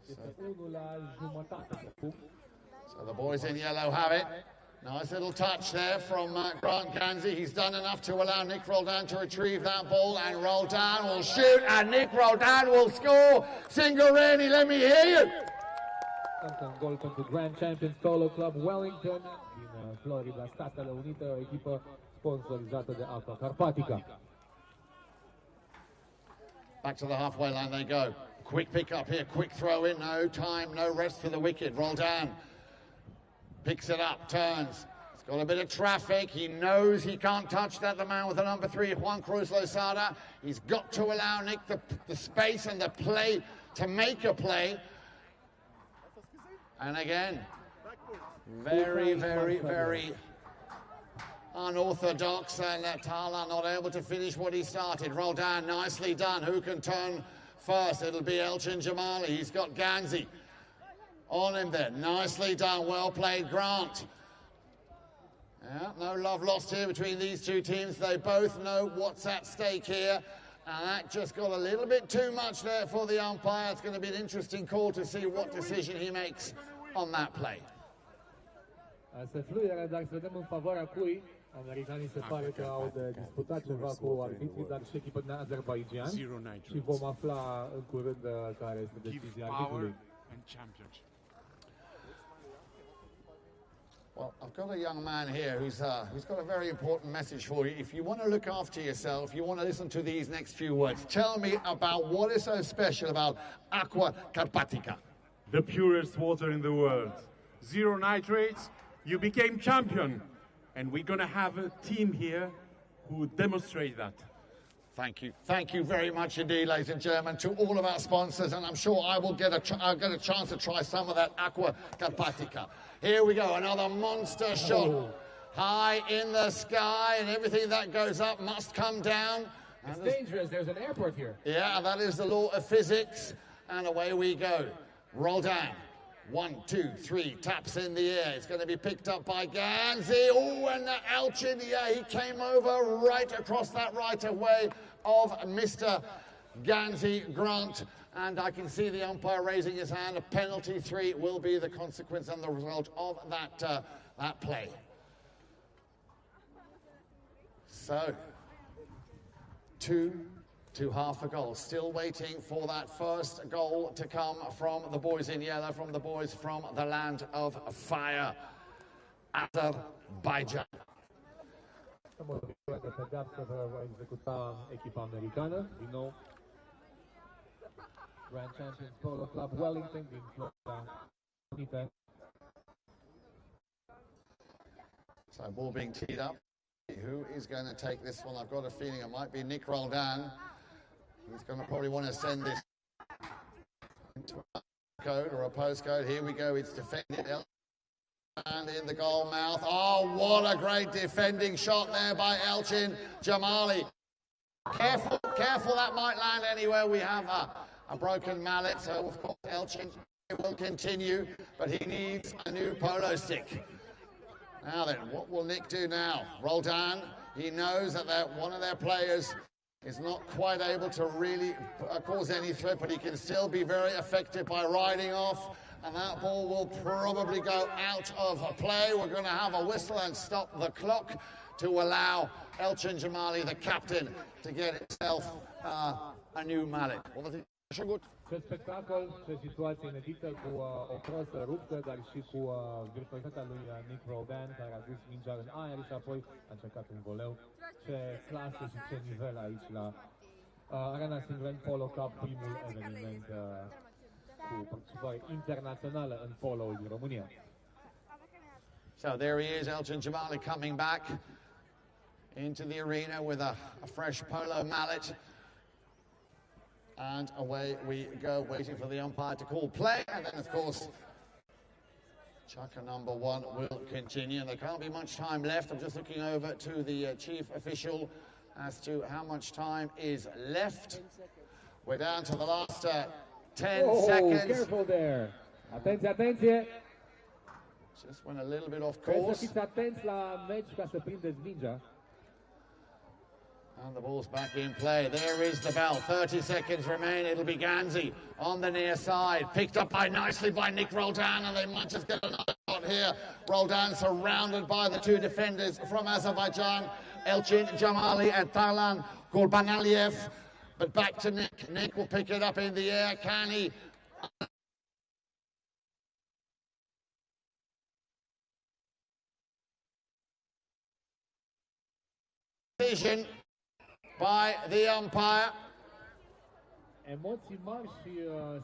Este 1 la jumătate. So the boys in yellow have it. Nice little touch there from Grant Gansey. He's done enough to allow Nick Roldan to retrieve that ball, and Roldan will shoot, and Nick Roldan will score. Singureni, let me hear you. Un gol pentru Grand Champions Polo Club Wellington din Florida, Statele Unite, o echipă sponsorizată de Aqua Carpatica. Back to the halfway line they go. Quick pick up here, quick throw in, no time, no rest for the wicket. Roldan picks it up, turns. He's got a bit of traffic. He knows he can't touch that. The man with the number 3, Juan Cruz Losada. He's got to allow Nick the space and the play to make a play. And again, very, very, very unorthodox, and Tarlan not able to finish what he started. Roldan, nicely done. Who can turn first? It'll be Elchin Jamali. He's got Gansey on him there. Nicely done. Well played, Grant. Yeah, no love lost here between these two teams. They both know what's at stake here. And that just got a little bit too much there for the umpire. It's going to be an interesting call to see what decision he makes on that play. Se fluieră, dar să vedem în favoarea cui. Americanii se pare că au de disputat ceva cu arbitrii, dar și echipa din Azerbaijan. Și vom afla în curând care este decizia arbitrului. Well, I've got a young man here who's got a very important message for you. If you want to look after yourself, you want to listen to these next few words. Tell me about what is so special about Aqua Carpatica. The purest water in the world. Zero nitrates. You became champion. And we're going to have a team here who demonstrate that. Thank you. Thank you very much indeed, ladies and gentlemen, to all of our sponsors, and I'm sure I will get a chance to try some of that Aqua Carpatica. Here we go, another monster shot. Oh. High in the sky, and everything that goes up must come down. It's dangerous, there's an airport here. Yeah, that is the law of physics, and away we go. Roll down. 1, 2, 3, taps in the air. It's going to be picked up by Ganzi. Oh, and Elchin, yeah, he came over right across that right of way of Mr. Ganzi Grant. And I can see the umpire raising his hand. A penalty 3 will be the consequence and the result of that play. So, 2 to half a goal. Still waiting for that first goal to come from the boys in yellow, from the boys from the land of fire, Azerbaijan. Grand Champions Polo Club Wellington din Florida. So ball being teed up. Who is going to take this one? I've got a feeling it might be Nick Roldan. He's going to probably want to send this into a code or a postcode. Here we go. It's defended. And in the goal mouth. Oh, what a great defending shot there by Elchin Jamali. Careful, careful, that might land anywhere. We have a broken mallet, so of course Elchin will continue, but he needs a new polo stick. Now then, what will Nick do now? Roldan, he knows that one of their players is not quite able to really cause any threat, but he can still be very effective by riding off, and that ball will probably go out of play. We're going to have a whistle and stop the clock to allow Elchin Jamali, the captain, to get himself a new mallet. Ce spectacol, ce situație inedită cu o prosă ruptă, dar și cu virtuozitatea lui Nick Roldan, care a dus mingea în aer și apoi a încercat un voleu. Ce clasă și ce nivel aici la Arena Singureni Polo Cup, primul eveniment cu participare internațională în polo din România. So there he is, Elchin Jamali coming back into the arena with a fresh polo mallet. And away we go, waiting for the umpire to call play. And then, of course, chucker number 1 will continue. And there can't be much time left. I'm just looking over to the chief official as to how much time is left. We're down to the last 10 seconds. Careful there. Atenție, atenție. Just went a little bit off Trebuie course. să fiți atenți la meci ca să prindeți mingea. And the ball's back in play. There is the bell. 30 seconds remain. It'll be Ganzi on the near side. Picked up nicely by Nick Roldan, and they might just get another shot here. Roldan surrounded by the two defenders from Azerbaijan, Elchin Jamali and Talan Gurbanaliev. But back to Nick. Nick will pick it up in the air. Can he? Decision by the umpire. Emoții mari și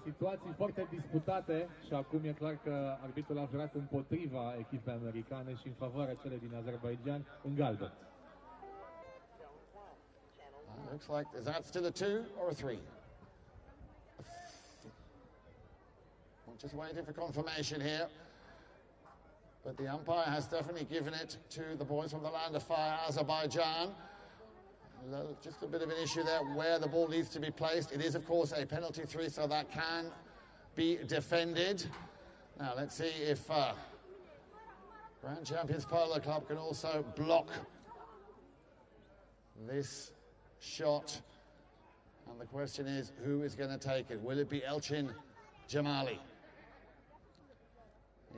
situații foarte disputate și acum e clar că arbitrul a jurat împotriva echipei americane și în favoarea celei din Azerbaijan în galben. Looks like, is that still a 2 or a 3? We're just waiting for confirmation here. But the umpire has definitely given it to the boys from the land of fire, Azerbaijan. Just a bit of an issue there where the ball needs to be placed. It is, of course, a penalty 3, so that can be defended. Now, let's see if Grand Champions Polo Club can also block this shot. And the question is, who is going to take it? Will it be Elchin Jamali?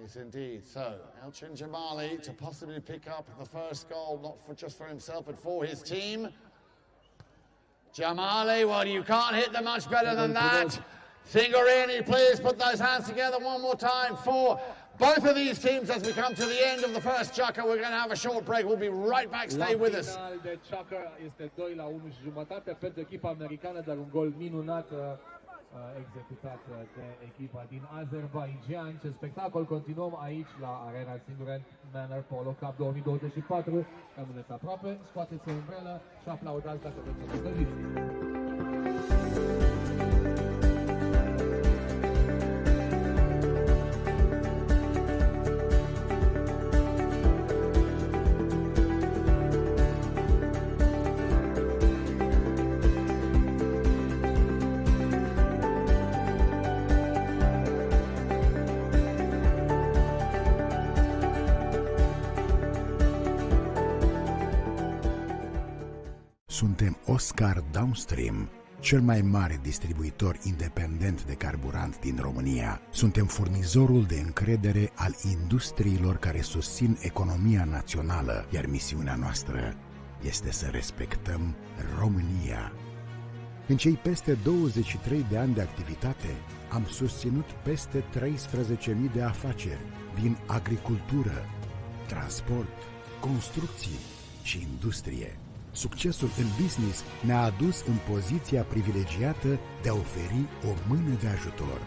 Yes, indeed. So, Elchin Jamali to possibly pick up the first goal, not for just for himself, but for his team. Jamali, well, you can't hit them much better than that. Singureni, please put those hands together one more time for both of these teams as we come to the end of the first Chukka. We're going to have a short break. We'll be right back. Stay with us. La final de Chukka este 2-1 pentru echipa americană, dar un gol minunat executat de echipa din Azerbaijan. Ce spectacol continuăm aici la Arena Singureni Manor Polo Cup 2024. Rămâneți aproape, scoateți o umbrelă și aplaudați dacă veți întâlnit. Suntem Oscar Downstream, cel mai mare distribuitor independent de carburant din România. Suntem furnizorul de încredere al industriilor care susțin economia națională, iar misiunea noastră este să respectăm România. În cei peste 23 de ani de activitate, am susținut peste 13.000 de afaceri din agricultură, transport, construcții și industrie. Succesul în business ne-a adus în poziția privilegiată de a oferi o mână de ajutor.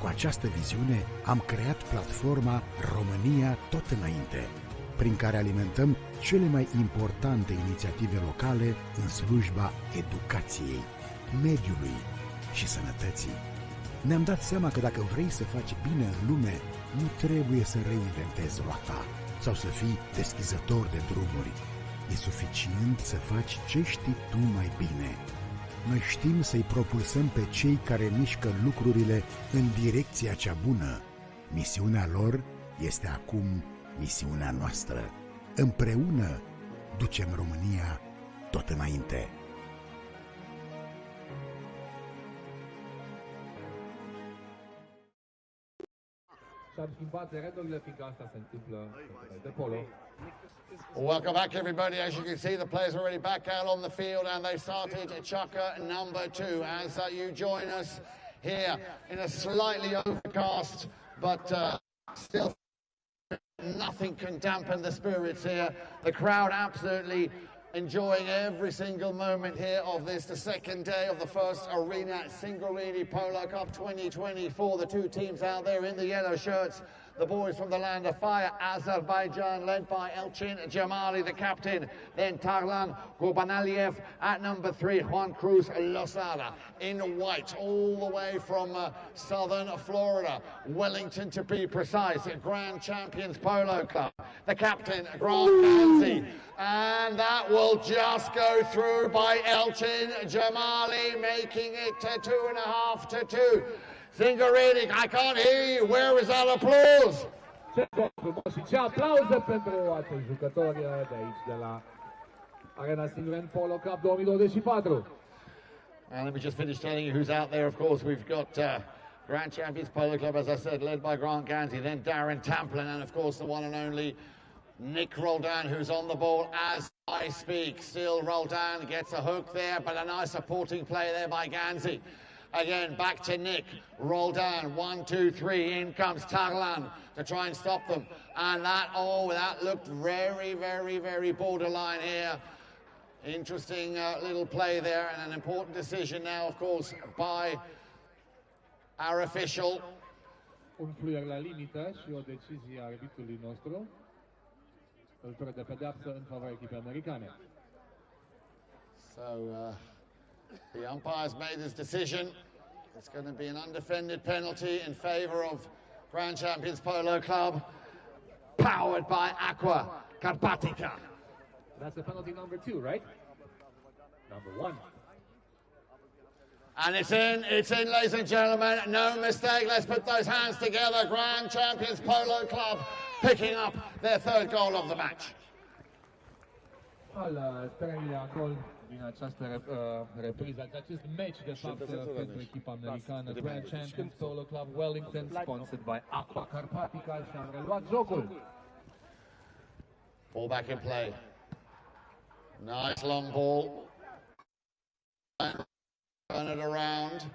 Cu această viziune am creat platforma România tot înainte, prin care alimentăm cele mai importante inițiative locale în slujba educației, mediului și sănătății. Ne-am dat seama că dacă vrei să faci bine în lume, nu trebuie să reinventezi roata sau să fii deschizător de drumuri. E suficient să faci ce știi tu mai bine. Noi știm să-i propulsăm pe cei care mișcă lucrurile în direcția cea bună. Misiunea lor este acum misiunea noastră. Împreună ducem România tot înainte. Și-am schimbat terenurile, fiindcă asta se întâmplă de Polo. Welcome back, everybody. As you can see, the players are already back out on the field, and they've started Chukka number 2. As you join us here in a slightly overcast, but still nothing can dampen the spirits here. The crowd absolutely enjoying every single moment here of this, the second day of the first Arena Singureni Polo Cup 2024. The two teams out there in the yellow shirts, the boys from the land of fire, Azerbaijan, led by Elchin Jamali, the captain. Then Tarlan Gurbanaliev at number 3, Juan Cruz Losada in white, all the way from southern Florida, Wellington to be precise, Grand Champions Polo Club. The captain, Grant Ganzi, and that will just go through by Elchin Jamali, making it 2.5 to 2. Singureni, I can't hear you. Where is that applause? Ce aplauze pentru acești jucători de aici, de la Arena Singureni Polo Cup 2024. And let me just finish telling you who's out there. Of course, we've got Grand Champions Polo Club, as I said, led by Grant Ganzi, then Darren Tamplin, and of course the one and only Nick Roldan, who's on the ball as I speak. Still Roldan gets a hook there, but a nice supporting play there by Ganzi. Again, back to Nick. Roldan, 1, 2, 3. In comes Tarlan to try and stop them. And that looked very, very, very borderline here. Interesting little play there, and an important decision now, of course, by our official. Un fluier la limită și o decizie a arbitrului nostru. Îl de pedeapsă în favoarea echipei americane. So, the umpire's made his decision. It's going to be an undefended penalty in favour of Grand Champions Polo Club, powered by Aqua Carpatica. That's the penalty number 2, right? Number 1. And it's in, ladies and gentlemen, no mistake. Let's put those hands together. Grand Champions Polo Club picking up their third goal of the match. Al treilea gol din această repriză, acest match de fapt pentru echipa americană. Grand Champions Polo Club Wellington, sponsored by Aqua Carpatica, și am reluat jocul. Ball back in play. Nice long ball. Turn it around.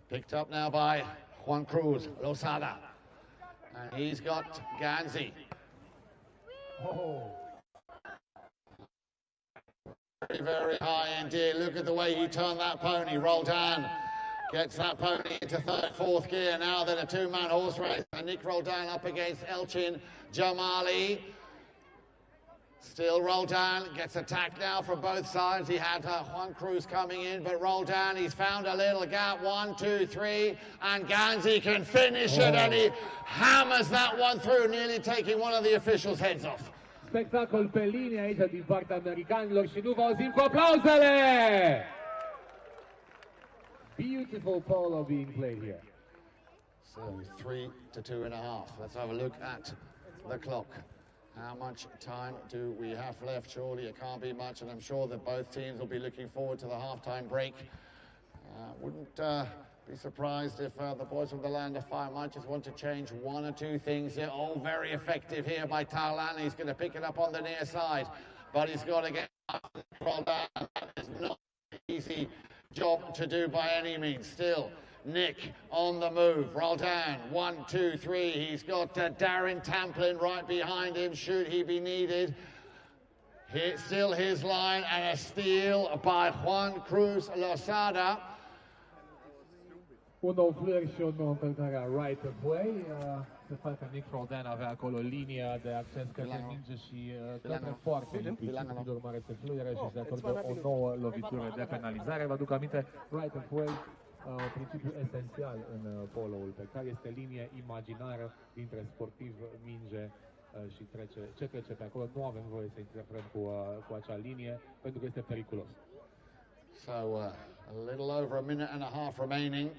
Picked up now by Juan Cruz Losada. And he's got Ganzi. Very, very high indeed. Look at the way he turned that pony. Roldan gets that pony into third, fourth gear. Now then a two-man horse race. And Nick Roldan up against Elchin Jamali. Still Roldan gets attacked now from both sides. He had Juan Cruz coming in, but Roldan, he's found a little gap. 1, 2, 3, and Ganzi can finish it, and he hammers that one through, nearly taking one of the officials' heads off. Spectacol pe linie aici din partea americanilor și nu vă auzim cu aplauzele! Beautiful polo being played here. So 3 to 2.5. Let's have a look at the clock. How much time do we have left? Surely it can't be much, and I'm sure that both teams will be looking forward to the halftime break. Wouldn't be surprised if the boys from the Land of Fire might just want to change one or two things here. Oh, very effective here by Talan. He's going to pick it up on the near side, but he's got to get rolled down. That is not an easy job to do by any means. Still, Nick on the move. Roldan, 1, 2, 3. He's got Darren Tamplin right behind him, should he be needed. Here, still his line, and a steal by Juan Cruz Losada. Un nou flăr și o nouă încălcare a right of way. Se pare că Nick Roldan avea acolo linia de acces către minge și către foarte dificil. Prin urmare se fluieră și se acordă o nouă lovitură de penalizare. Vă aduc aminte, right of way, principiu esențial în poloul pe care este linie imaginară dintre sportiv, minge și ce trece pe acolo. Nu avem voie să interferăm cu acea linie pentru că este periculos. So a little over a minute and a half remaining.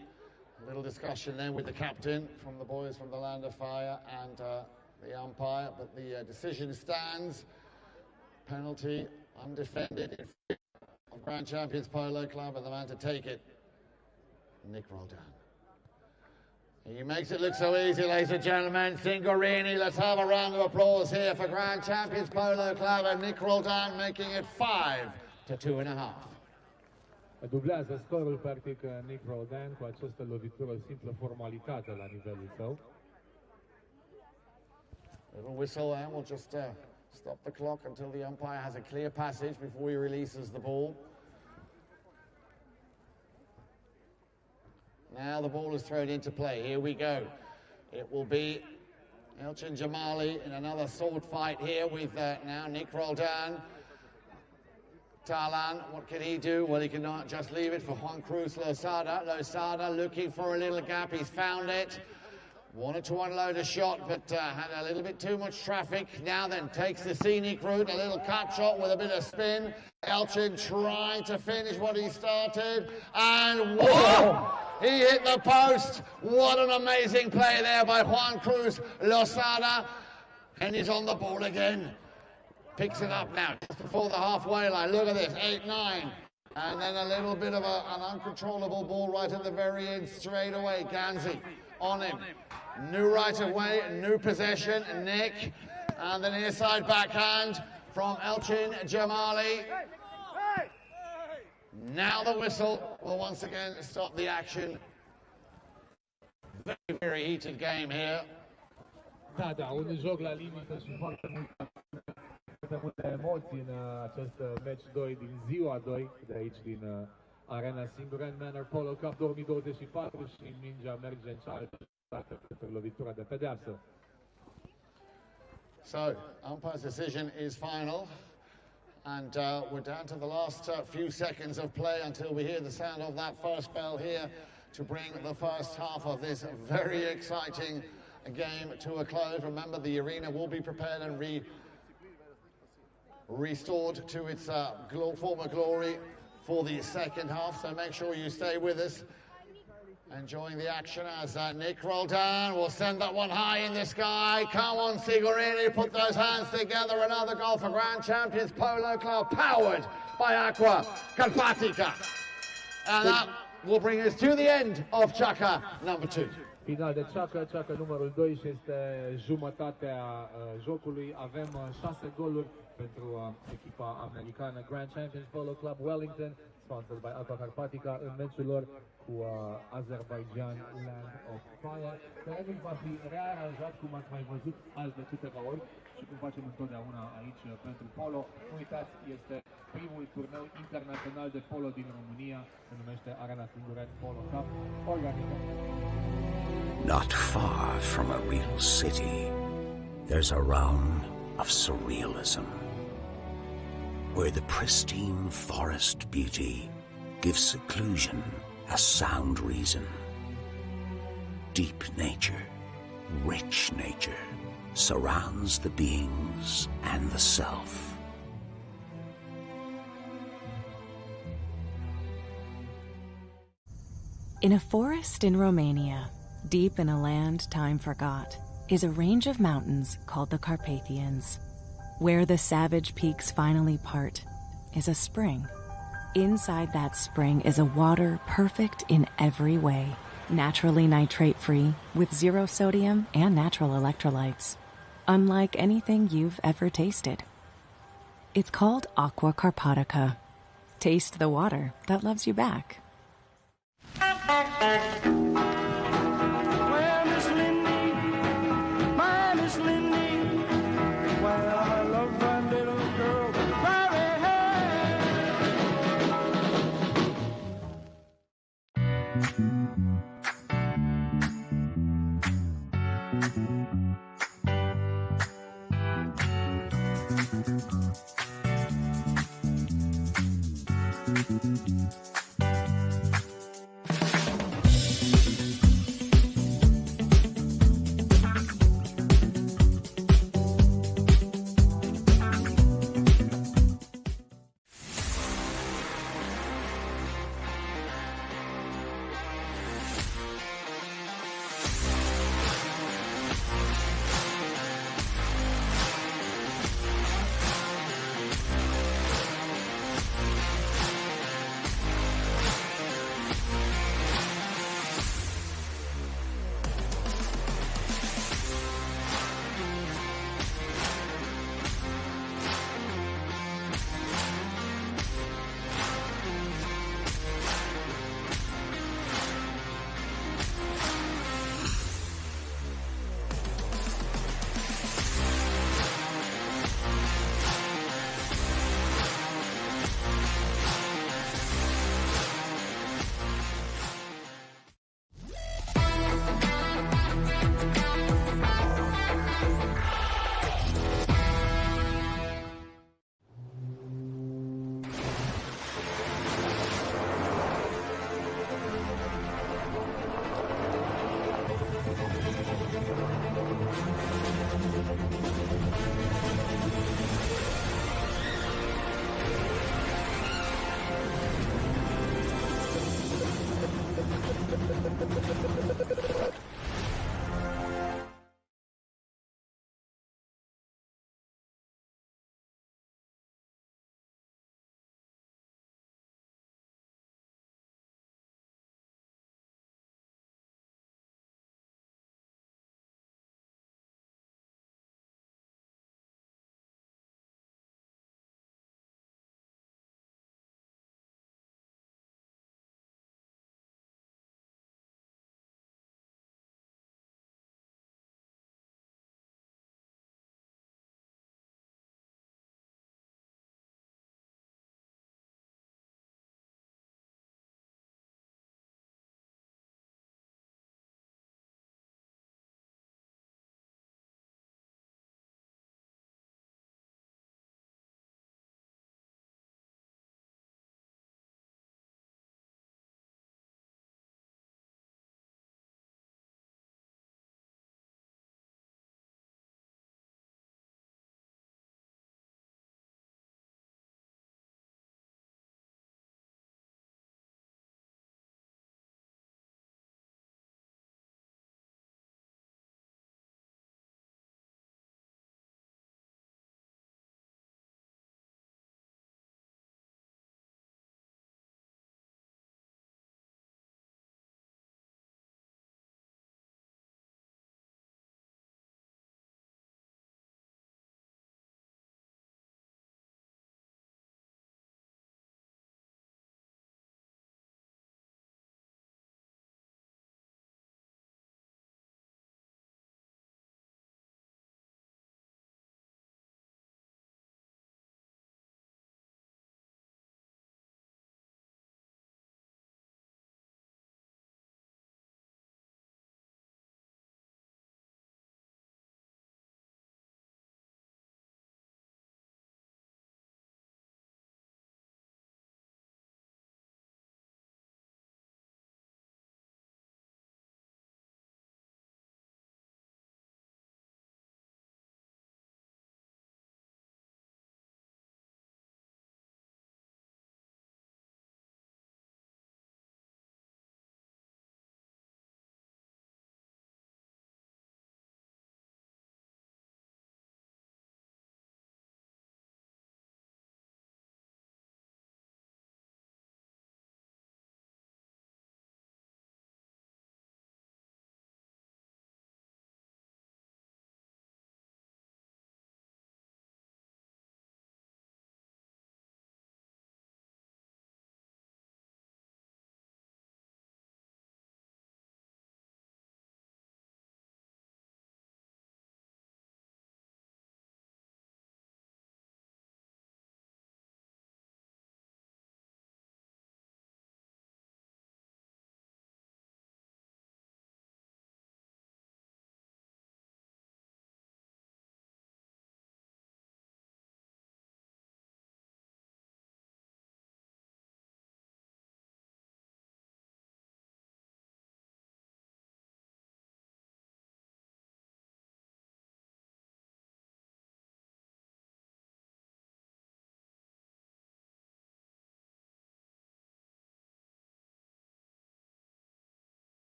A little discussion then with the captain from the boys from the Land of Fire and the umpire, but the decision stands. Penalty undefended in favor of Grand Champions Polo Club, and the man to take it, Nick Roldan. He makes it look so easy, ladies and gentlemen. Singureni, let's have a round of applause here for Grand Champions Polo Club and Nick Roldan making it 5 to 2.5. Dublează scorul, practic, Nick Roldan cu această lovitură, simplă formalitate la nivelul său. Little whistle and we'll just stop the clock until the umpire has a clear passage before he releases the ball. Now the ball is thrown into play. Here we go. It will be Elchin Jamali in another sword fight here with now Nick Roldan. Talan, what can he do? Well, he cannot just leave it for Juan Cruz Losada. Losada looking for a little gap. He's found it. Wanted to unload a shot, but had a little bit too much traffic. Now then, takes the scenic route, a little cut shot with a bit of spin. Elchin trying to finish what he started, and whoa! He hit the post. What an amazing play there by Juan Cruz Losada. And he's on the ball again. Picks it up now, just before the halfway line. Look at this, 8-9. And then a little bit of an uncontrollable ball right at the very end, straight away. Ganzi on him. New right of way, new possession, Nick. And the near side backhand from Elchin Jamali. Now the whistle will once again stop the action. Very, very heated game here. Da, un joc la limită și foarte multe emoții în acest match 2 din ziua 2 de aici din arena Singureni Manor Polo Cup 2024 și mingea merge în cealaltă parte pentru lovitura de pedeapsă. So, umpire's decision is final, and we're down to the last few seconds of play until we hear the sound of that first bell here to bring the first half of this very exciting game to a close. Remember, the arena will be prepared and restored to its former glory for the second half, so make sure you stay with us. Enjoying the action as Nick Roldan will send that one high in the sky. Come on, Singureni, put those hands together. Another goal for Grand Champions Polo Club, powered by Aqua, Carpatica. And that will bring us to the end of Chaka number 2. Final de Chaka numărul 2 și este jumătatea jocului. Avem 6 goluri pentru echipa americană Grand Champions Polo Club Wellington, sponsored by Aqua Carpatica, în meciul lor cu Azerbaijan Land of Fire. Terenul va fi rearanjat, cum ați mai văzut alte câteva ori și cum facem întotdeauna aici pentru polo. Nu uitați, este primul turneu internațional de polo din România, se numește Arena Singureni Polo Cup, organizat. Not far from a real city, there's a realm of surrealism, where the pristine forest beauty gives seclusion a sound reason. Deep nature, rich nature, surrounds the beings and the self. In a forest in Romania, deep in a land time forgot, is a range of mountains called the Carpathians. Where the savage peaks finally part is a spring. Inside that spring is a water perfect in every way, naturally nitrate-free, with 0 sodium and natural electrolytes, unlike anything you've ever tasted. It's called Aqua Carpatica. Taste the water that loves you back. Well, Miss Lindy, my Miss Lindy, well, I love that little girl very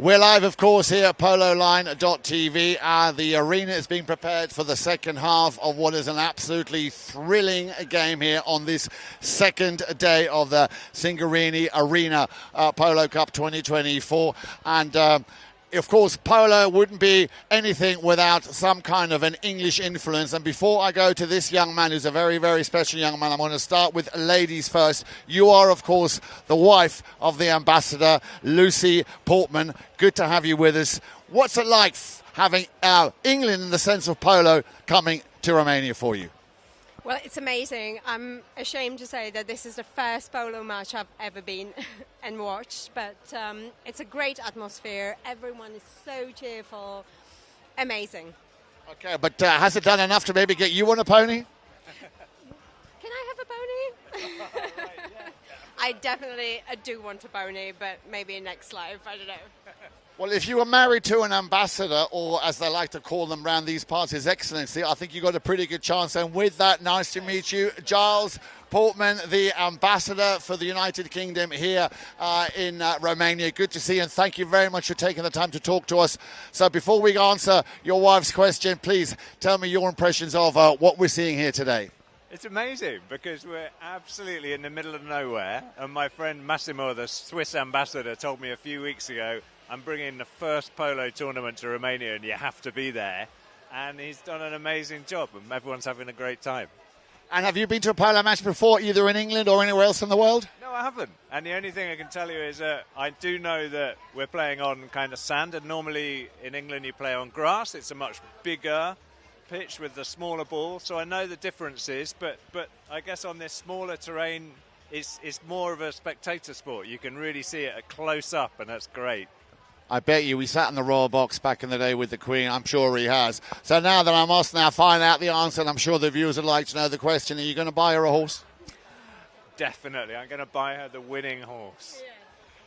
We're live, of course, here at pololine.tv. The arena is being prepared for the second half of what is an absolutely thrilling game here on this second day of the Singureni Arena Polo Cup 2024. And of course, polo wouldn't be anything without some kind of an English influence. And before I go to this young man, who's a very, very special young man, I'm going to start with ladies first. You are, of course, the wife of the ambassador, Lucy Portman. Good to have you with us. What's it like having England, in the sense of polo, coming to Romania for you? Well, it's amazing. I'm ashamed to say that this is the first polo match I've ever been and watched, but it's a great atmosphere. Everyone is so cheerful. Amazing. Okay, but has it done enough to maybe get you on a pony? Can I have a pony? I definitely do want a pony, but maybe next life, I don't know. Well, if you were married to an ambassador, or as they like to call them around these parts, His Excellency, I think you got a pretty good chance. And with that, nice to meet you, Giles Portman, the ambassador for the United Kingdom here in Romania. Good to see you, and thank you very much for taking the time to talk to us. So before we answer your wife's question, please tell me your impressions of what we're seeing here today. It's amazing because we're absolutely in the middle of nowhere, and my friend Massimo, the Swiss ambassador, told me a few weeks ago, I'm bringing the first polo tournament to Romania and you have to be there. And he's done an amazing job and everyone's having a great time. And have you been to a polo match before, either in England or anywhere else in the world? No, I haven't. And the only thing I can tell you is that I do know that we're playing on kind of sand, and normally in England you play on grass. It's a much bigger pitch with the smaller ball, so I know the differences, but I guess on this smaller terrain it's more of a spectator sport. You can really see it at close up, and that's great. I bet you he sat in the royal box back in the day with the Queen. I'm sure he has. So now that I must now find out the answer, and I'm sure the viewers would like to know the question, are you going to buy her a horse? Definitely. I'm going to buy her the winning horse.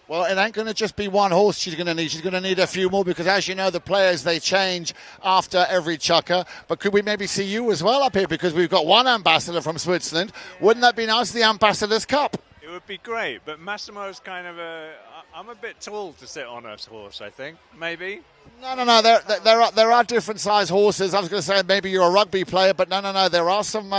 Well, it ain't going to just be one horse she's going to need. She's going to need a few more because, as you know, the players, they change after every chukker. But could we maybe see you as well up here? Because we've got one ambassador from Switzerland. Wouldn't that be nice, the Ambassador's Cup? It would be great, but Massimo's kind of I'm a bit tall to sit on a horse, I think. Maybe. No. There are different size horses. I was going to say maybe you're a rugby player, but no. There are some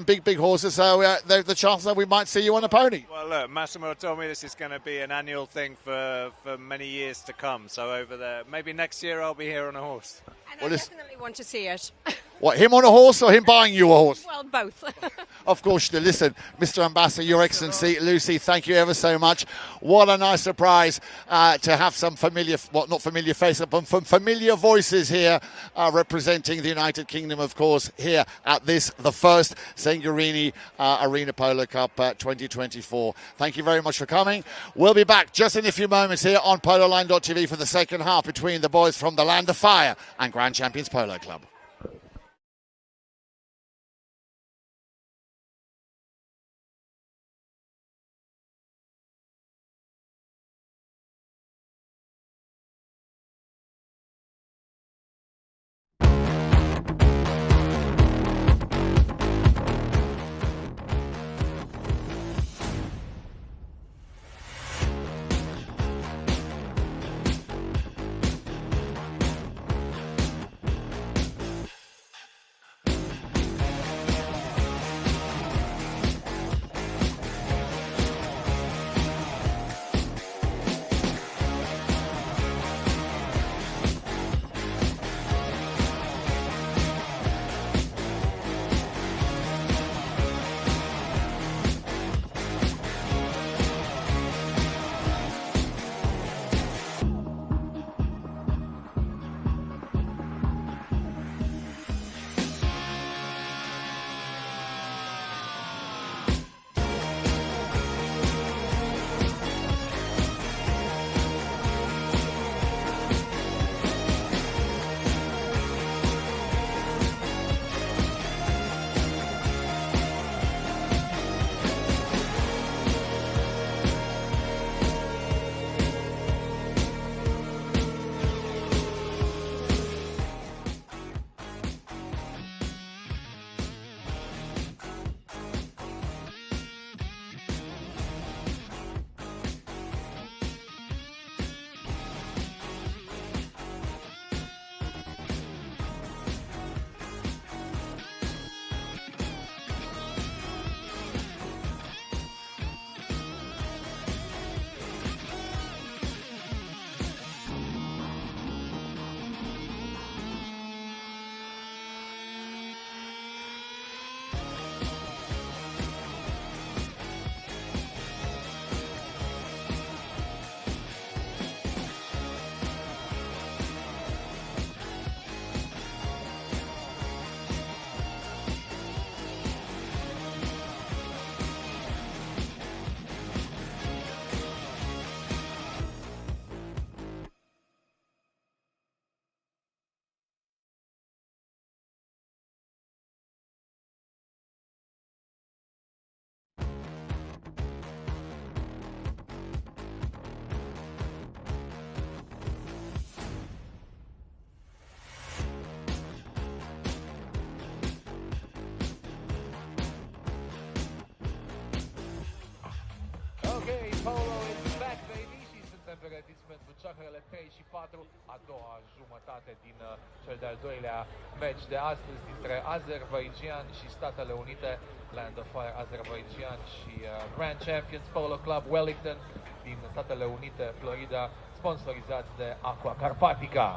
big horses. So there's the chance that we might see you on a pony. Well, look, Massimo told me this is going to be an annual thing for many years to come. So over there, maybe next year I'll be here on a horse. And I definitely want to see it. What, him on a horse or him buying you a horse? Well, both. Of course. Listen, Mr. Ambassador, Your Excellency, Lucy, thank you ever so much. What a nice surprise to have some familiar, not familiar faces, but familiar voices here representing the United Kingdom, of course, here at the first Singureni Arena Polo Cup 2024. Thank you very much for coming. We'll be back just in a few moments here on pololine.tv for the second half between the boys from the Land of Fire and Grand Champions Polo Club. pregătiți pentru ceahrele 3 și 4, a doua jumătate din cel de-al doilea meci de astăzi dintre Azerbaijan și Statele Unite. Land of Fire Azerbaijan și Grand Champions Polo Club Wellington din Statele Unite, Florida, sponsorizați de Aqua Carpatica.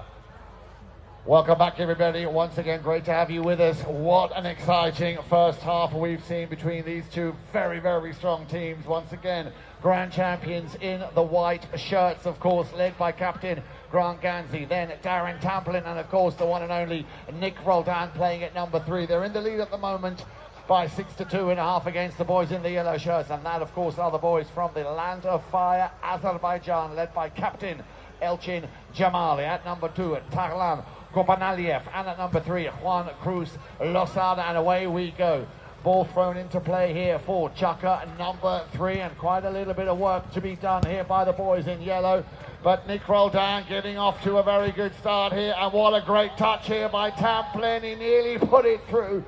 Welcome back, everybody. Once again, great to have you with us. What an exciting first half we've seen between these two very, very strong teams. Once again, grand champions in the white shirts, of course, led by captain Grant Ganzi. Then Darren Tamplin and, of course, the one and only Nick Roldan playing at number 3. They're in the lead at the moment by 6-2.5 against the boys in the yellow shirts. And that, of course, are the boys from the Land of Fire, Azerbaijan, led by captain Elchin Jamali. At number 2, Tarlan Gopanaliev, and at number 3, Juan Cruz Losada, and away we go. Ball thrown into play here for Chaka, number 3, and quite a little bit of work to be done here by the boys in yellow. But Nick Roldan getting off to a very good start here, and what a great touch here by Tamplin. He nearly put it through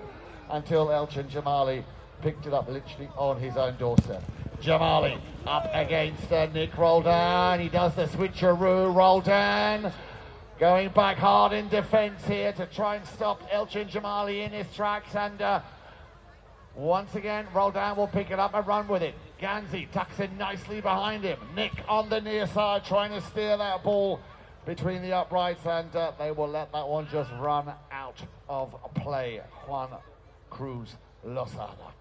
until Elchin Jamali picked it up literally on his own doorstep. Jamali up against Nick Roldan. He does the switcheroo. Roldan going back hard in defence here to try and stop Elchin Jamali in his tracks, and once again Roldan will pick it up and run with it. Ganzi tucks in nicely behind him. Nick on the near side trying to steer that ball between the uprights, and they will let that one just run out of play. Juan Cruz Losada.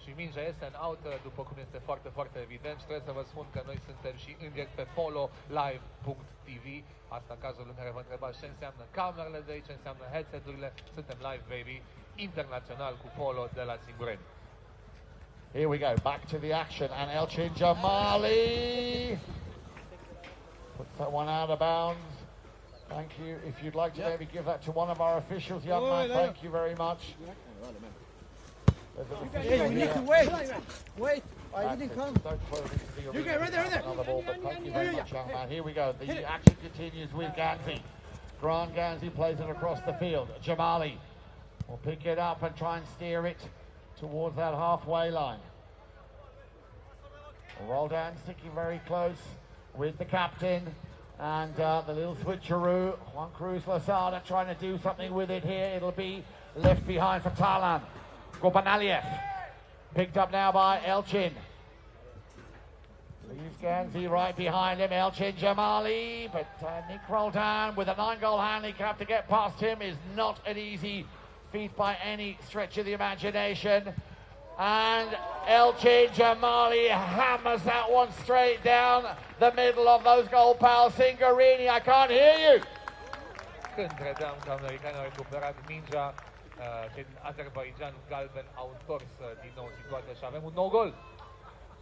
Și mingea este în out, după cum este foarte, foarte evident. Și trebuie să vă spun că noi suntem și în direct pe pololive.tv. Asta în cazul în care vă întrebați ce înseamnă camerele de aici, ce înseamnă headset-urile. Suntem live, baby, internațional cu Polo de la Singureni. Here we go, back to the action, and Elchin Jamali puts that one out of bounds. Thank you. If you'd like to maybe give that to one of our officials, young man, thank you very much. Hey, you need to wait. Wait. I didn't come. You get right there, Another ball, but thank you very much, young man. Here we go. The action continues with Ganzi. Grant Ganzi plays it across the field. Jamali will pick it up and try and steer it towards that halfway line. Roldan sticking very close with the captain, and the little switcheroo. Juan Cruz Losada trying to do something with it here. It'll be left behind for Tarlan. Gopanaliev picked up now by Elchin. Leaves Ganzi right behind him. Elchin Jamali, but Nick Roldan with a 9-goal handicap to get past him is not an easy feat by any stretch of the imagination. And Elchin Jamali hammers that one straight down the middle of those goal pals. Singureni, I can't hear you. Când credeam că americanii au recuperat mingea, cei din Azerbaijan galben au întors din nou situația și avem un nou gol.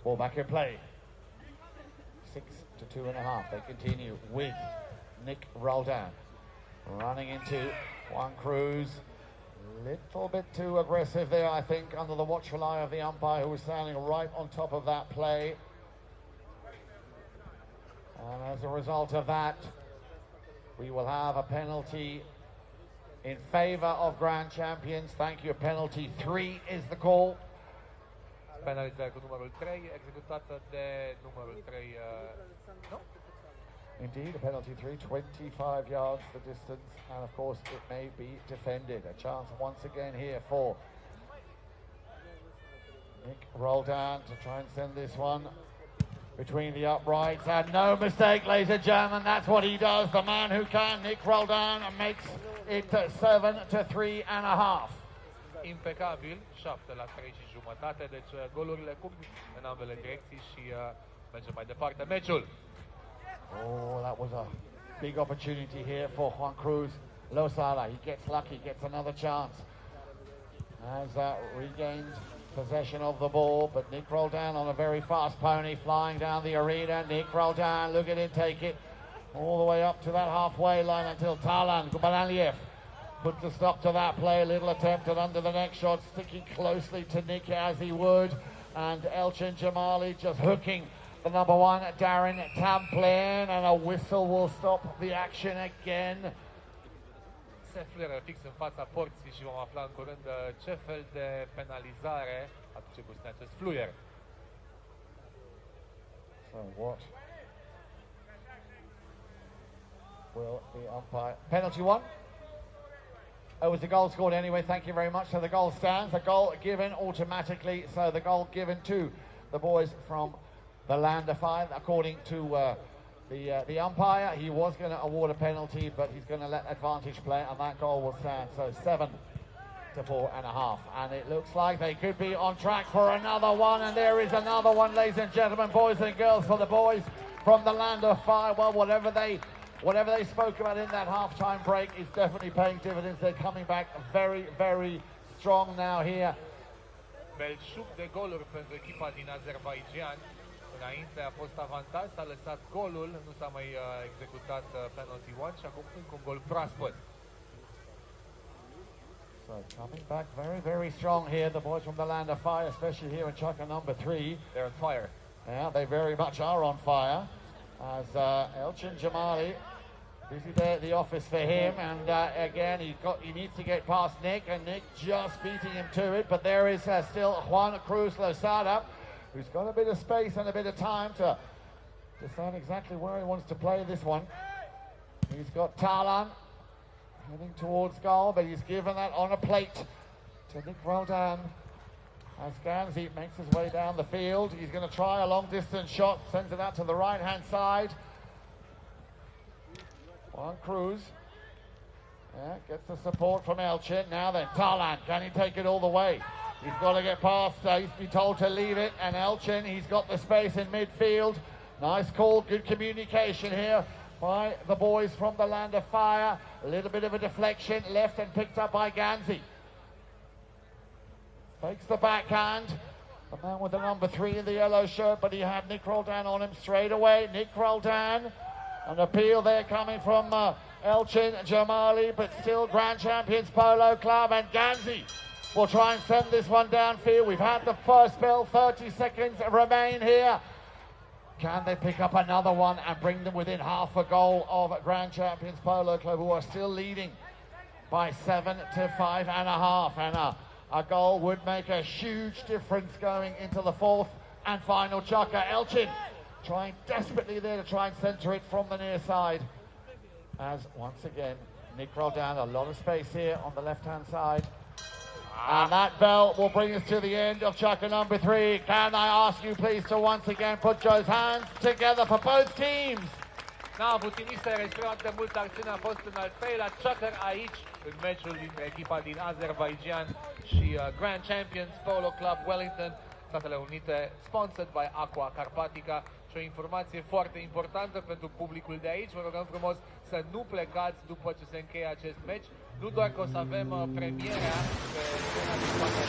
Ball back in play. 6-2.5. They continue with Nick Roldan running into Juan Cruz. Little bit too aggressive there, I think, under the watchful eye of the umpire, who was standing right on top of that play. And as a result of that, we will have a penalty in favour of Grand Champions. Thank you. Penalty 3 is the call. Penalizare cu numărul 3, executată de numărul 3. No? Indeed, a penalty 3, 25 yards the distance, and of course it may be defended. A chance once again here for Nick Roldan to try and send this one between the uprights, and no mistake, ladies and gentlemen, that's what he does, the man who can. Nick Roldan makes it 7-3.5. Impecabil, 7-3 și jumătate, deci golurile curg în ambele direcții și mergem mai departe meciul. Oh, that was a big opportunity here for Juan Cruz Losada. He gets lucky, gets another chance. Has regained possession of the ball, but Nick Roldan on a very fast pony flying down the arena. Nick Roldan, look at him take it all the way up to that halfway line until Tarlan Gopanaliev puts a stop to that play. A little attempt at under the neck shot, sticking closely to Nick as he would, and Elchin Jamali just hooking the number 1, Darren Tamplin, and a whistle will stop the action again. Se fluieră fix în fața porții și vom afla în curând ce fel de penalizare aduce cu sine acest fluier. So what will be umpire. Penalty one. Oh, it was a goal scored anyway, thank you very much. So the goal stands, the goal given automatically. So the goal given to the boys from the Lander 5, according to the umpire. He was going to award a penalty, but he's going to let advantage play, and that goal will stand. So 7 to 4.5. And it looks like they could be on track for another one, and there is another one, ladies and gentlemen, boys and girls, for the boys from the Lander 5. Well, whatever they spoke about in that half-time break is definitely paying dividends. They're coming back very, very strong now here. Belșug de goluri pentru echipa din Azerbaijan. Înainte a fost avantaj, s-a lăsat golul, nu s-a mai executat penalty one și acum încă un gol proaspăt. So coming back very, very strong here, the boys from the Land of Fire, especially here in Chukka number 3. They're on fire. Yeah, they very much are on fire. As Elchin Jamali, busy there at the office for him, and again he needs to get past Nick, and Nick just beating him to it. But there is still Juan Cruz Losada, who's got a bit of space and a bit of time to decide exactly where he wants to play this one. He's got Talan heading towards goal, but he's given that on a plate to Nick Roldan. As Ganzi makes his way down the field, he's going to try a long-distance shot, sends it out to the right-hand side. Juan Cruz, yeah, gets the support from Elchin. Now then, Talan, can he take it all the way? He's got to get past, he's been told to leave it, and Elchin, he's got the space in midfield. Nice call, good communication here by the boys from the Land of Fire. A little bit of a deflection, left and picked up by Ganzi. Takes the backhand. The man with the number 3 in the yellow shirt, but he had Nick Roldan on him straight away. Nick Roldan, an appeal there coming from Elchin Jamali, but still Grand Champions Polo Club, and Ganzi will try and send this one downfield. We've had the first spell, 30 seconds remain here. Can they pick up another one and bring them within half a goal of Grand Champions Polo Club, who are still leading by 7 to 5.5? And a goal would make a huge difference going into the fourth and final Chukka. Elchin trying desperately there to try and centre it from the near side. As once again, Nick Roldan, a lot of space here on the left-hand side. And that bell will bring us to the end of Chukka number 3. Can I ask you please to once again put Joe's hands together for both teams? N-a avut nici să exprimat de mult acțiune, a fost în al 3-lea Chukka aici, în meciul dintre echipa din Azerbaijan și Grand Champions Polo Club Wellington, Statele Unite, sponsored by Aqua Carpatica. Și o informație foarte importantă pentru publicul de aici, vă rugăm frumos să nu plecați după ce se încheie acest meci, nu doar că o să avem premierea pe scena din spate.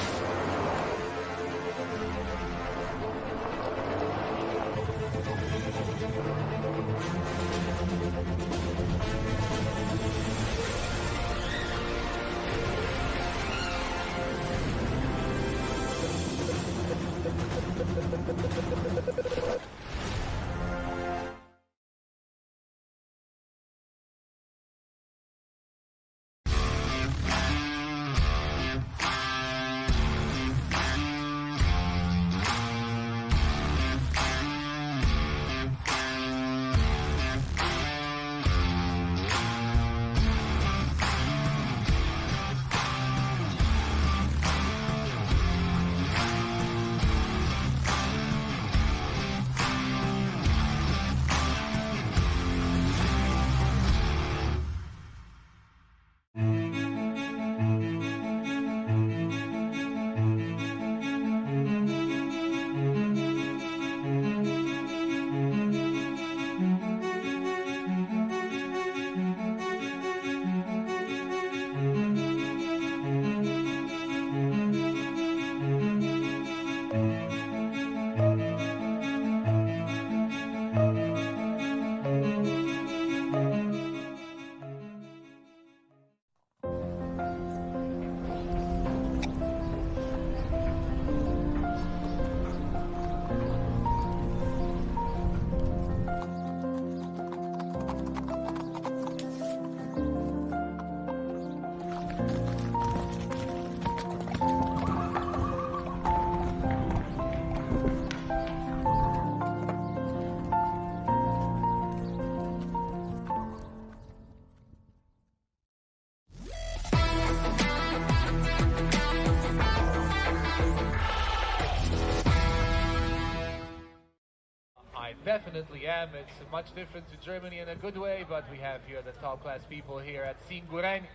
definitely am. It's much different to Germany in a good way, but we have here the top-class people here at Singureni.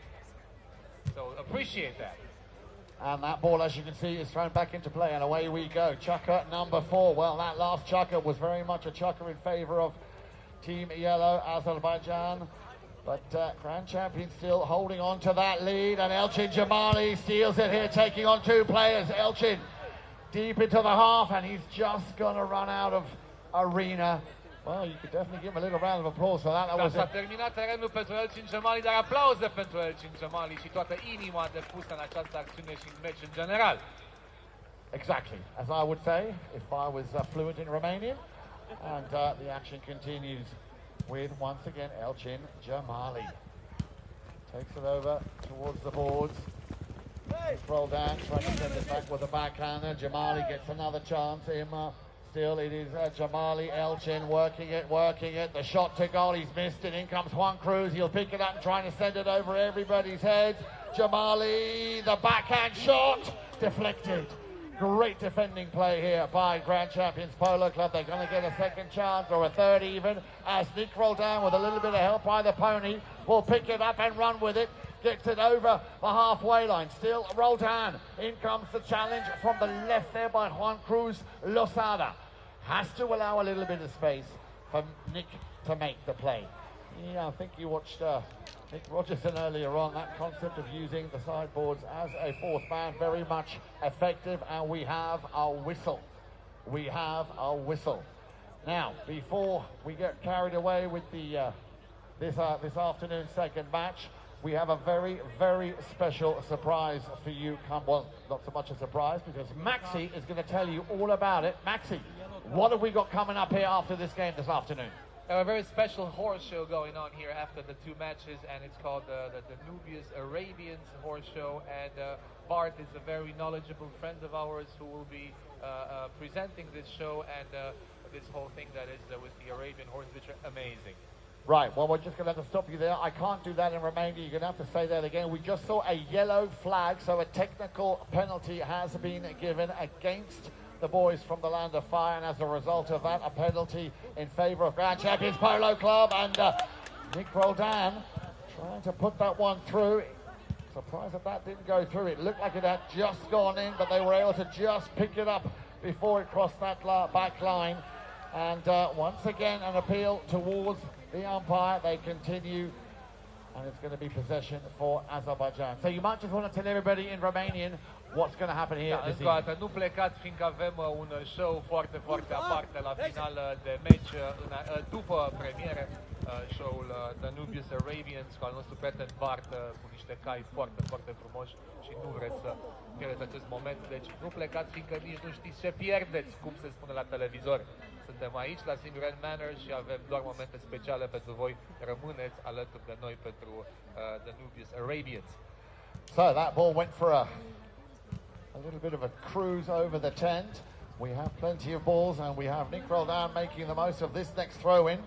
So appreciate that. And that ball, as you can see, is thrown back into play, and away we go. Chucker number 4. Well, that last chucker was very much a chucker in favour of Team Yellow, Azerbaijan. But Grand Champion still holding on to that lead, and Elchin Jamali steals it here, taking on 2 players. Elchin deep into the half, and he's just going to run out of arena. Well, you could definitely give him a little round of applause for that. S-a terminat terenul pentru Elchin Jamali, dar aplauze pentru Elchin Jamali și toată inima depusă în această acțiune și în meci în general. Exactly, as I would say, if I was fluent in Romanian. And the action continues with, once again, Elchin Jamali. Takes it over towards the boards. Roll down, trying to send it back with a backhander. Jamali gets another chance. Still, it is Jamali, Elchin working it. The shot to goal, he's missed it. In comes Juan Cruz. He'll pick it up and trying to send it over everybody's heads. Jamali, the backhand shot, deflected. Great defending play here by Grand Champions Polo Club. They're going to get a second chance, or a third even, as Nick Roldan, with a little bit of help by the pony, will pick it up and run with it. Gets it over the halfway line. Still Roldan. In comes the challenge from the left there by Juan Cruz Losada. Has to allow a little bit of space for Nick to make the play. Yeah, I think you watched Nick Rogerson earlier on. That concept of using the sideboards as a 4th man, very much effective, and we have a whistle. We have a whistle. Now, before we get carried away with the this afternoon's second match, we have a very, very special surprise for you. Well, not so much a surprise, because Maxi is going to tell you all about it. Maxi, what have we got coming up here after this game this afternoon? A very special horse show going on here after the 2 matches, and it's called the Danubius Arabians horse show. And Bart is a very knowledgeable friend of ours who will be presenting this show and this whole thing that is with the Arabian horses, which are amazing. Right, well, we're just going to have to stop you there. I can't do that in Romania. You're going to have to say that again. We just saw a yellow flag, so a technical penalty has been given against the boys from the Land of Fire, and as a result of that, a penalty in favour of Grand Champions Polo Club. And Nick Roldan trying to put that one through. Surprised that didn't go through. It looked like it had just gone in, but they were able to just pick it up before it crossed that back line. And once again, an appeal towards the umpire. They continue, and it's going to be possession for Azerbaijan. So you might just want to tell everybody in Romanian what's going to happen here this evening. Nu plecați, fiindcă avem un show foarte, foarte aparte la final de meci după premiere, show-ul Danubius Arabians cu al nostru prieten Bart, cu niște cai foarte, foarte frumoși, și nu vreți să pierdeți acest moment. Deci nu plecați, fiindcă nici nu știți ce pierdeți, cum se spune la televizor. Suntem aici la Singureni Manor și avem doar momente speciale pentru voi. Rămâneți alături de noi pentru Danubius Arabians. So that ball went for a little bit of a cruise over the tent. We have plenty of balls, and we have Nick Roldan making the most of this next throw-in.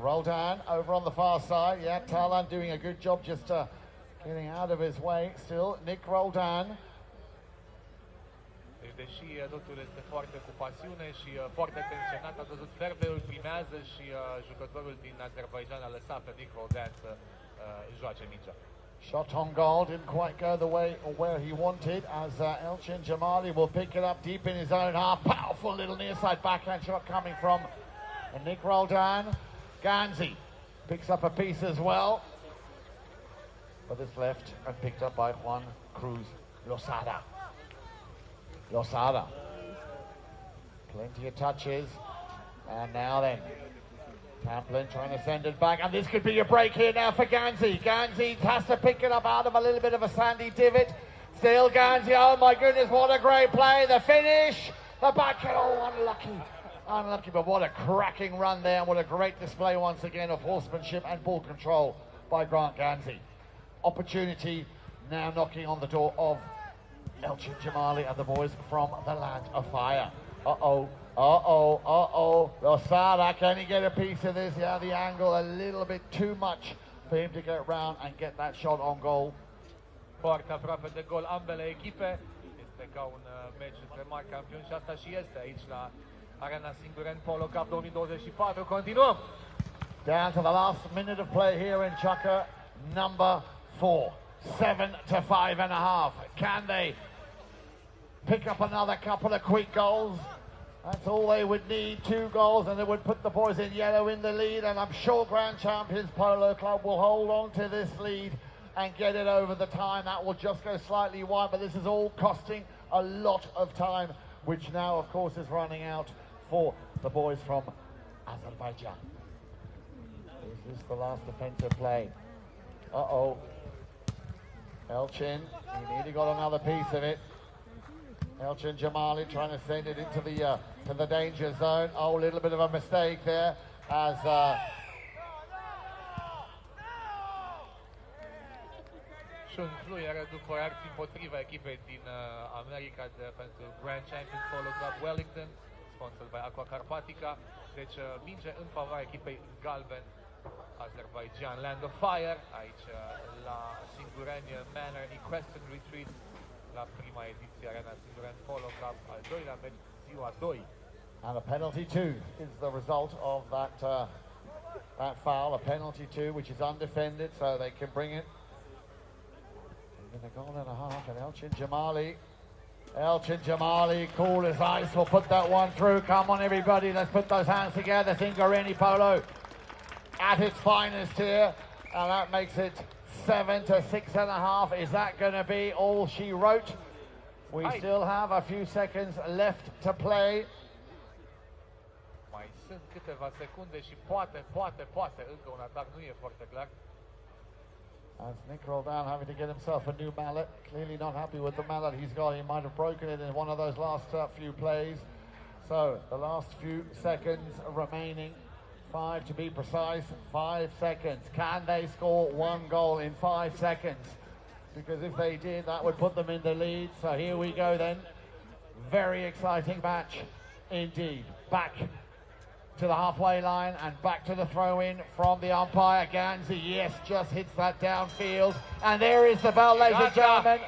Roldan over on the far side. Yeah, Talan doing a good job just getting out of his way. Still Nick Roldan. Deci, deși totul este foarte cu pasiune și foarte tensionat, a văzut fairplay-ul primează și jucătorul din Azerbaijan a lăsat pe Nick Roldan să joace mingea. Shot on goal didn't quite go the way or where he wanted, as Elchin Jamali will pick it up deep in his own half. Powerful little near side backhand shot coming from Nick Roldan. Ganzi picks up a piece as well, but it's left and picked up by Juan Cruz Losada. Losada, plenty of touches, and now then Tamplin trying to send it back, and this could be a break here now for Ganzi. Ganzi has to pick it up out of a little bit of a sandy divot. Still Ganzi, oh my goodness, what a great play. The finish, the backhand, oh unlucky, but what a cracking run there, and what a great display once again of horsemanship and ball control by Grant Ganzi. Opportunity now knocking on the door of Elchin Jamali and the boys from the Land of Fire. Losada, can he get a piece of this? Yeah, the angle a little bit too much for him to get round and get that shot on goal. Foarte aproape de gol ambele echipe. Este ca un meci între mari campioni și asta și este aici la Arena Singureni Polo Cup 2024. Continuăm! Down to the last minute of play here in Chukka, number 4. 7 to 5.5. Can they pick up another couple of quick goals? That's all they would need, 2 goals, and it would put the boys in yellow in the lead, and I'm sure Grand Champions Polo Club will hold on to this lead and get it over the time. That will just go slightly wide, but this is all costing a lot of time, which now, of course, is running out for the boys from Azerbaijan. Is this the last defensive play? Uh-oh. Elchin, he nearly got another piece of it. Elchin Jamali trying to send it into the to the danger zone. Oh, a little bit of a mistake there as Și un fluier după reacții împotriva echipei din America pentru Grand Champions Polo Club Wellington, sponsored by Aqua Carpatica. Deci minge în favoarea echipei galben, Azerbaijan. Land of Fire aici la Singureni Manor Equestrian Retreat, la prima ediție Arena Singureni Polo Cup, al doilea meci, ziua 2. And a penalty 2 is the result of that that foul, a penalty 2, which is undefended, so they can bring it in a goal and a half. And Elchin Jamali, cool as ice, will put that one through. Come on, everybody, let's put those hands together. Singureni Polo at its finest here, and that makes it 7 to 6.5. Is that going to be all she wrote? We still have a few seconds left to play. Mai sunt câteva secunde și poate încă un atac, nu e foarte clar. As Nick Roldan having to get himself a new mallet. Clearly not happy with the mallet he's got. He might have broken it in one of those last few plays. So the last few seconds remaining. 5 to be precise. 5 seconds. Can they score 1 goal in 5 seconds? Because if they did, that would put them in the lead. So here we go then. Very exciting match indeed. Back to the halfway line and back to the throw-in from the umpire. Ganzi, yes, just hits that downfield. And there is the bell, ladies and gentlemen.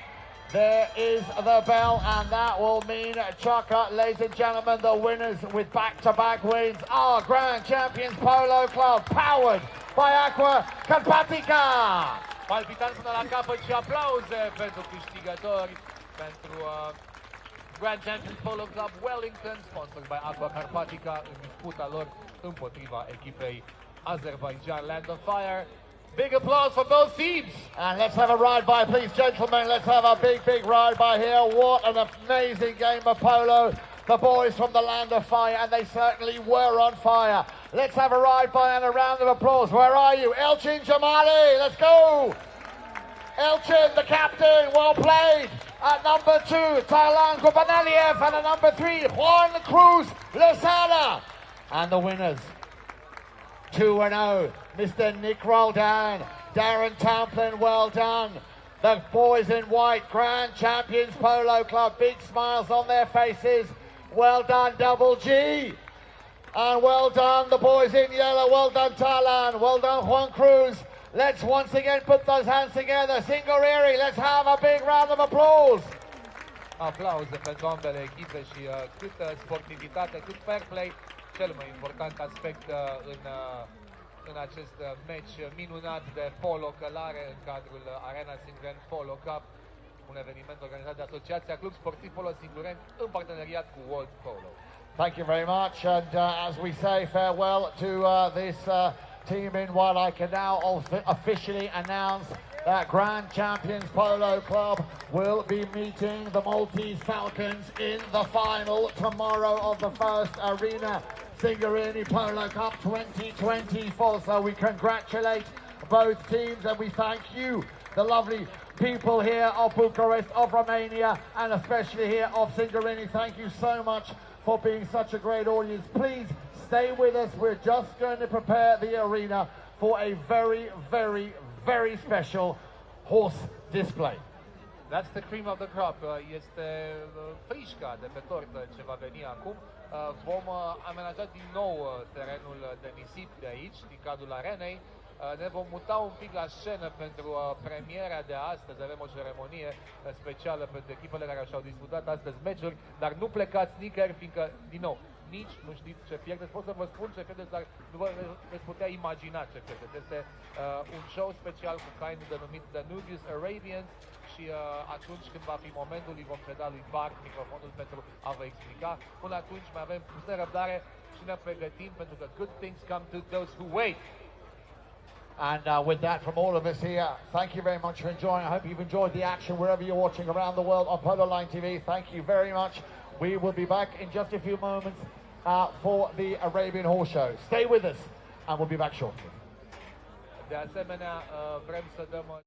There is the bell, and that will mean Chukka, ladies and gentlemen, the winners with back-to-back wins are Grand Champions Polo Club, powered by Aqua Carpatica. Palpitant până la capăt și aplauze pentru câștigători, pentru Grand Champions Polo Club Wellington, sponsored by Aqua Carpatica, în disputa lor împotriva echipei Azerbaijan. Land of Fire. Big applause for both teams. And let's have a ride by, please, gentlemen. Let's have a big ride by here. What an amazing game of polo. The boys from the Land of Fire, and they certainly were on fire. Let's have a ride by and a round of applause. Where are you? Elchin Jamali, let's go. Elchin, the captain, well played. At number 2, Taylan Gubanaliev, and at number 3, Juan Cruz Lozada. And the winners, 2-0, Mr. Nick Roldan, Darren Tamplin, well done. The boys in white, Grand Champions Polo Club, big smiles on their faces. Well done, Double G. And well done, the boys in yellow. Well done, Taylan. Well done, Juan Cruz. Let's once again put those hands together. Singureni, let's have a big round of applause. Aplauze pentru ambele echipe și cât sportivitate, cât fair play, cel mai important aspect în acest meci minunat de polo călare în cadrul Arena Singureni Polo Cup, un eveniment organizat de Asociația Club Sportiv Polo Singureni în parteneriat cu World Polo. Thank you very much, and as we say farewell to this team in white, I can now officially announce that Grand Champions Polo Club will be meeting the Maltese Falcons in the final tomorrow of the first Arena Singureni Polo Cup 2024. So we congratulate both teams, and we thank you, the lovely people here of Bucharest, of Romania, and especially here of Singureni. Thank you so much for being such a great audience. Please stay with us. We're just going to prepare the arena for a very special horse display. That's the cream of the crop. Este frișca de pe tortă ce va veni acum. Vom amenaja din nou terenul de nisip de aici, din cadrul arenei. Ne vom muta un pic la scenă pentru premiera de astăzi. Avem o ceremonie specială pentru echipele care și-au disputat astăzi meciuri, dar nu plecați nicăieri, fiindcă, din nou, mici, nu știți ce pierdeți. Pot să vă spun ce pierdeți, dar nu vă veți putea imagina ce pierdeți. Este un show special cu câini denumit The Nubius Arabians și atunci când va fi momentul îi vom preda lui Bart microfonul pentru a vă explica. Până atunci mai avem puțină răbdare și ne pregătim pentru că good things come to those who wait. And with that, from all of us here, thank you very much for enjoying. I hope you've enjoyed the action wherever you're watching around the world on Polo Line TV. Thank you very much. We will be back in just a few moments for the Arabian Horse Show. Stay with us and we'll be back shortly. De asemenea, vrem să dăm